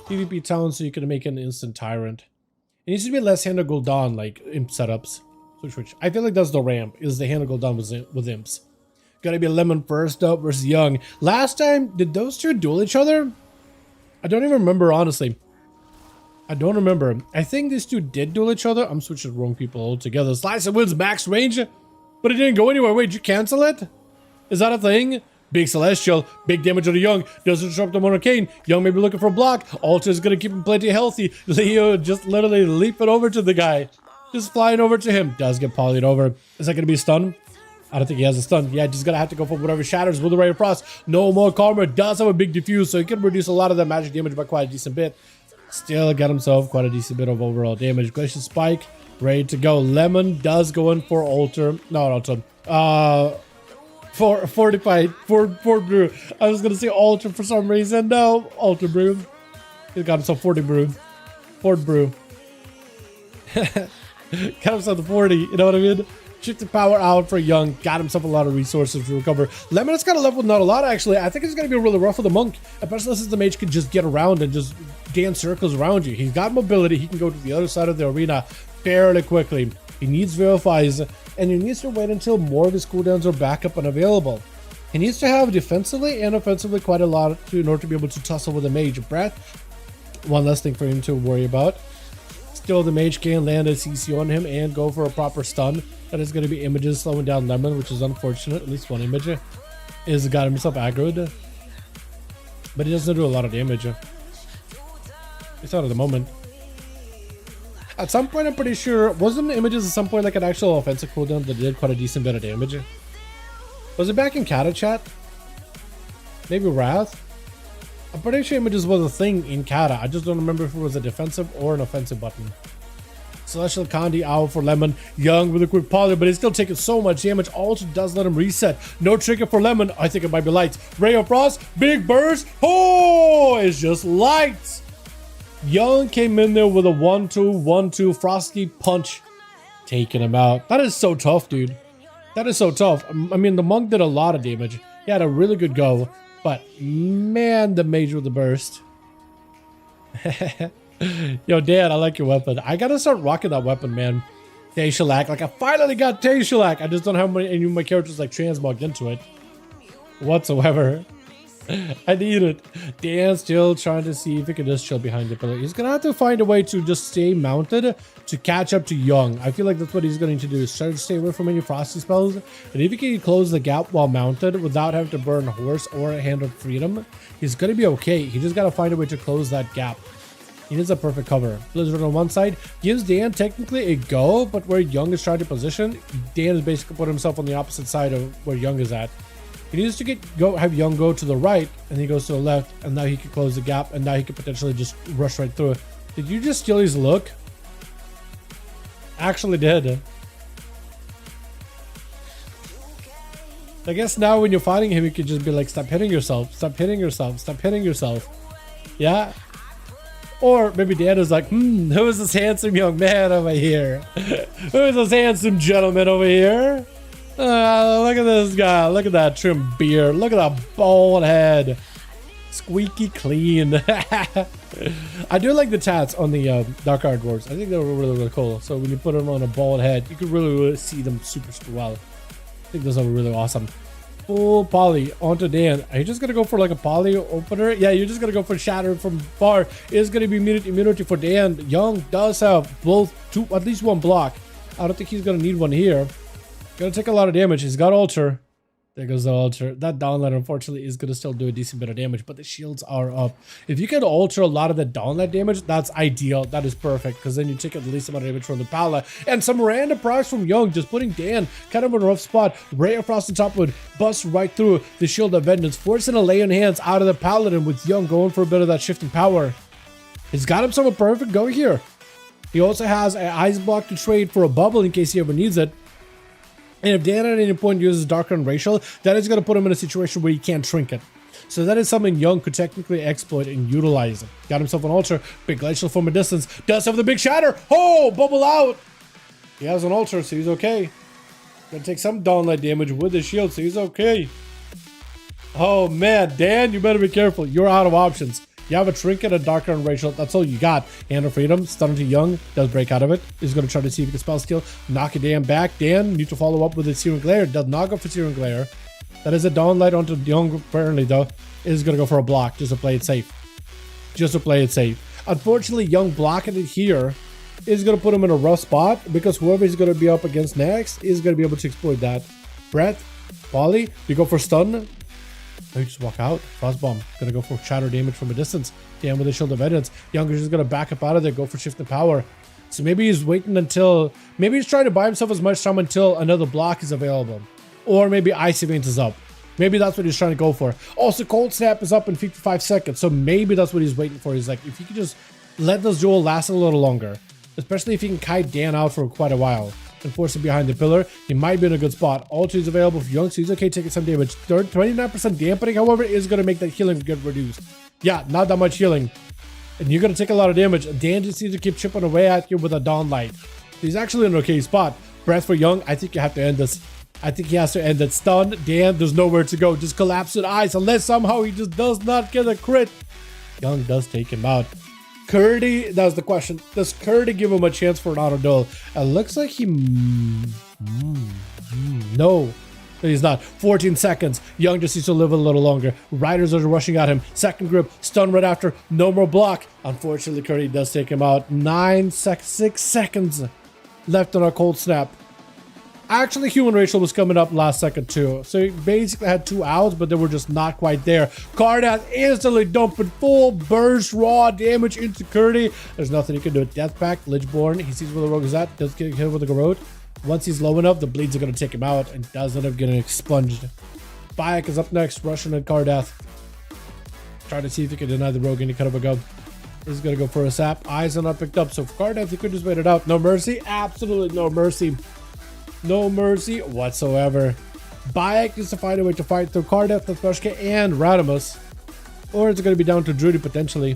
PvP talent, so you can make an instant Tyrant. It needs to be less hand of Gul'dan, like imp setups. Switch. I feel like that's the ramp, is the hand of Gul'dan with imps. Gotta be Lemon first up versus Young. Last time, did those two duel each other? I don't even remember, honestly. I don't remember. I think these two did duel each other. I'm switching the wrong people altogether. Slicer wins max range, but it didn't go anywhere. Wait, did you cancel it? Is that a thing? Big Celestial, big damage on the Young, doesn't disrupt the Arcane. Young may be looking for a block. Alter is gonna keep him plenty healthy. Leo just literally leaping over to the guy. Just flying over to him. Does get polyed over. Is that gonna be a stun? I don't think he has a stun. Yeah, just gonna have to go for whatever shatters with the Ray of Frost. No more Karma. Does have a big diffuse, so he can reduce a lot of that magic damage by quite a decent bit. Still got himself quite a decent bit of overall damage. Glacial Spike, ready to go. Lemon does go in for Alter. No, Alter. Fortified. Fort Brew. I was gonna say Alter for some reason. No, Alter Brew. He got himself 40 Brew. Fort Brew. Got himself the 40, you know what I mean? Shifted power out for Young, got himself a lot of resources to recover. Lemon has got a level not a lot actually. I think it's gonna be really rough for the monk, especially since the mage can just get around and just dance circles around you. He's got mobility, he can go to the other side of the arena fairly quickly. He needs verifies, and he needs to wait until more of his cooldowns are back up and available. He needs to have defensively and offensively quite a lot in order to be able to tussle with the mage. Breath, one less thing for him to worry about. Still, the mage can land a CC on him and go for a proper stun. That is going to be images slowing down Lemon, which is unfortunate. At least one image is got himself aggroed, but he doesn't do a lot of damage. It's not at the moment. At some point, I'm pretty sure, wasn't images at some point like an actual offensive cooldown that did quite a decent bit of damage? Was it back in Kata chat? Maybe Wrath? I'm pretty sure images was a thing in Kata. I just don't remember if it was a defensive or an offensive button. Celestial Candy out for Lemon. Young with a quick poly, but he's still taking so much damage. Also does let him reset. No trigger for Lemon. I think it might be lights. Ray of Frost. Big burst. Oh, it's just lights. Young came in there with a 1-2, 1-2 Frosty punch. Taking him out. That is so tough, dude. That is so tough. I mean, the monk did a lot of damage. He had a really good go. But man, the mage with the burst. Yo, Dad, I like your weapon. I gotta start rocking that weapon, man. Tayshalak. Like, I finally got Tayshalak. I just don't have any of my characters like transmogged into it. whatsoever. I need it. Dan's still trying to see if he can just chill behind the pillar. He's gonna have to find a way to just stay mounted to catch up to Young. I feel like that's what he's going to do. Is try to stay away from any frosty spells. And if he can close the gap while mounted without having to burn Horse or a Hand of Freedom, he's gonna be okay. He just gotta find a way to close that gap. He needs a perfect cover. Blizzard on one side gives Dan technically a go, but where Young is trying to position, Dan has basically put himself on the opposite side of where Young is at. He needs to have Young go to the right, and he goes to the left, and now he can close the gap, and now he can potentially just rush right through it. Did you just steal his look? Actually did. I guess now when you're fighting him, you can just be like, stop hitting yourself, stop hitting yourself, stop hitting yourself. Yeah? Or maybe Dan is like, who is this handsome young man over here? Who is this handsome gentleman over here? Look at this guy. Look at that trim beard. Look at that bald head. Squeaky clean. I do like the tats on the Dark Art Dwarves. I think they were really, really cool. So when you put them on a bald head, you can really, really see them super, super well. I think those are really awesome. Full poly onto Dan. Are you just gonna go for like a poly opener? Yeah, you're just gonna go for shatter from far. It's gonna be immunity for Dan. Young does have at least one block. I don't think he's gonna need one here. Gonna take a lot of damage. He's got altar. There goes the altar. That downlight unfortunately is gonna still do a decent bit of damage, but the shields are up. If you can alter a lot of the downlight damage, that's ideal. That is perfect, because then you take the least amount of damage from the Pala. And some random price from Young, just putting Dan kind of in a rough spot. Right across the top would bust right through the Shield of Vengeance, forcing a lay on hands out of the Paladin, with Young going for a bit of that shifting power. He's got himself a perfect go here. He also has an ice block to trade for a bubble in case he ever needs it. And if Dan at any point uses Dark Run Racial, that is going to put him in a situation where he can't trinket. So that is something Young could technically exploit and utilize. Got himself an altar, big glacial from a distance, does have the big shatter. Oh, bubble out. He has an altar, so he's okay. Gonna take some downlight damage with his shield, so he's okay. Oh man, Dan, you better be careful. You're out of options. You have a trinket, a Dark Run Racial. That's all you got. Hand of Freedom, stun to Young, does break out of it. He's going to try to see if he can spell steal. Knock it Dan back. Dan need to follow up with a Searing Glare. Does not go for Searing Glare. That is a downlight onto Young, apparently, though. Is going to go for a block just to play it safe. Just to play it safe. Unfortunately, Young blocking it here is going to put him in a rough spot, because whoever he's going to be up against next is going to be able to exploit that. Brett, Polly, you go for stun. Oh, you just walk out. Frostbomb. Gonna go for shatter damage from a distance. Dan with a Shield of Evidence. Young is just gonna back up out of there, go for shift and power. So maybe he's waiting until, maybe he's trying to buy himself as much time until another block is available. Or maybe Icy Veins is up. Maybe that's what he's trying to go for. Also, Cold Snap is up in 55 seconds. So maybe that's what he's waiting for. He's like, if you could just let this duel last a little longer, especially if he can kite Dan out for quite a while and force him behind the pillar, he might be in a good spot. Altar is available for Young, so he's okay taking some damage. 29% dampening, however, is going to make that healing get reduced. Yeah, not that much healing. And you're going to take a lot of damage. Dan just needs to keep chipping away at you with a Dawnlight. He's actually in an okay spot. Breath for Young, I think you have to end this. I think he has to end it. Stun, Dan, there's nowhere to go. Just collapse with eyes, unless somehow he just does not get a crit. Young does take him out. Curdy, that was the question. Does Curdy give him a chance for an auto duel? It looks like he... No, he's not. 14 seconds. Young just needs to live a little longer. Riders are rushing at him. Second grip, stun right after. No more block. Unfortunately, Curdy does take him out. 6 seconds left on our Cold Snap. Actually, Human Racial was coming up last second too. So he basically had 2 outs, but they were just not quite there. Cardath instantly dumping full burst raw damage into Curdy. There's nothing he can do. Death Pact, Lichborn. He sees where the rogue is at. Does get hit with the garrote. Once he's low enough, the bleeds are going to take him out and does end up getting expunged. Bayek is up next, rushing at Cardath. Trying to see if he can deny the rogue any kind of a go. He's going to go for a sap. Eyes are not picked up. So for Cardath, he could just wait it out. No mercy. Absolutely no mercy. No mercy whatsoever. Bayek is to find a way to fight through Cardath, Nathushka, and Radimus. Or it's going to be down to Drudy potentially.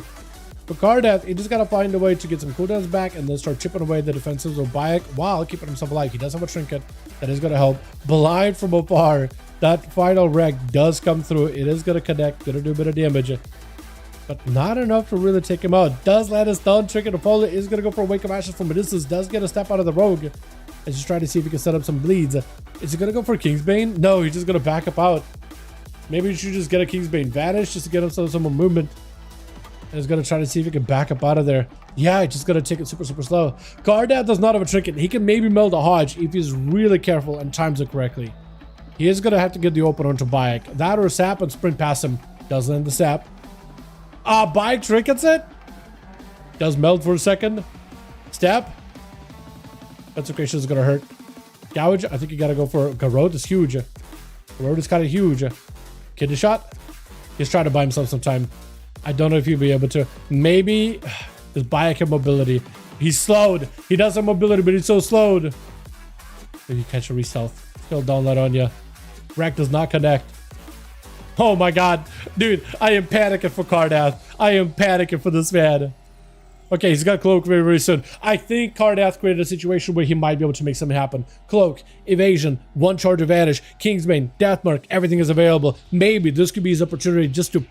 For Cardath, he just got to find a way to get some cooldowns back and then start chipping away the defensives of Bayek while keeping himself alive. He does have a trinket that is going to help. Blind from afar. That final wreck does come through. It is going to connect. Going to do a bit of damage. But not enough to really take him out. Does land a stun. Trinket to follow. Is going to go for a Wake of Ashes from a distance. Does get a step out of the rogue. And just trying to see if he can set up some bleeds. Is he going to go for Kingsbane? No, he's just going to back up out. Maybe you should just get a Kingsbane Vanish just to get himself some more movement. And he's gonna try to see if he can back up out of there. Yeah, just gonna take it super slow. Cardath does not have a trinket. He can maybe meld a Hodge if he's really careful and times it correctly. He is gonna have to get the open onto Bayek. That or Sap and sprint past him. Does land the Sap. Bayek trinkets it. Does meld for a second. Step. Consecration is gonna hurt. Gouge, I think you gotta go for Garrote is huge. Garrote is kind of huge. Kidney shot. He's trying to buy himself some time. I don't know if he'll be able to. Maybe his Bayek have mobility. He's slowed. He does have mobility, but he's so slowed. Maybe catch a re-stealth. Still don't let on ya. Rack does not connect. Oh my god. Dude, I am panicking for Cardath. I am panicking for this man. Okay, he's got Cloak very soon. I think Cardath created a situation where he might be able to make something happen. Cloak, Evasion, one charge advantage, Kingsbane, Deathmark, everything is available. Maybe this could be his opportunity just to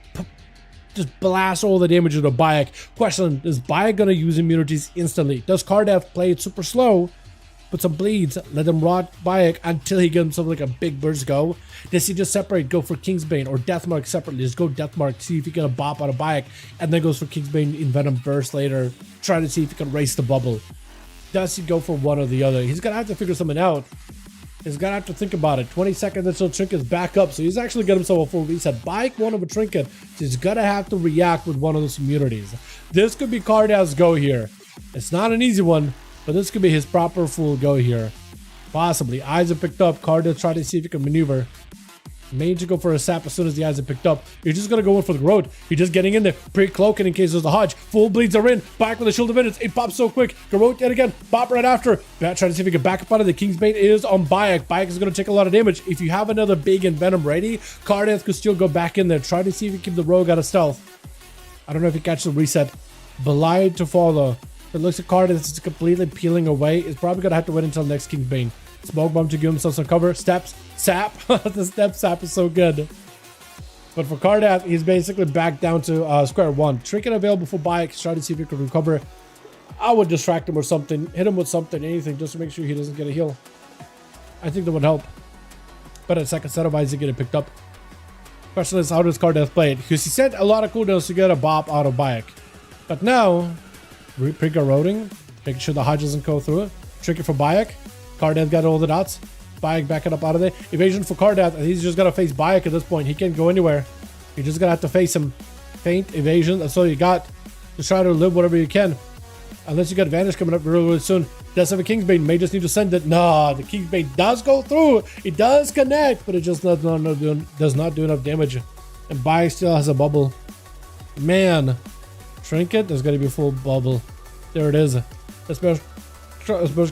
blast all the damage into Bayek. Question, is Bayek gonna use immunities instantly? Does Cardath play it super slow? Put some bleeds, let him rot Bayek until he gets himself like a big burst go? Does he just separate, go for Kingsbane or Deathmark separately? Just go Deathmark, see if he can bop out of Bayek, and then goes for Kingsbane in Venom burst later, try to see if he can race the bubble. Does he go for one or the other? He's gonna have to figure something out. He's gonna have to think about it. 20 seconds until Trinket's back up, so he's actually got himself a full reset. Bayek one of a Trinket, so he's gonna have to react with one of those immunities. This could be Cardath's go here. It's not an easy one, but this could be his proper full go here. Possibly. Eyes are picked up. Cardath try to see if he can maneuver. May to go for a Sap as soon as the eyes are picked up. You're just gonna go in for the road. You're just getting in there, pre-cloaking in case there's a Hodge. Full bleeds are in. Back with the Shield of Vengeance. It pops so quick. Garrote yet again. Bop right after. Trying to see if he can back up out of the Kingsbane is on Bayek. Bayek is gonna take a lot of damage. If you have another big and Venom ready, Cardath could still go back in there. Try to see if he can keep the rogue out of stealth. I don't know if he catches the reset. Belied to follow. It looks like Cardath is completely peeling away. It's probably gonna have to wait until next Kingsbane. Smoke bomb to give himself some cover. Steps. Sap. The step Sap is so good. But for Cardath, he's basically back down to square one. Trinket available for Bayek. Try to see if he can recover. I would distract him or something. Hit him with something, anything, just to make sure he doesn't get a heal. I think that would help. But a second set of eyes to get it picked up. Question is, how does Cardath play it? Because he sent a lot of cooldowns to get a bop out of Bayek. But now, pre-garroting, making sure the Hodge doesn't go through it. Trinket for Bayek. Cardath got all the dots. Bayek backing up out of there. Evasion for Cardath. He's just gonna face Bayek at this point. He can't go anywhere. You're just gonna have to face him. Feint, evasion. That's all you got. Just try to live whatever you can. Unless you got advantage coming up really soon. Does have a Kingsbane. May just need to send it. Nah, the Kingsbane does go through. It does connect, but it just does not do enough damage. And Bayek still has a bubble. Man. Trinket. There's gonna be a full bubble. There it is. Especially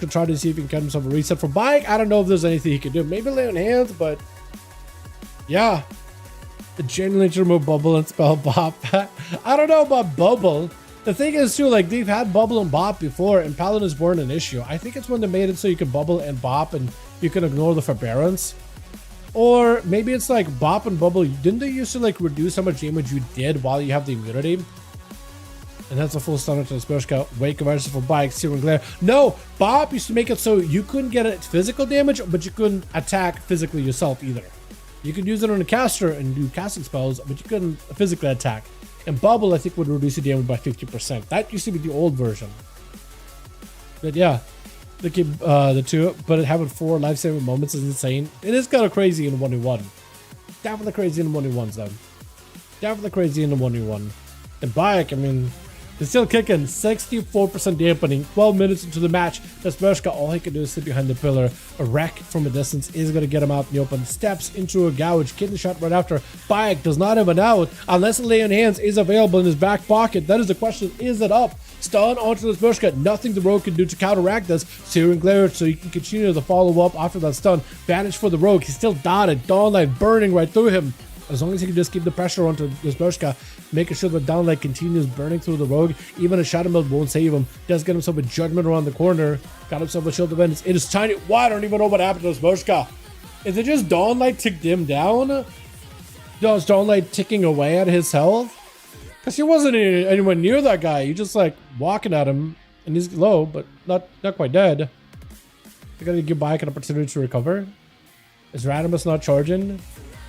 try to see if he can get himself a reset. For Bayek, I don't know if there's anything he can do. Maybe lay on hands, but yeah. Genuinely to remove bubble and spell bop. I don't know about bubble. The thing is too, like, they've had bubble and bop before, and Paladins weren't an issue. I think it's when they made it so you could bubble and bop and you can ignore the forbearance. Or maybe it's like bop and bubble. Didn't they used to like reduce how much damage you did while you have the immunity? And that's a full stunner to the Spurska. Wake of Ice for Bayek, Searing Glare. No! Bop used to make it so you couldn't get it physical damage, but you couldn't attack physically yourself either. You could use it on a caster and do casting spells, but you couldn't physically attack. And Bubble, I think, would reduce the damage by 50%. That used to be the old version. But yeah, they keep the two, but having 4 life-saving moments is insane. It is kind of crazy in 1v1. Definitely crazy in 1v1s, though. Definitely crazy in the 1v1. And Bayek, I mean, he's still kicking. 64% dampening. 12 minutes into the match. Daspershka, all he can do is sit behind the pillar. A wreck from a distance is going to get him out in the open. Steps into a gouge. Kidney shot right after. Bayek does not have an out unless a lay on hands is available in his back pocket. That is the question. Is it up? Stun onto Daspershka. Nothing the rogue can do to counteract this. Searing Glare, so he can continue the follow-up after that stun. Vanish for the rogue. He's still dotted. Dawnlight burning right through him. As long as he can just keep the pressure onto Daspershka, making sure the downlight continues burning through the rogue. Even a Shadow Meld won't save him. Does get himself a judgment around the corner. Got himself a shield of Vengeance. It is tiny. Why? I don't even know what happened to Daspershka. Is it just Dawnlight ticked him down? No, is Dawnlight ticking away at his health? Because he wasn't anywhere near that guy. He just like walking at him. And he's low, but not quite dead. They gotta give Bayek an opportunity to recover. Is Radimus not charging?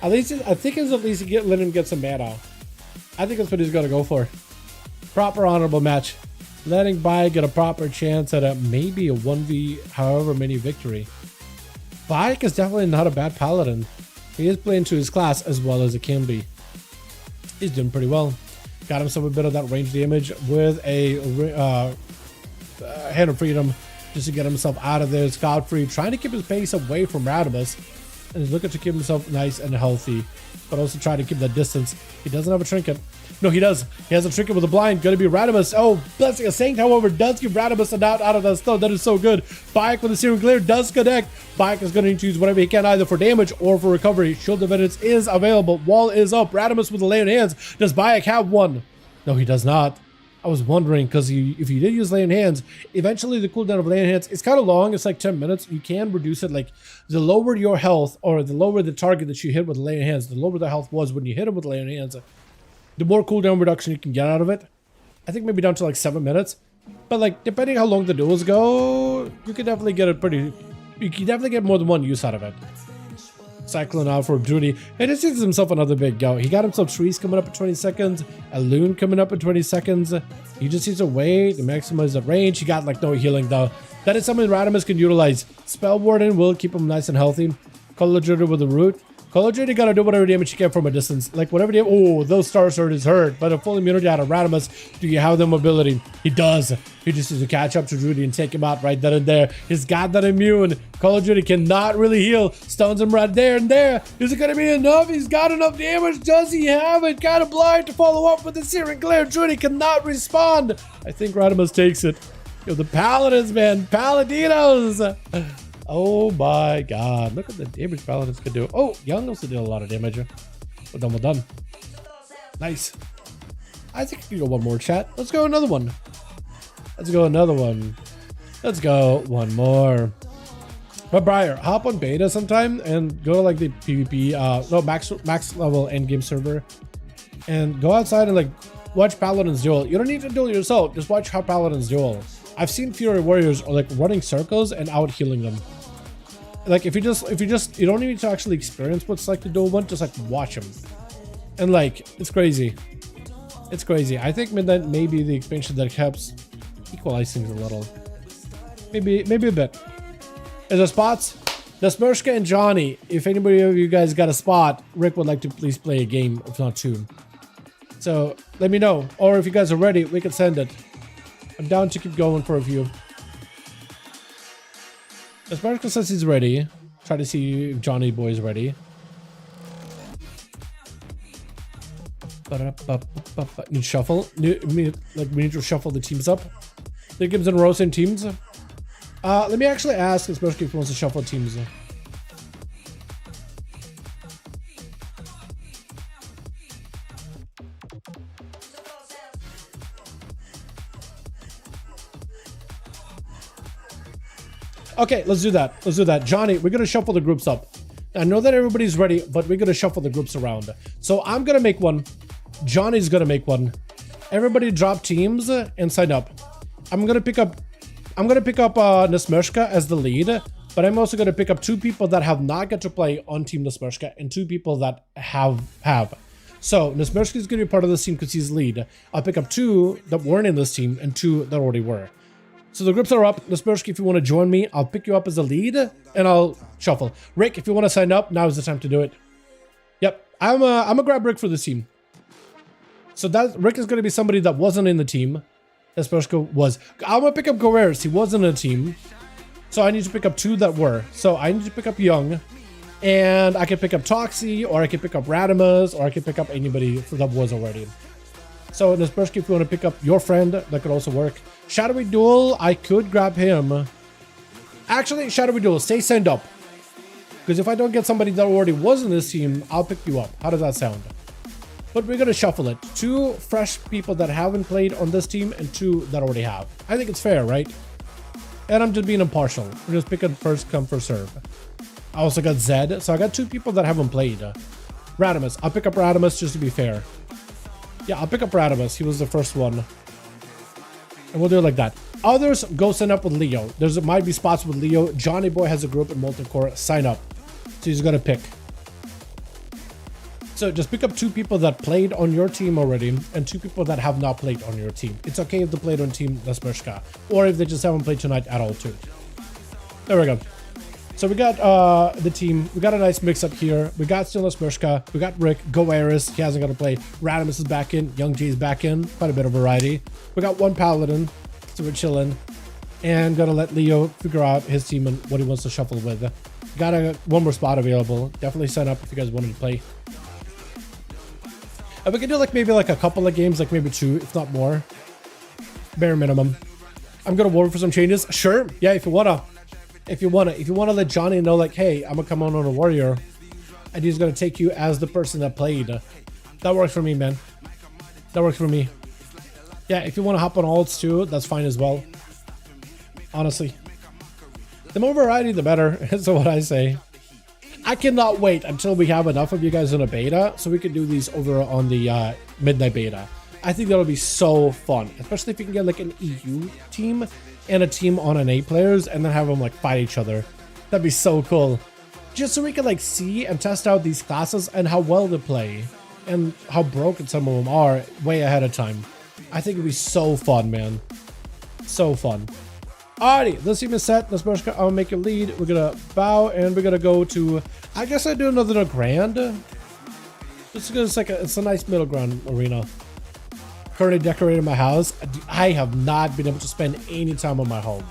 At least, I think it's at least let him get some mana. I think that's what he's gonna go for. Proper honorable match. Letting Bayek get a proper chance at maybe a 1v however many victory. Bayek is definitely not a bad paladin. He is playing to his class as well as it can be. He's doing pretty well. Got himself a bit of that range damage with a Hand of Freedom just to get himself out of there scot-free, trying to keep his pace away from Radimus. And he's looking to keep himself nice and healthy, but also try to keep that distance. He doesn't have a trinket. No, he does. He has a trinket with a blind. Gonna be Radimus. Oh, Blessing of Saint, however, does give Radimus a doubt out of that stone. That is so good. Bayek with the Searing Glare does connect. Bayek is going to need to use whatever he can, either for damage or for recovery. Shield of Evidence is available. Wall is up. Radimus with the Lay on Hands. Does Bayek have one? No, he does not. I was wondering, because if you did use Lay on Hands, eventually the cooldown of Lay on Hands is kind of long. It's like 10 minutes. You can reduce it. Like, the lower your health, or the lower the target that you hit with Lay on Hands, the lower the health was when you hit him with Lay on Hands, the more cooldown reduction you can get out of it. I think maybe down to like 7 minutes. But like, depending how long the duels go, you can definitely get you can definitely get more than one use out of it. Cyclone out for Drudy. He just gives himself another big go. He got himself trees coming up in 20 seconds, a loon coming up in 20 seconds. He just needs to wait to maximize the range. He got like no healing though. That is something Radimus can utilize. Spell Warden will keep him nice and healthy. Color Drudy with the root. Call of Duty gotta do whatever damage you can from a distance. Like whatever damage. Oh, those Star Sword is hurt. But a full immunity out of Radimus. Do you have the mobility? He does. He just needs to catch up to Drudy and take him out right then and there. He's got that immune. Call of Duty cannot really heal. Stuns him right there and there. Is it gonna be enough? He's got enough damage. Does he have it? Kind of blind to follow up with the Searing Glare. Drudy cannot respond. I think Radimus takes it. Yo, the Paladins, man. Paladinos. Oh my god. Look at the damage Paladins can do. Oh, Young also did a lot of damage. Well done, well done. Nice. I think we can go one more, chat. Let's go another one. Let's go another one. Let's go one more. But Briar, hop on beta sometime and go to like the PvP, no, max level endgame server. And go outside and like watch Paladins duel. You don't need to duel yourself. Just watch how Paladins duel. I've seen Fury Warriors are like running circles and out healing them. Like if you don't need to actually experience what's like to duel one, just like watch them. And like, it's crazy. It's crazy. I think Midnight may be the expansion that helps equalize things a little. Maybe a bit. Is there spots? Nesmershka and Johnny, if anybody of you guys got a spot, Rick would like to please play a game, if not two. So let me know. Or if you guys are ready, we can send it. I'm down to keep going for a few. Nesmershka says he's ready. Try to see if Johnny boy is ready. Need shuffle. We need to shuffle the teams up. Three games in a row, same teams. Let me actually ask Nesmershka if he wants to shuffle teams. Okay, let's do that. Let's do that. Johnny, we're going to shuffle the groups up. I know that everybody's ready, but we're going to shuffle the groups around. So I'm going to make one. Johnny's going to make one. Everybody drop teams and sign up. I'm going to pick up Nesmershka as the lead, but I'm also going to pick up two people that have not got to play on Team Nesmershka and two people that have. So Nesmershka is going to be part of this team because he's lead. I'll pick up two that weren't in this team and two that already were. So the groups are up. Nesmershka, if you want to join me, I'll pick you up as a lead and I'll shuffle. Rick, if you want to sign up, now is the time to do it. Yep, I'm gonna grab Rick for this team. So that Rick is going to be somebody that wasn't in the team. Nesmershka was. I'm gonna pick up Guerreros. He wasn't in a team. So I need to pick up two that were. So I need to pick up Young. And I can pick up Toxie, or I can pick up Radimus, or I can pick up anybody that was already. So Nesmershka, if you want to pick up your friend, that could also work. Shadowy Duel, I could grab him. Actually, Shadowy Duel, stay signed up. Because if I don't get somebody that already was in this team, I'll pick you up. How does that sound? But we're going to shuffle it. Two fresh people that haven't played on this team and two that already have. I think it's fair, right? And I'm just being impartial. We're just picking first come, first serve. I also got Zed. So I got two people that haven't played. Radimus. I'll pick up Radimus just to be fair. Yeah, I'll pick up Radimus. He was the first one. And we'll do it like that. Others, go sign up with Leo. There might be spots with Leo. Johnny Boy has a group in Molten Core. Sign up. So he's going to pick. So just pick up 2 people that played on your team already and 2 people that have not played on your team. It's okay if they played on Team Lesmershka or if they just haven't played tonight at all too. There we go. So we got the team. We got a nice mix up here. We got still Lesmershka. We got Rick, Go Eris. He hasn't got to play. Radimus is back in. Young J's back in. Quite a bit of variety. We got 1 Paladin. So we're chilling. And gonna let Leo figure out his team and what he wants to shuffle with. Got 1 more spot available. Definitely sign up if you guys wanted to play. And we can do like maybe like a couple of games, like maybe 2, if not more. Bare minimum. I'm gonna warn for some changes. Sure. Yeah, if you wanna. If you wanna let Johnny know like, hey, I'm gonna come on a warrior. And he's gonna take you as the person that played. That works for me, man. That works for me. Yeah, if you wanna hop on alts too, that's fine as well. Honestly. The more variety, the better. That's what I say. I cannot wait until we have enough of you guys in a beta so we can do these over on the midnight beta. I think that'll be so fun, especially if you can get like an EU team and a team on an A players and then have them like fight each other. That'd be so cool. Just so we can like see and test out these classes and how well they play and how broken some of them are way ahead of time. I think it'd be so fun, man. So fun. Alrighty, this team is set. Lesmershka, I'll make you lead. We're gonna bow and we're gonna go to, I guess I do another grand. Just because it's a nice middle ground arena. Currently decorating my house. I have not been able to spend any time on my home.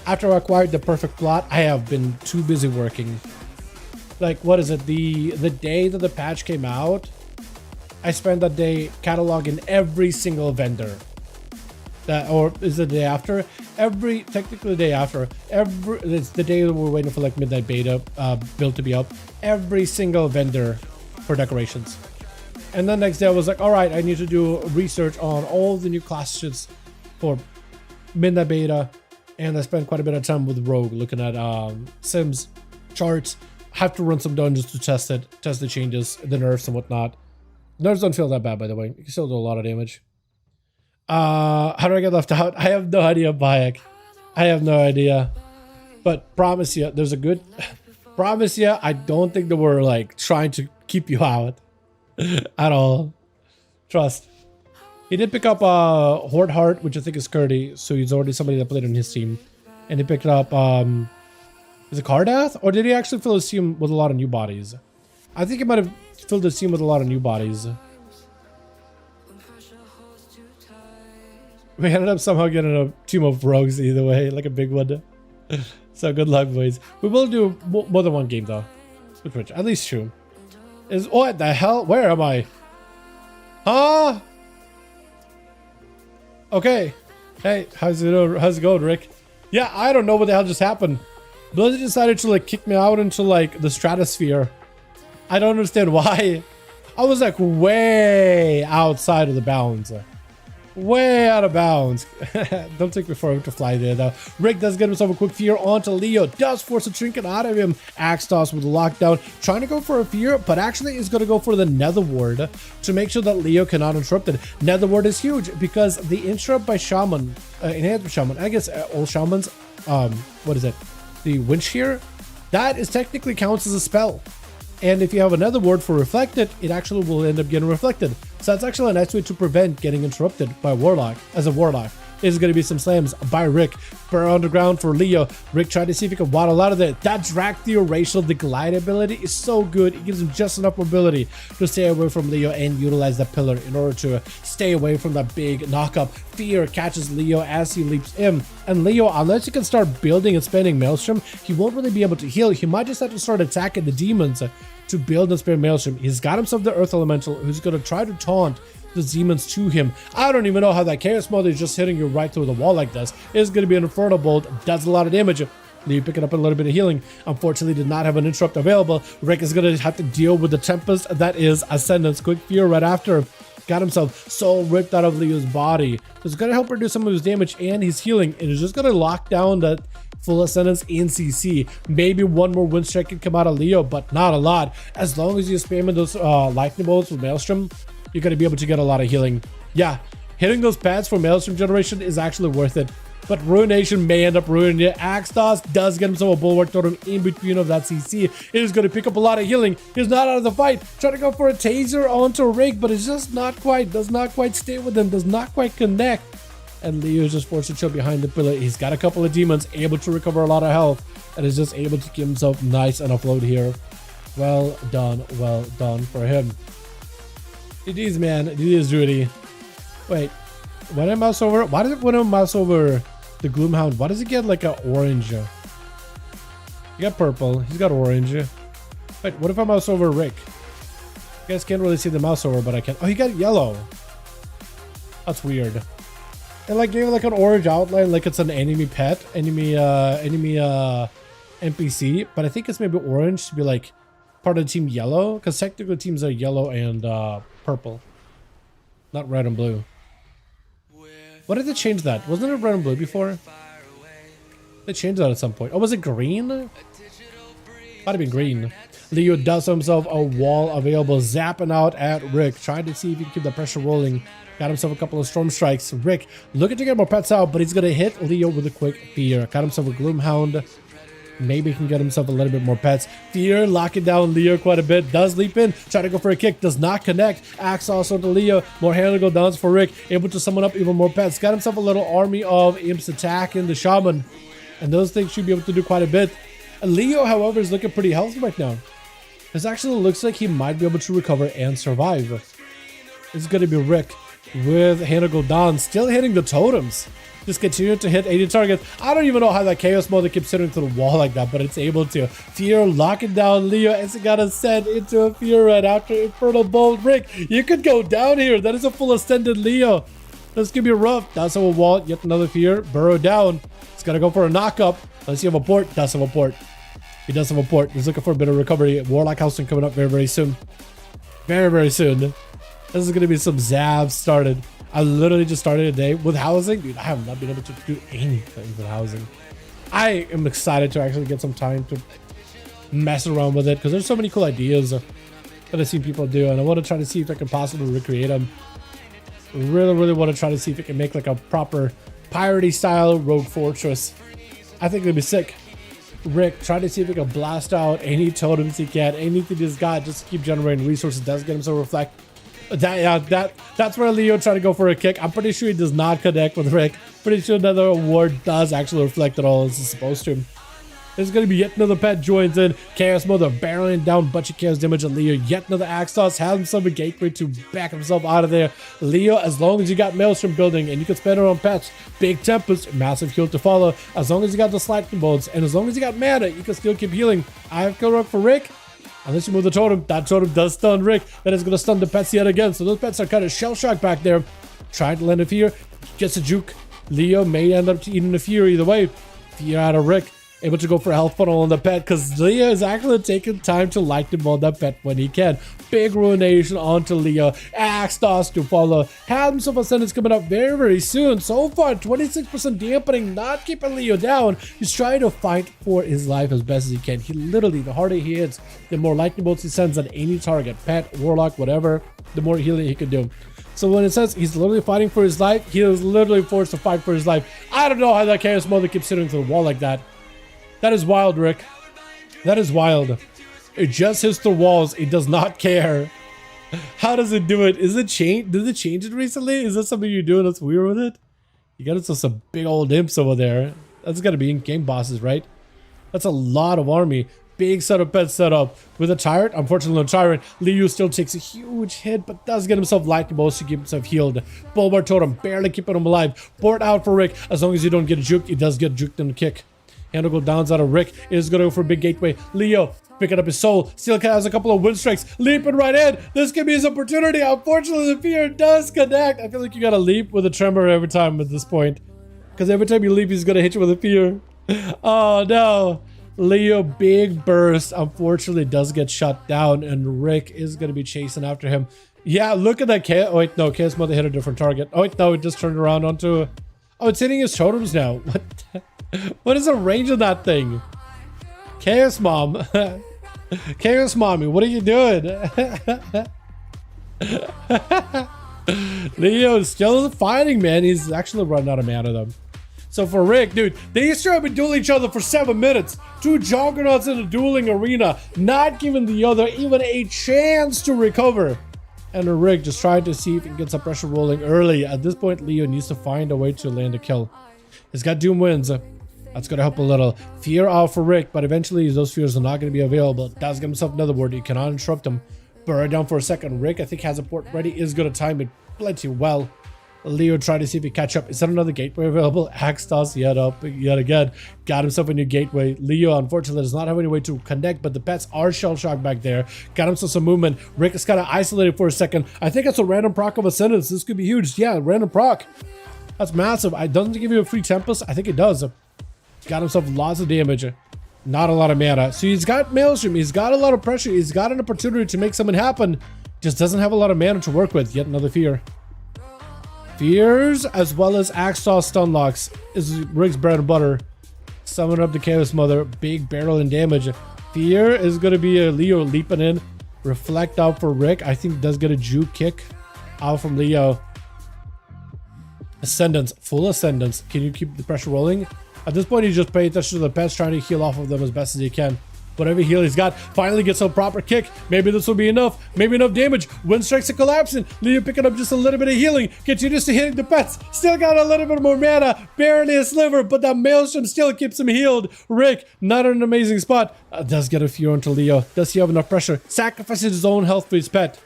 After I acquired the perfect plot, I have been too busy working. Like, what is it? The day that the patch came out, I spent that day cataloging every single vendor. Or is it the day after? Technically the day after. It's the day that we're waiting for like midnight beta build to be up. Every single vendor for decorations. And then next day I was like, all right, I need to do research on all the new classes for midnight beta. And I spent quite a bit of time with Rogue looking at Sims charts. Have to run some dungeons to test it, test the changes, the nerfs and whatnot. Nerfs don't feel that bad, by the way. You can still do a lot of damage. How do I get left out? I have no idea, Bayek. I have no idea. But promise you, there's a good... promise you, I don't think that we're like trying to keep you out. At all. Trust. He did pick up Horde Heart, which I think is Curdy, so he's already somebody that played on his team. And he picked up is it Cardath? Or did he actually fill his team with a lot of new bodies? I think he might have filled his team with a lot of new bodies. We ended up somehow getting a team of rogues either way, like a big one. So good luck, boys. We will do more than one game though. Which at least 2. Is what the hell? Where am I? Huh? Okay. Hey, how's it going, Rick? Yeah, I don't know what the hell just happened. Blizzard decided to like kick me out into like the stratosphere. I don't understand why. I was like way outside of the bounds. Way out of bounds. Don't take me forever to fly there though. Rick does get himself a quick fear onto Leo. Does force a trinket out of him. Axe toss with a lockdown. Trying to go for a fear, but actually is going to go for the Nether Ward to make sure that Leo cannot interrupt it. Nether Ward is huge because the interrupt by Shaman, enhanced Shaman, I guess all Shamans, what is it? The winch here? That is technically counts as a spell. And if you have another word for reflected, it actually will end up getting reflected. So that's actually a nice way to prevent getting interrupted by Warlock. As a Warlock, there's going to be some slams by Rick. Burr on the ground for Leo. Rick tried to see if he could waddle out of there. That Dractheoracial, the glide ability is so good. It gives him just enough mobility to stay away from Leo and utilize that pillar in order to stay away from that big knock-up. Fear catches Leo as he leaps in. And Leo, unless he can start building and spending Maelstrom, he won't really be able to heal. He might just have to start attacking the demons to build and spend Maelstrom. He's got himself the Earth Elemental who's going to try to taunt the demons to him. I don't even know how that Chaos Mother is just hitting you right through the wall like this. It's going to be an Inferno Bolt. Does a lot of damage. You picking up a little bit of healing. Unfortunately, did not have an interrupt available. Rick is going to have to deal with the Tempest that is Ascendance. Quick Fear right after. Got himself so ripped out of Leo's body. It's going to help reduce some of his damage and he's healing. And it's just going to lock down that full Ascendance in CC. Maybe one more wind strike can come out of Leo, but not a lot. As long as you spam in those lightning bolts with Maelstrom, you're going to be able to get a lot of healing. Yeah, hitting those pads for Maelstrom generation is actually worth it. but Ruination may end up ruining it. ASUS does get himself a Bulwark Totem in between of that CC. It is going to pick up a lot of healing. He's not out of the fight. Trying to go for a taser onto Rick, but it's just not quite, does not quite stay with him, does not quite connect. And Leo is just forced to chill behind the pillar. He's got a couple of demons, able to recover a lot of health, and is just able to keep himself nice and afloat here. Well done for him. GG's, man. GG's, Rudy. Wait, when I mouse over, why does it when I mouse over the Gloomhound, why does it get like an orange? You got purple, he's got orange. Wait, what if I mouse over Rick? You guys can't really see the mouse over, but I can. Oh, he got yellow. That's weird. It like gave it like an orange outline, like it's an enemy pet, enemy NPC, but I think it's maybe orange to be like part of the team yellow, because technically teams are yellow and purple, not red and blue. What did they change that? Wasn't it red and blue before? They changed that at some point. Oh, was it green? Might have been green. Leo does himself a wall available, zapping out at Rick, trying to see if he can keep the pressure rolling. Got himself a couple of storm strikes. Rick looking to get more pets out, but he's gonna hit Leo with a quick fear. Got himself a Gloomhound. Maybe he can get himself a little bit more pets. Fear locking down Leo quite a bit. Does leap in, try to go for a kick, does not connect. Axe also to Leo. More hand go downs for Rick. Able to summon up even more pets. Got himself a little army of imps attacking the shaman. And those things should be able to do quite a bit. Leo, however, is looking pretty healthy right now. This actually looks like he might be able to recover and survive. This is going to be Rick with hand go down, still hitting the totems. Just continue to hit 80 targets. I don't even know how that chaos mode keeps hitting to the wall like that, but it's able to. Fear locking down Leo as he got ascend into a fear right after Infernal Bolt. Rick, you could go down here. That is a full ascended Leo. This could be rough. Does have a wall, yet another fear. Burrow down. He's gonna go for a knock up. Let's see if a port. Does have a port. He does have a port. He's looking for a bit of recovery. Warlock Housing coming up very, very soon. Very, very soon. This is gonna be some zabs started. I literally just started a day with housing. Dude, I have not been able to do anything with housing. I am excited to actually get some time to mess around with it because there's so many cool ideas that I've seen people do, and I want to try to see if I can possibly recreate them. Really want to try to see if I can make like a proper piratey style rogue fortress. I think it'd be sick. Rick, try to see if he can blast out any totems he can, anything he's got, just to keep generating resources. Does get him so reflect. That's where Leo tried to go for a kick. I'm pretty sure he does not connect with Rick. Pretty sure another award does actually reflect at all as it's supposed to. There's going to be yet another pet joins in. Chaos Mother barreling down a bunch of chaos damage on Leo. Yet another ASUS has himself a gateway to back himself out of there. Leo, as long as you got Maelstrom building and you can spend it on pets, big Tempest, massive heal to follow. As long as you got the lightning bolts and as long as you got mana, you can still keep healing. I have kill rock for Rick. Unless you move the totem, that totem does stun Rick. That is going to stun the pets yet again. So those pets are kind of shell-shocked back there. Trying to land a fear. Gets a juke. Leo may end up eating a fear either way. Fear out of Rick. Able to go for a health funnel on the pet because Leo is actually taking time to light him on that pet when he can. Big ruination onto Leo. ASUS to follow. Had himself a sentence coming up very, very soon. So far, 26% dampening, not keeping Leo down. He's trying to fight for his life as best as he can. He literally, the harder he hits, the more lightning bolts he sends at any target, pet, warlock, whatever, the more healing he can do. So when it says he's literally fighting for his life, he is literally forced to fight for his life. I don't know how that Chaos Mother keeps sitting to the wall like that. That is wild, Rick. That is wild. It just hits the walls. It does not care. How does it do it? Is it change? Did it change it recently? Is that something you're doing that's weird with it? You got some big old imps over there. That's got to be in-game bosses, right? That's a lot of army. Big set of pets set up. With a tyrant, unfortunately no tyrant, Liu still takes a huge hit, but does get himself lightning bolts to keep himself healed. Bulbar Totem, barely keeping him alive. Board out for Rick. As long as you don't get juked, he does get juked in the kick. Hand go downs out of Rick. It is going to go for a big gateway. Leo picking up his soul. Still has a couple of wind strikes. Leaping right in. This could be his opportunity. Unfortunately, the fear does connect. I feel like you got to leap with a tremor every time at this point. Because every time you leap, he's going to hit you with a fear. Oh, no. Leo, big burst. Unfortunately, does get shut down. And Rick is going to be chasing after him. Yeah, look at that. Oh, wait, no. Chaos Mother hit a different target. Oh, wait, no. It just turned around onto... Oh, it's hitting his totems now. What is the range of that thing? Chaos Mom. Chaos Mommy, what are you doing? Leo is still fighting, man. He's actually running out of mana though. So for Rick, dude, they used to have been dueling each other for 7 minutes. Two juggernauts in a dueling arena, not giving the other even a chance to recover. And Rick just trying to see if he can get some pressure rolling early. At this point, Leo needs to find a way to land a kill. He's got Doom wins. That's going to help a little. Fear out for Rick, but eventually those fears are not going to be available. Does get himself another ward. You cannot interrupt him. Burrow down for a second. Rick, I think, has a port ready. Is going to time it plenty well. Leo trying to see if he catch up. Is there another gateway available? Axe toss yet again. Got himself a new gateway. Leo, unfortunately, does not have any way to connect, but the pets are shell shocked back there. Got himself some movement. Rick is kind of isolated for a second. I think that's a random proc of Ascendance. This could be huge. Yeah, random proc. That's massive. Doesn't it give you a free Tempest? I think it does. Got himself lots of damage. Not a lot of mana. So he's got Maelstrom. He's got a lot of pressure. He's got an opportunity to make something happen. Just doesn't have a lot of mana to work with. Yet another fear. Fears as well as Axe Toss stun locks is Rick's bread and butter. Summon up the Chaos Mother. Big barrel and damage. Fear is going to be a Leo leaping in. Reflect out for Rick. I think does get a juke kick out from Leo. Ascendance. Full Ascendance. Can you keep the pressure rolling? At this point, he's just paying attention to the pets, trying to heal off of them as best as he can. Whatever heal he's got, finally gets a proper kick. Maybe this will be enough. Maybe enough damage. Wind strikes are collapsing. Leo picking up just a little bit of healing. Continues to hitting the pets. Still got a little bit more mana. Barely a sliver, but that Maelstrom still keeps him healed. Rick, not in an amazing spot. Does get a few onto Leo. Does he have enough pressure? Sacrifices his own health for his pet.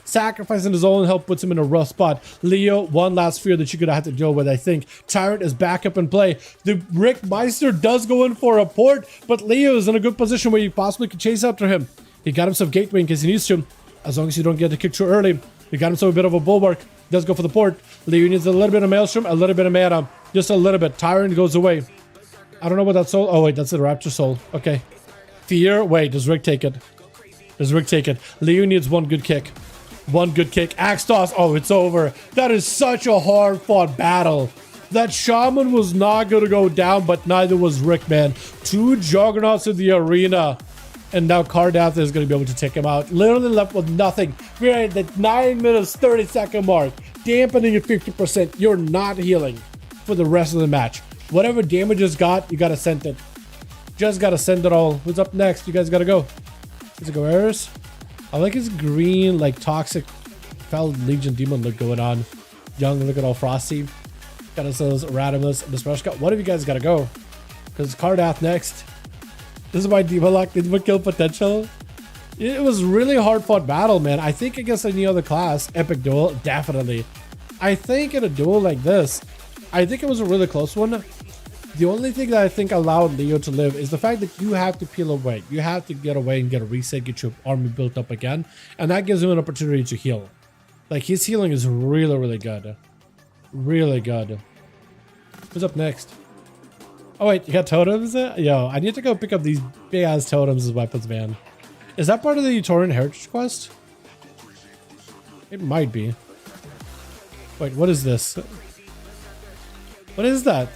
Sacrificing his own health puts him in a rough spot. Leo, one last fear that you're gonna have to deal with, I think. Tyrant is back up in play. The Rick Meister does go in for a port, but Leo is in a good position where you possibly could chase after him. He got himself gateway in case he needs to, as long as you don't get the kick too early. He got himself a bit of a bulwark. Does go for the port. Leo needs a little bit of Maelstrom, a little bit of mana. Just a little bit. Tyrant goes away. I don't know what that soul. Oh wait, that's the Rapture soul. Okay. Fear. Wait, does Rick take it? Does Rick take it? Leo needs one good kick. One good kick. Axe toss. Oh, it's over. That is such a hard fought battle. That Shaman was not going to go down, but neither was Rick, man. Two juggernauts in the arena. And now Cardath is going to be able to take him out. Literally left with nothing. We're at the 9 minutes 30-second mark. Dampening at 50%. You're not healing for the rest of the match. Whatever damage is got, you got to send it. Just got to send it all. Who's up next? You guys got to go. Is it Guerreros? I like his green, like, toxic Fell Legion Demon look going on. Young, look at all frosty. Got us those Radimus and the Smash Cut. One of you guys gotta go. Because Cardath next. This is my Demon Lock. Demon kill potential. It was really hard fought battle, man. I think against any other class, epic duel, definitely. I think in a duel like this, I think it was a really close one. The only thing that I think allowed Leo to live is the fact that you have to peel away. You have to get away and get a reset, get your army built up again. And that gives him an opportunity to heal. Like, his healing is really, really good. Really good. Who's up next? Oh, wait, you got totems? Yo, I need to go pick up these big-ass totems as weapons, man. Is that part of the Tauren Heritage quest? It might be. Wait, what is this? What is that?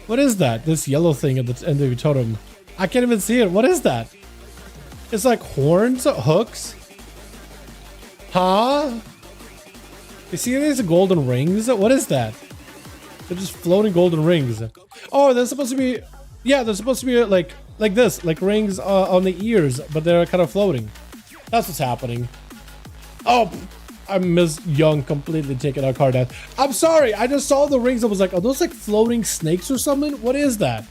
What is that? This yellow thing at the end of your totem. I can't even see it. What is that? It's like horns, hooks. Huh? You see these golden rings? What is that? They're just floating golden rings. Oh, they're supposed to be... Yeah, they're supposed to be like this. Like rings on the ears, but they're kind of floating. That's what's happening. Oh, I missed Young completely taking out Cardath. I'm sorry, I just saw the rings. I was like, are those like floating snakes or something? What is that?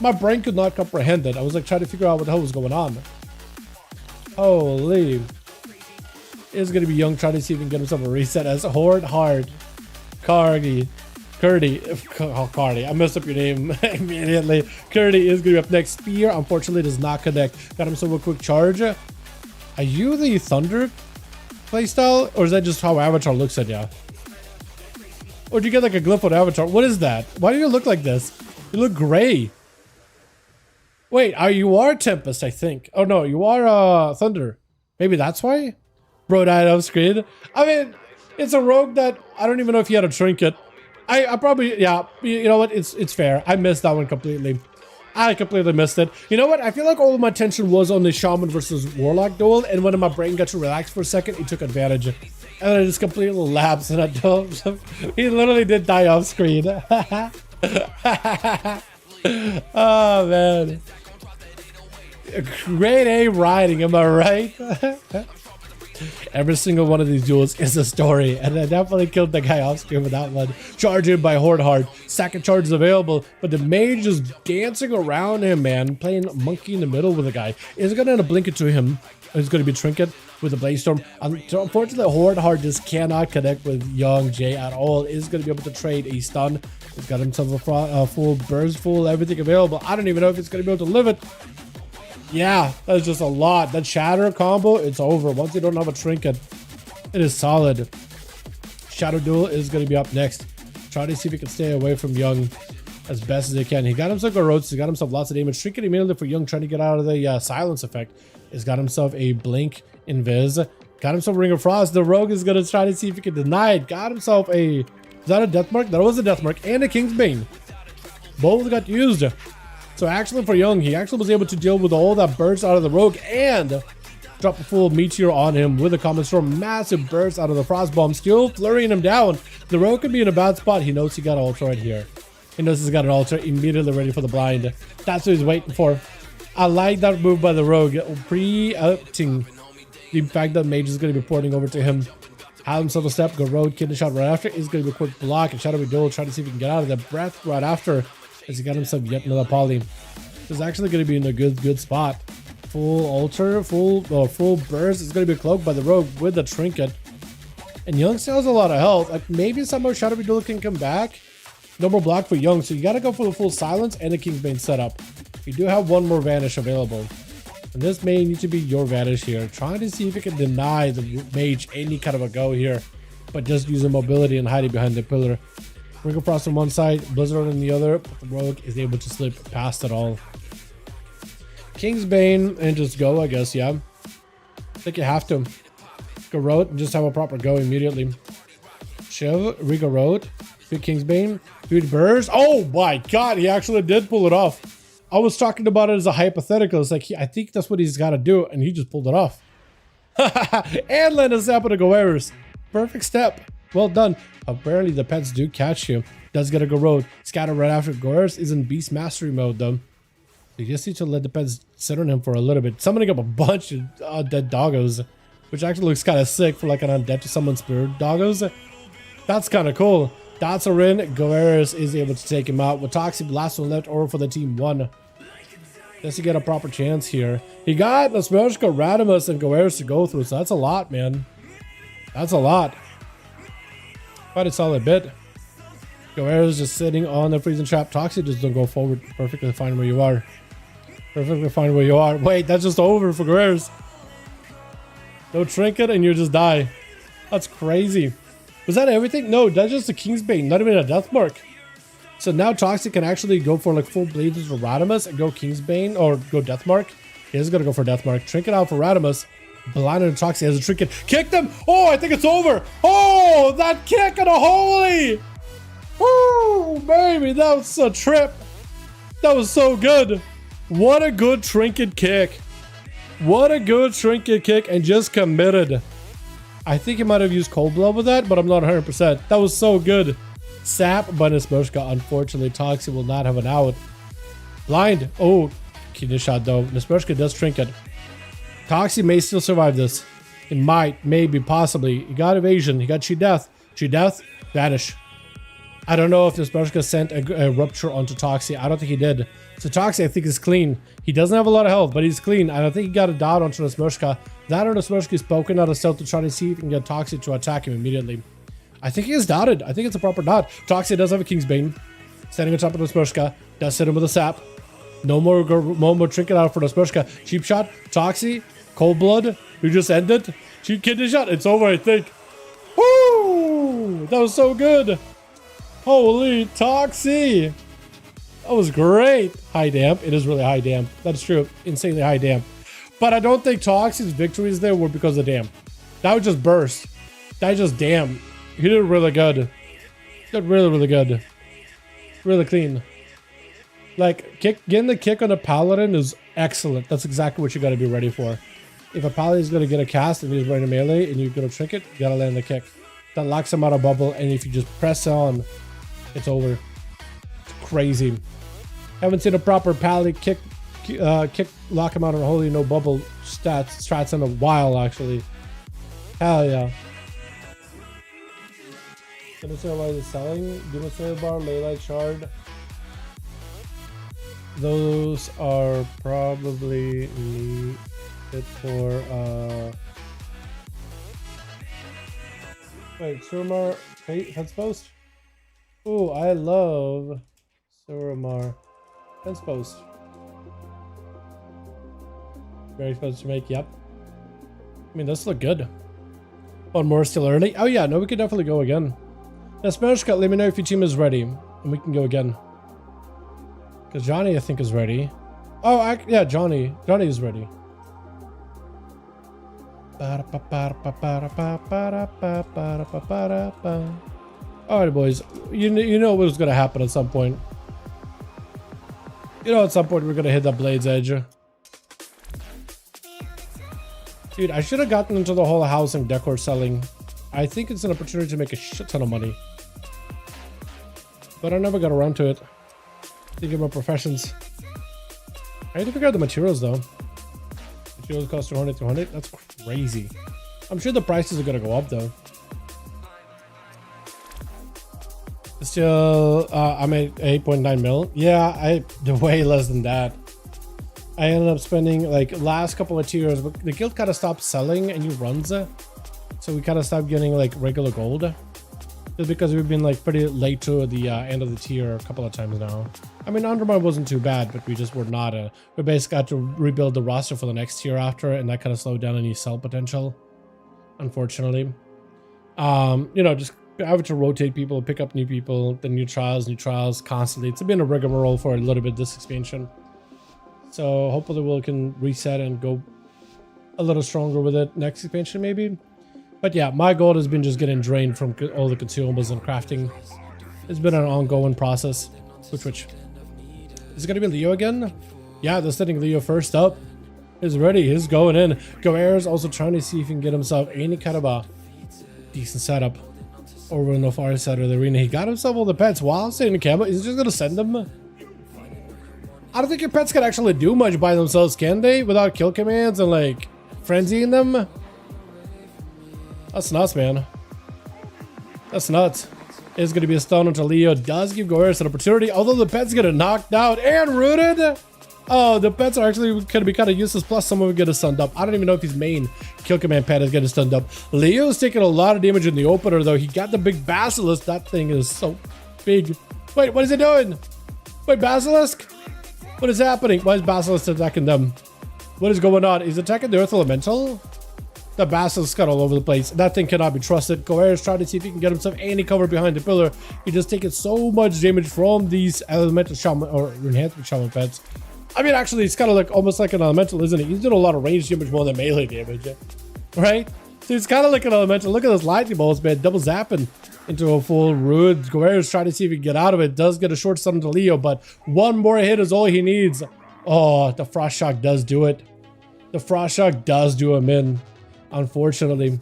My brain could not comprehend it. I was like trying to figure out what the hell was going on. Holy. It's gonna be Young trying to see if he can get himself a reset as Horde Hard. Curdy. Oh, Cardi. I messed up your name immediately. Curdy is gonna be up next. Spear, unfortunately, does not connect. Got himself a quick charge. Are you the Thunder playstyle, or is that just how Avatar looks at you? Or do you get like a glyph on Avatar? What is that? Why do you look like this? You look gray. Wait, you are Tempest, I think. Oh no, you are Thunder. Maybe that's why? Bro died off screen. I mean, it's a rogue that I don't even know if he had a trinket. I probably, yeah, you know what? It's fair. I missed that one completely. I completely missed it. You know what? I feel like all of my attention was on the Shaman versus Warlock duel, and when my brain got to relax for a second, it took advantage. And then it just completely lapsed and I don't. He literally did die off screen. Oh man. Grade A riding, am I right? Every single one of these duels is a story, and I definitely killed the guy off screen with that one. Charging by Horde Hard. Second charge is available, but the mage is dancing around him, man. Playing monkey in the middle with the guy. Is going to end up blinking to him. It's going to be Trinket with the Blaze Storm. Unfortunately, Horde Hard just cannot connect with Young Jay at all. Is going to be able to trade a stun. He's got himself a full burst, full everything available. I don't even know if it's going to be able to live it. Yeah, that's just a lot. That shatter combo, it's over. Once you don't have a trinket, it is solid. Shadow Duel is going to be up next. Try to see if he can stay away from Young as best as he can. He got himself a roach. He got himself lots of damage. Trinket immediately for Young, trying to get out of the silence effect. He's got himself a blink invis. Got himself a Ring of Frost. The Rogue is going to try to see if he can deny it. Got himself a... Is that a Death Mark? That was a Death Mark. And a King's Bane. Both got used. So actually for Young, he actually was able to deal with all that burst out of the Rogue and drop a full meteor on him with a Comet Storm. Massive burst out of the Frost Bomb, still flurrying him down. The Rogue could be in a bad spot. He knows he got an ultra right here. He knows he's got an ultra, immediately ready for the blind. That's what he's waiting for. I like that move by the Rogue, pre-upping the fact that Mage is going to be porting over to him. Have himself a step, go road, kidney shot right after. Is going to be a quick block and Shadowy Duel, trying to see if he can get out of the breath right after. As he got himself yet another poly. This is actually going to be in a good spot. Full ultra, full burst. It's going to be cloaked by the Rogue with the trinket. And Young still has a lot of health. Like maybe somehow Shadowy Duel can come back. No more block for Young, so you got to go for the full silence and the King's Bane setup. You do have one more vanish available. And this may need to be your vanish here. Trying to see if you can deny the mage any kind of a go here. But just using mobility and hiding behind the pillar. Ring of Frost on one side, Blizzard on the other, but the Rogue is able to slip past it all. King's Bane and just go, I guess, yeah. I think you have to. Go road and just have a proper go immediately. Shiv, Rigo Road, good King's Bane, good burst. Oh my god, he actually did pull it off. I was talking about it as a hypothetical. It's like, I think that's what he's got to do, and he just pulled it off. And land a Zappa to Goerus. Perfect step. Well done. Apparently the pets do catch you. Does get a go road. Scatter right after. Goerus is in beast mastery mode though. You just need to let the pets sit on him for a little bit. Summoning up a bunch of dead doggos. Which actually looks kind of sick for like an undead to summon spirit doggos. That's kind of cool. Dots are in. Goerus is able to take him out. With Toxic, last one left over for the team 1. Does he get a proper chance here? He got Nasmelchka, Radimus, and Goerus to go through. So that's a lot, man. That's a lot. Quite a solid bit. Goerus just sitting on the freezing trap. Toxic just don't go forward. Perfectly fine where you are. Perfectly fine where you are. Wait, that's just over for Goerus. No trinket and you just die. That's crazy. Was that everything? No, that's just a King's Bane. Not even a death mark. So now Toxic can actually go for like full Blazes for Radimus and go King's Bane or go death mark. He's gonna go for death mark. Trinket out for Radimus. Blinded and Toxic has a trinket. Kick them! Oh, I think it's over! Oh, that kick and a holy! Oh, baby, that was a trip. That was so good. What a good trinket kick. What a good trinket kick and just committed. I think he might have used Cold Blood with that, but I'm not 100%. That was so good. Sap by Nasmelchka. Unfortunately, Toxic will not have an out. Blind. Oh, kidney shot though. Nasmelchka does trinket. Toxic may still survive this. It might, maybe, possibly. He got evasion. He got Chi Death. Chi Death, vanish. I don't know if Nasmelchka sent a rupture onto Toxic. I don't think he did. So Toxic, I think, is clean. He doesn't have a lot of health, but he's clean. I don't think he got a dot onto Nasmelchka. That or Nasmelchka is poking out of stealth to try to see if he can get Toxic to attack him immediately. I think he is dotted. I think it's a proper dot. Toxic does have a King's Bane. Standing on top of Nasmelchka. Does hit him with a sap. No more trinket out for Nasmelchka. Cheap shot. Toxic. Cold Blood, we just ended. Cheap kidney shot. It's over, I think. Woo! That was so good. Holy Toxic. That was great. High damp. It is really high damp. That's true. Insanely high damp. But I don't think Toxic's victories there were because of damp. That was just burst. That was just damp. He did really good. Did really, really good. Really clean. Like, getting the kick on a Paladin is excellent. That's exactly what you got to be ready for. if a pally is going to get a cast and he's running melee and you're going to trick it, you got to land the kick. That locks him out of bubble, and if you just press on, it's over. It's crazy. Haven't seen a proper pally kick lock him out of holy no bubble strats in a while, actually. Hell yeah. Demon Slayer, why is it selling? Demon Slayer bar, Leylight shard. Those are probably needed for wait, Suramar fence post? Ooh, I love Suramar fence post. Very expensive to make, yep. I mean, this look good. One more still early. Oh yeah, no, we could definitely go again. Now, Spanish Cut, let me know if your team is ready, and we can go again. Because Johnny, I think, is ready. Oh, yeah, Johnny is ready. Alright, boys. You know what's going to happen at some point. You know at some point we're going to hit that Blade's Edge. Dude, I should have gotten into the whole housing decor selling. I think it's an opportunity to make a shit ton of money. But I never got around to it. Thinking about professions. I need to figure out the materials though. Materials cost 200. That's crazy. I'm sure the prices are gonna go up though. Still, I'm at 8.9 mil. Yeah, way less than that. I ended up spending like last couple of tiers, but the guild kind of stopped selling and new runs. So we kind of stopped getting like regular gold. Just because we've been like pretty late to the end of the tier a couple of times now. I mean, Undermine wasn't too bad, but we just were not we basically had to rebuild the roster for the next tier after, and that kind of slowed down any sell potential, unfortunately. You know, just having to rotate people, pick up new people, the new trials constantly. It's been a rigmarole for a little bit this expansion. So hopefully we can reset and go a little stronger with it next expansion maybe. But yeah, my goal has been just getting drained from all the consumables and crafting. It's been an ongoing process. Which is it gonna be Leo again? Yeah, they're setting Leo first up. He's ready, he's going in. Goer's also trying to see if he can get himself any kind of a decent setup over on the far side of the arena. He got himself all the pets while staying in camera. He's just gonna send them. I don't think your pets can actually do much by themselves, can they? Without kill commands and like frenzying them? That's nuts, man. That's nuts. It's going to be a stun until Leo does give Goer's an opportunity, although the pet's getting knocked out and rooted. Oh, the pets are actually going to be kind of useless, plus some of them get stunned up. I don't even know if his main kill command pet is getting stunned up. Leo's taking a lot of damage in the opener, though. He got the big Basilisk. That thing is so big. Wait, what is it doing? Wait, Basilisk? What is happening? Why is Basilisk attacking them? What is going on? He's attacking the Earth Elemental? The Basilisk got all over the place. That thing cannot be trusted. Goer's trying to see if he can get himself any cover behind the pillar. He's just taking so much damage from these elemental shaman or enhancement shaman pets. I mean, actually, it's kind of like almost like an elemental, isn't it? He's doing a lot of range damage more than melee damage, right? So it's kind of like an elemental. Look at those lightning bolts, man. Double zapping into a full root. Goer's trying to see if he can get out of it. Does get a short stun to Leo, but one more hit is all he needs. Oh, the Frost Shock does do it. The Frost Shock does do him in. Unfortunately,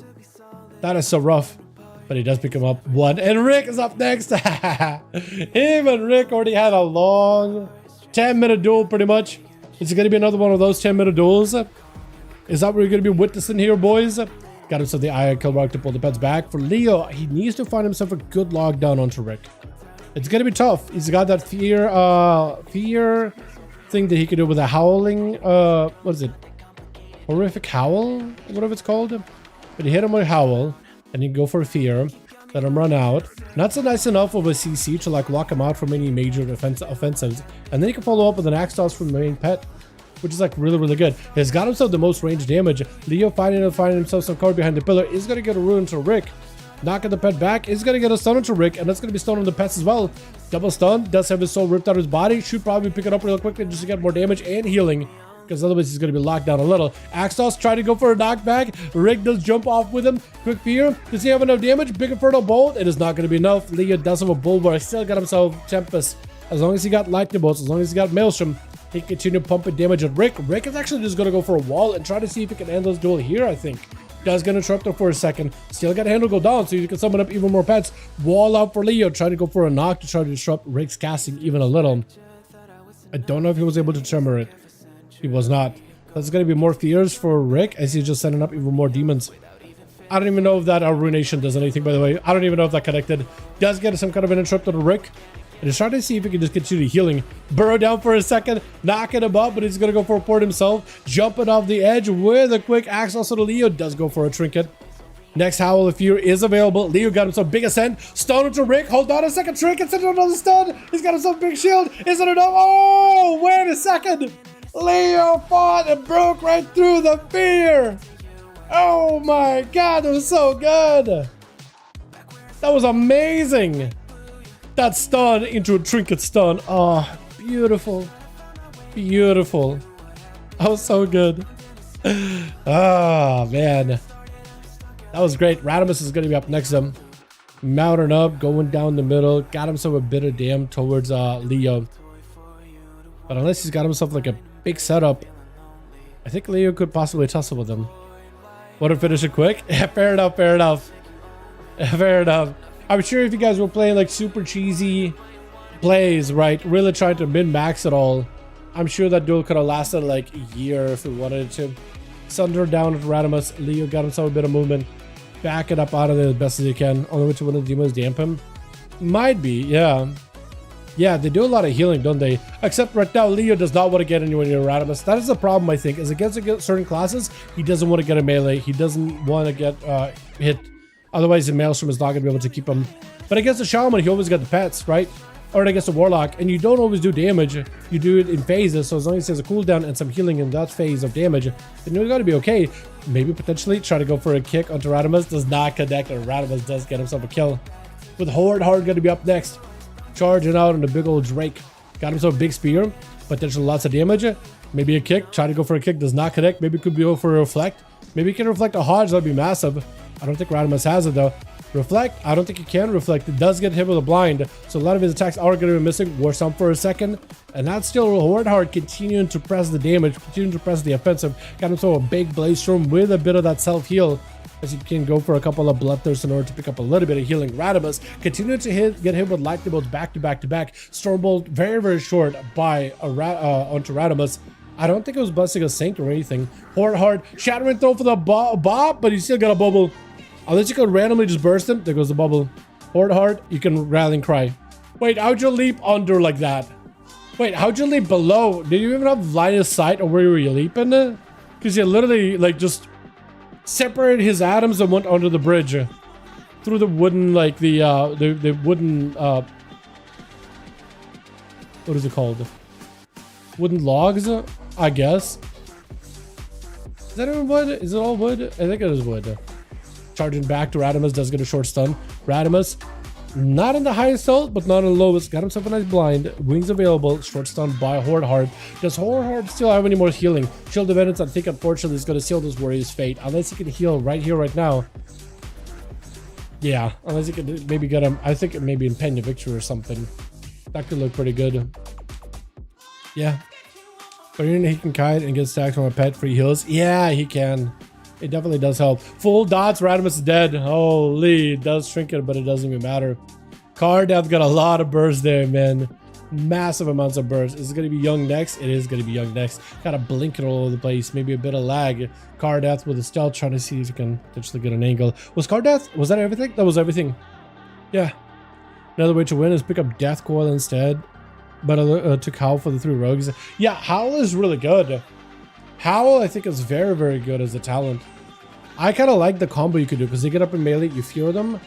that is so rough, but he does pick him up one, and Rick is up next. Him and Rick already had a long 10-minute duel, pretty much. Is it going to be another one of those 10-minute duels? Is that what we're going to be witnessing here, boys? Got himself the Eye Kill Rock to pull the pets back. For Leo, he needs to find himself a good lockdown onto Rick. It's going to be tough. He's got that fear thing that he can do with a howling, what is it? Horrific Howl, whatever it's called. But you hit him with Howl, and you go for Fear, let him run out. Not so nice enough of a CC to like lock him out from any major offensives. And then you can follow up with an Axe Toss from the main pet, which is like really good. He's got himself the most range damage. Leo finding himself some cover behind the pillar is going to get a ruin to Rick. Knocking the pet back is going to get a stun to Rick, and that's going to be stun on the pets as well. Double stun, does have his soul ripped out of his body. Should probably pick it up real quickly just to get more damage and healing, because otherwise he's going to be locked down a little. Axtos trying to go for a knockback. Rick does jump off with him. Quick Fear. Does he have enough damage? Big Inferno Bolt. It is not going to be enough. Leo does have a Bulwark. Still got himself Tempest. As long as he got Lightning Bolts, as long as he got Maelstrom, He continued pumping damage at Rick. Rick is actually just going to go for a wall and try to see if he can end this duel here, I think. Does get interrupted for a second. Still got handle go down so you can summon up even more pets. Wall out for Leo. Try to go for a knock to try to disrupt Rick's casting even a little. I don't know if he was able to tremor it. He was not. That's going to be more fears for Rick as he's just sending up even more demons. I don't even know if that ruination does anything, by the way. I don't even know if that connected. Does get some kind of an interrupt on Rick. And he's trying to see if he can just continue healing. Burrow down for a second, knocking him up, but he's going to go for a port himself. Jumping off the edge with a quick axe. Also, Leo does go for a trinket. Next Howl of Fear is available. Leo got himself big ascent. Stun into Rick. Hold on a second. Trinket sent another stun. He's got himself big shield. Is it enough? Oh, wait a second. Leo fought and broke right through the fear. Oh my god, that was so good. That was amazing. That stun into a trinket stun. Oh, beautiful. Beautiful. That was so good. Oh, man. That was great. Radimus is going to be up next to him. Mounting up, going down the middle. Got himself a bit of damage towards Leo. But unless he's got himself like a big setup, I think Leo could possibly tussle with him. Want to finish it quick? Yeah, fair enough, fair enough. Fair enough. I'm sure if you guys were playing like super cheesy plays, right, really trying to min-max it all, I'm sure that duel could have lasted like a year if we wanted it to. Sunder down at Radimus. Leo got himself a bit of movement. Back it up out of there as best as he can. Only way to win the demons damp him. Might be, yeah. Yeah, they do a lot of healing, don't they? Except right now, Leo does not want to get anywhere near Radimus. That is the problem, I think, is against certain classes, he doesn't want to get a melee. He doesn't want to get hit. Otherwise, the Maelstrom is not going to be able to keep him. But against the Shaman, he always got the pets, right? Or against the Warlock, and you don't always do damage. You do it in phases, so as long as he has a cooldown and some healing in that phase of damage, then you're going to be okay. Maybe potentially try to go for a kick onto Radimus. Does not connect, and Radimus does get himself a kill. With Hard going to be up next. Charging out on the big old Drake. Got himself a big spear. Potentially lots of damage. Maybe a kick. Try to go for a kick. Does not connect. Maybe could go for a reflect. Maybe he can reflect a Hodge. That'd be massive. I don't think Radimus has it though. Reflect. I don't think he can reflect. It does get hit with a blind. So a lot of his attacks are going to be missing. War Stomp for a second. And that's still Hard continuing to press the damage. Continuing to press the offensive. Got himself a big Blaze Storm with a bit of that self-heal. As you can go for a couple of Bloodthirsts in order to pick up a little bit of healing. Radimus continuing to get hit with lightning bolts back to back to back. Stormbolt very, very short by onto Radimus. I don't think it was busting a sink or anything. Hard. Shattering throw for the bob, but he still got a bubble. Unless you can randomly just burst him, there goes the bubble. Hard, you can rallying cry. Wait, how'd you leap under like that? Wait, how'd you leap below? Did you even have line of sight of where were you leaping? Because you literally like just separated his atoms and went under the bridge through the wooden, like the wooden what is it called? Wooden logs, I guess. Is that even wood? Is it all wood? I think it is wood. Charging back to Radimus, does get a short stun. Radimus, not in the highest health, but not in the lowest. Got himself a nice blind. Wings available. Short stun by Hard. Does Hard still have any more healing? Shield of Evidence, I think, unfortunately, is going to seal this warrior's fate. Unless he can heal right here, right now. Yeah, unless he can maybe get him. I think it maybe impend a victory or something. That could look pretty good. Yeah. But he can kite and get stacks from a pet free heals. Yeah, he can. It definitely does help. Full dots, Radimus is dead. Holy, it does shrink it, but it doesn't even matter. Cardath got a lot of bursts there, man. Massive amounts of bursts. Is it going to be Young next? It is going to be Young next. Got a blinking all over the place. Maybe a bit of lag. Cardath with a stealth, trying to see if he can potentially get an angle. Was Cardath? Was that everything? That was everything. Yeah. Another way to win is pick up Death Coil instead. But took Howl for the 3 rogues. Yeah, Howl is really good. Howl, I think, is very, very good as a talent. I kind of like the combo you could do because they get up in melee, you fear them,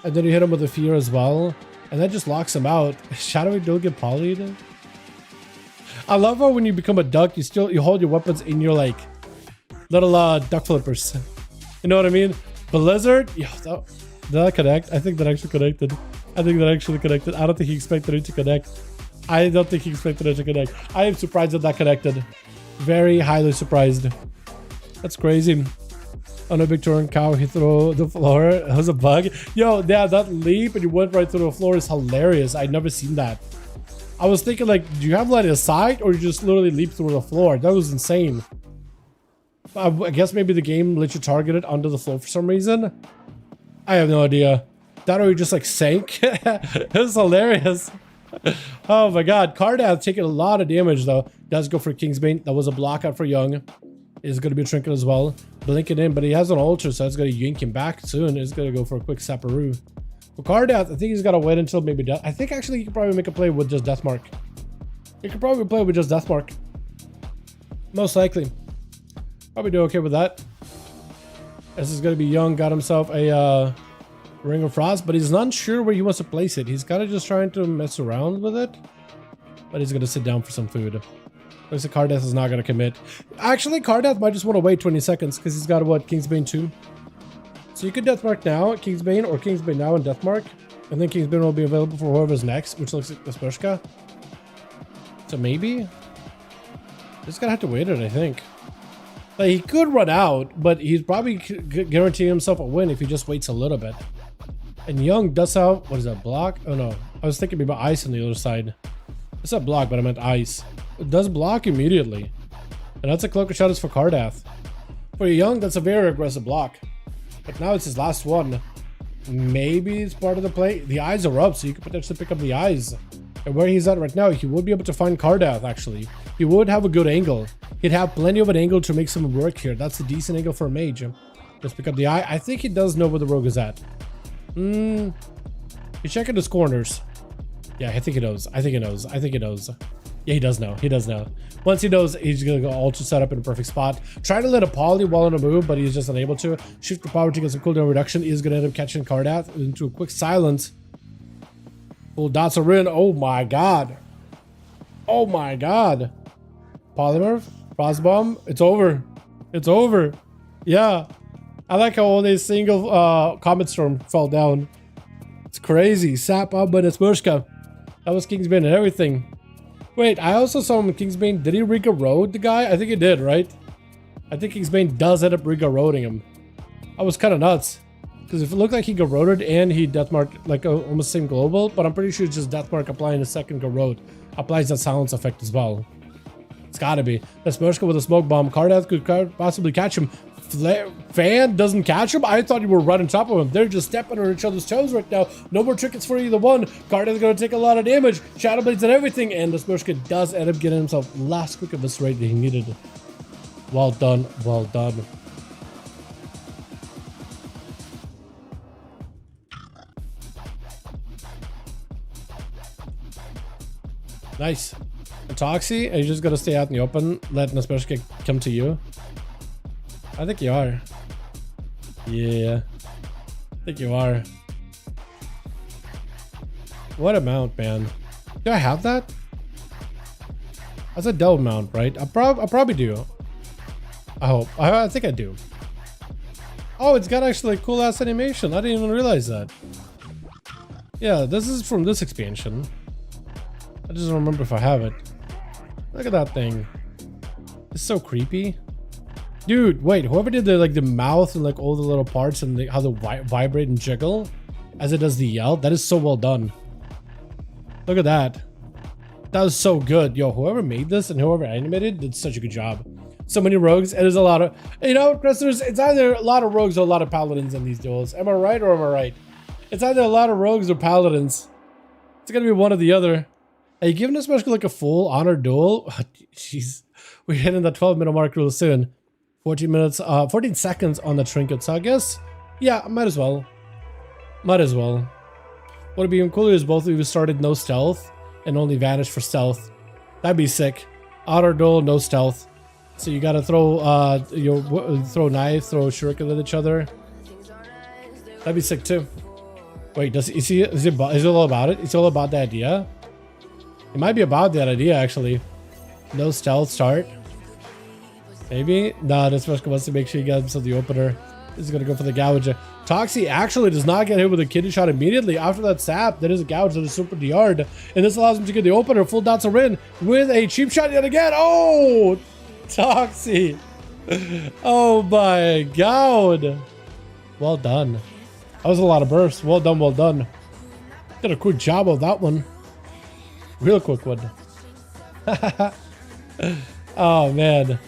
and then you hit them with a fear as well, and that just locks them out. Shadowy don't get polyed. I love how when you become a duck, you hold your weapons in your like little duck flippers. You know what I mean? Blizzard, yeah, did that connect? I think that actually connected. I don't think he expected it to connect. I don't think he expected it to connect. I am surprised that connected. Very highly surprised. That's crazy. On a Victorian cow, he threw the floor. It was a bug. Yo, yeah, that leap and you went right through the floor is hilarious. I'd never seen that. I was thinking like, do you have like a sight or you just literally leap through the floor? That was insane. I guess maybe the game lets you target it under the floor for some reason. I have no idea. That or you just like sank. It was hilarious. Oh my god. Cardath taking a lot of damage though. Does go for Kingsbane. That was a block out for Young. Is going to be a trinket as well. Blinking in, but he has an ultra, so it's going to yank him back soon. It's going to go for a quick Saparoo. For Cardath, I think he's got to wait until maybe death. I think actually he could probably make a play with just Deathmark. He could probably play with just Deathmark. Most likely. Probably do okay with that. This is going to be Young. Got himself a Ring of Frost, but he's not sure where he wants to place it. He's kind of just trying to mess around with it. But he's going to sit down for some food. Looks like Cardath is not going to commit. Actually, Cardath might just want to wait 20 seconds because he's got, what, Kingsbane 2? So you could Deathmark now, Kingsbane, or Kingsbane now and Deathmark. And then Kingsbane will be available for whoever's next, which looks like the Spushka. So maybe? Just going to have to wait it, I think. Like, he could run out, but he's probably guaranteeing himself a win if he just waits a little bit. And Young does have, what is that, block? Oh no, I was thinking about ice on the other side. It's not block, but I meant ice. It does block immediately. And that's a cloak of shadows for Cardath. For Young, that's a very aggressive block. But now it's his last one. Maybe it's part of the play. The eyes are up, so you could potentially pick up the eyes. And where he's at right now, he would be able to find Cardath, actually. He would have a good angle. He'd have plenty of an angle to make some work here. That's a decent angle for a mage. Let's pick up the eye. I think he does know where the rogue is at. He's checking his corners. Yeah, I think he knows. I think he knows. I think he knows. Yeah, he does know. He does know. Once he knows, he's going to go ultra set up in a perfect spot. Try to let a poly while on a move, but he's just unable to. Shift for power to get some cooldown reduction. He's going to end up catching Cardath into a quick silence. Full dots are in. Oh my god. Oh my god. Polymer. Frostbomb. It's over. It's over. Yeah. I like how only a single Comet Storm fell down. It's crazy. Sap up, but it's Mushka. That was Kingsbane and everything. Wait, I also saw him in Kingsbane. Did he Riga Road the guy? I think he did, right? I think Kingsbane does end up Riga Roading him. I was kind of nuts. Because if it looked like he Garroted and he Deathmarked like almost same global, but I'm pretty sure it's just Deathmark applying a second Garrode. Applies that silence effect as well. It's gotta be. That's Mushka with a smoke bomb. Cardath could possibly catch him. Fan doesn't catch him. I thought you were right on top of him. They're just stepping on each other's toes right now. No more trinkets for either one. Cardath's gonna take a lot of damage. Shadow Blades and everything. And the Spushka does end up getting himself last quick of this raid that he needed. Well done. Well done. Nice. Toxie, are you just gonna stay out in the open, letting the Spushka come to you? I think you are. Yeah. I think you are. What a mount, man. Do I have that? That's a double mount, right? I probably do. I hope. I think I do. Oh, it's got actually a cool ass animation. I didn't even realize that. Yeah, this is from this expansion. I just don't remember if I have it. Look at that thing. It's so creepy. Dude, wait, whoever did the mouth and like all the little parts and how they vibrate and jiggle as it does the yell, that is so well done. Look at that. That was so good. Yo, whoever made this and whoever animated did such a good job. So many rogues. It is a lot of, you know, Cresters, it's either a lot of rogues or a lot of paladins in these duels. Am I right or am I right? It's either a lot of rogues or paladins. It's gonna be one or the other. Are you giving us like a full honor duel? Jeez, we're hitting the 12-minute mark real soon. 14 seconds on the trinket, so I guess, yeah, might as well. Might as well. What would be even cooler is both of you started no stealth and only vanished for stealth. That'd be sick. Honor duel, no stealth. So you gotta throw throw knife, throw shuriken at each other. That'd be sick too. Wait, is it all about it? It's all about the idea? It might be about that idea, actually. No stealth start. Maybe? Nah, this Mushka wants to make sure he gets himself the opener. This is going to go for the gouge. Toxie actually does not get hit with a kidney shot immediately. After that sap, there is a gouge that is super DR'd. And this allows him to get the opener. Full dots are in with a cheap shot yet again. Oh! Toxie. Oh my god. Well done. That was a lot of bursts. Well done, well done. Did a quick job of that one. Real quick one. Oh man.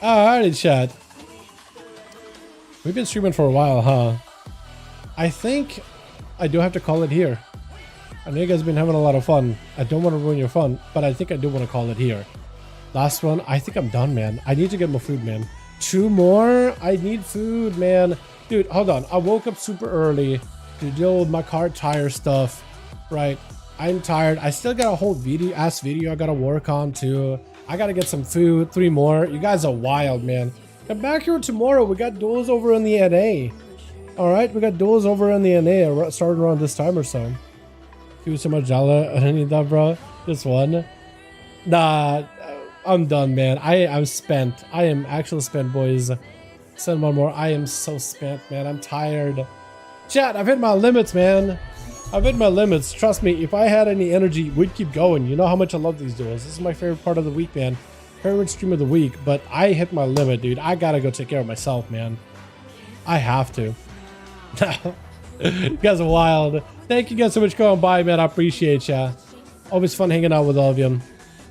Alrighty, chat. We've been streaming for a while, huh? I think I do have to call it here. I know you guys have been having a lot of fun. I don't want to ruin your fun, but I think I do want to call it here. Last one. I think I'm done, man. I need to get more food, man. 2 more? I need food, man. Dude, hold on. I woke up super early to deal with my car tire stuff, right? I'm tired. I still got a whole video I gotta work on too. I gotta get some food. 3 more. You guys are wild, man. Come back here tomorrow. We got duels over in the NA. All right, we got duels over in the NA starting around this time or so. Too so much dollar. I don't need that, bro. Just one. Nah, I'm done, man. I'm spent. I am actually spent, boys. Send one more. I am so spent, man. I'm tired. Chat, I've hit my limits, man. I've hit my limits. Trust me, if I had any energy, we'd keep going. You know how much I love these duels. This is my favorite part of the week, man. Favorite stream of the week. But I hit my limit, dude. I gotta go take care of myself, man. I have to. You guys are wild. Thank you guys so much for going by, man. I appreciate ya. Always fun hanging out with all of you.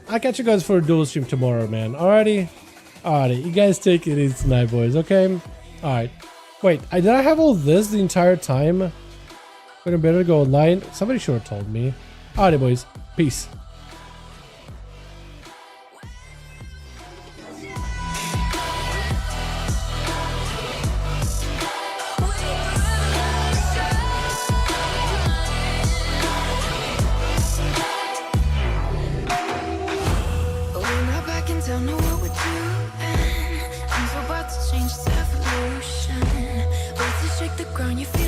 I'll catch you guys for a duel stream tomorrow, man. Alrighty? Alrighty. You guys take it easy tonight, boys, okay? Alright. Wait, did I have all this the entire time? Would better go online? Somebody should have told me. Alrighty, boys. Peace. Change this evolution. Let's shake the ground, you feel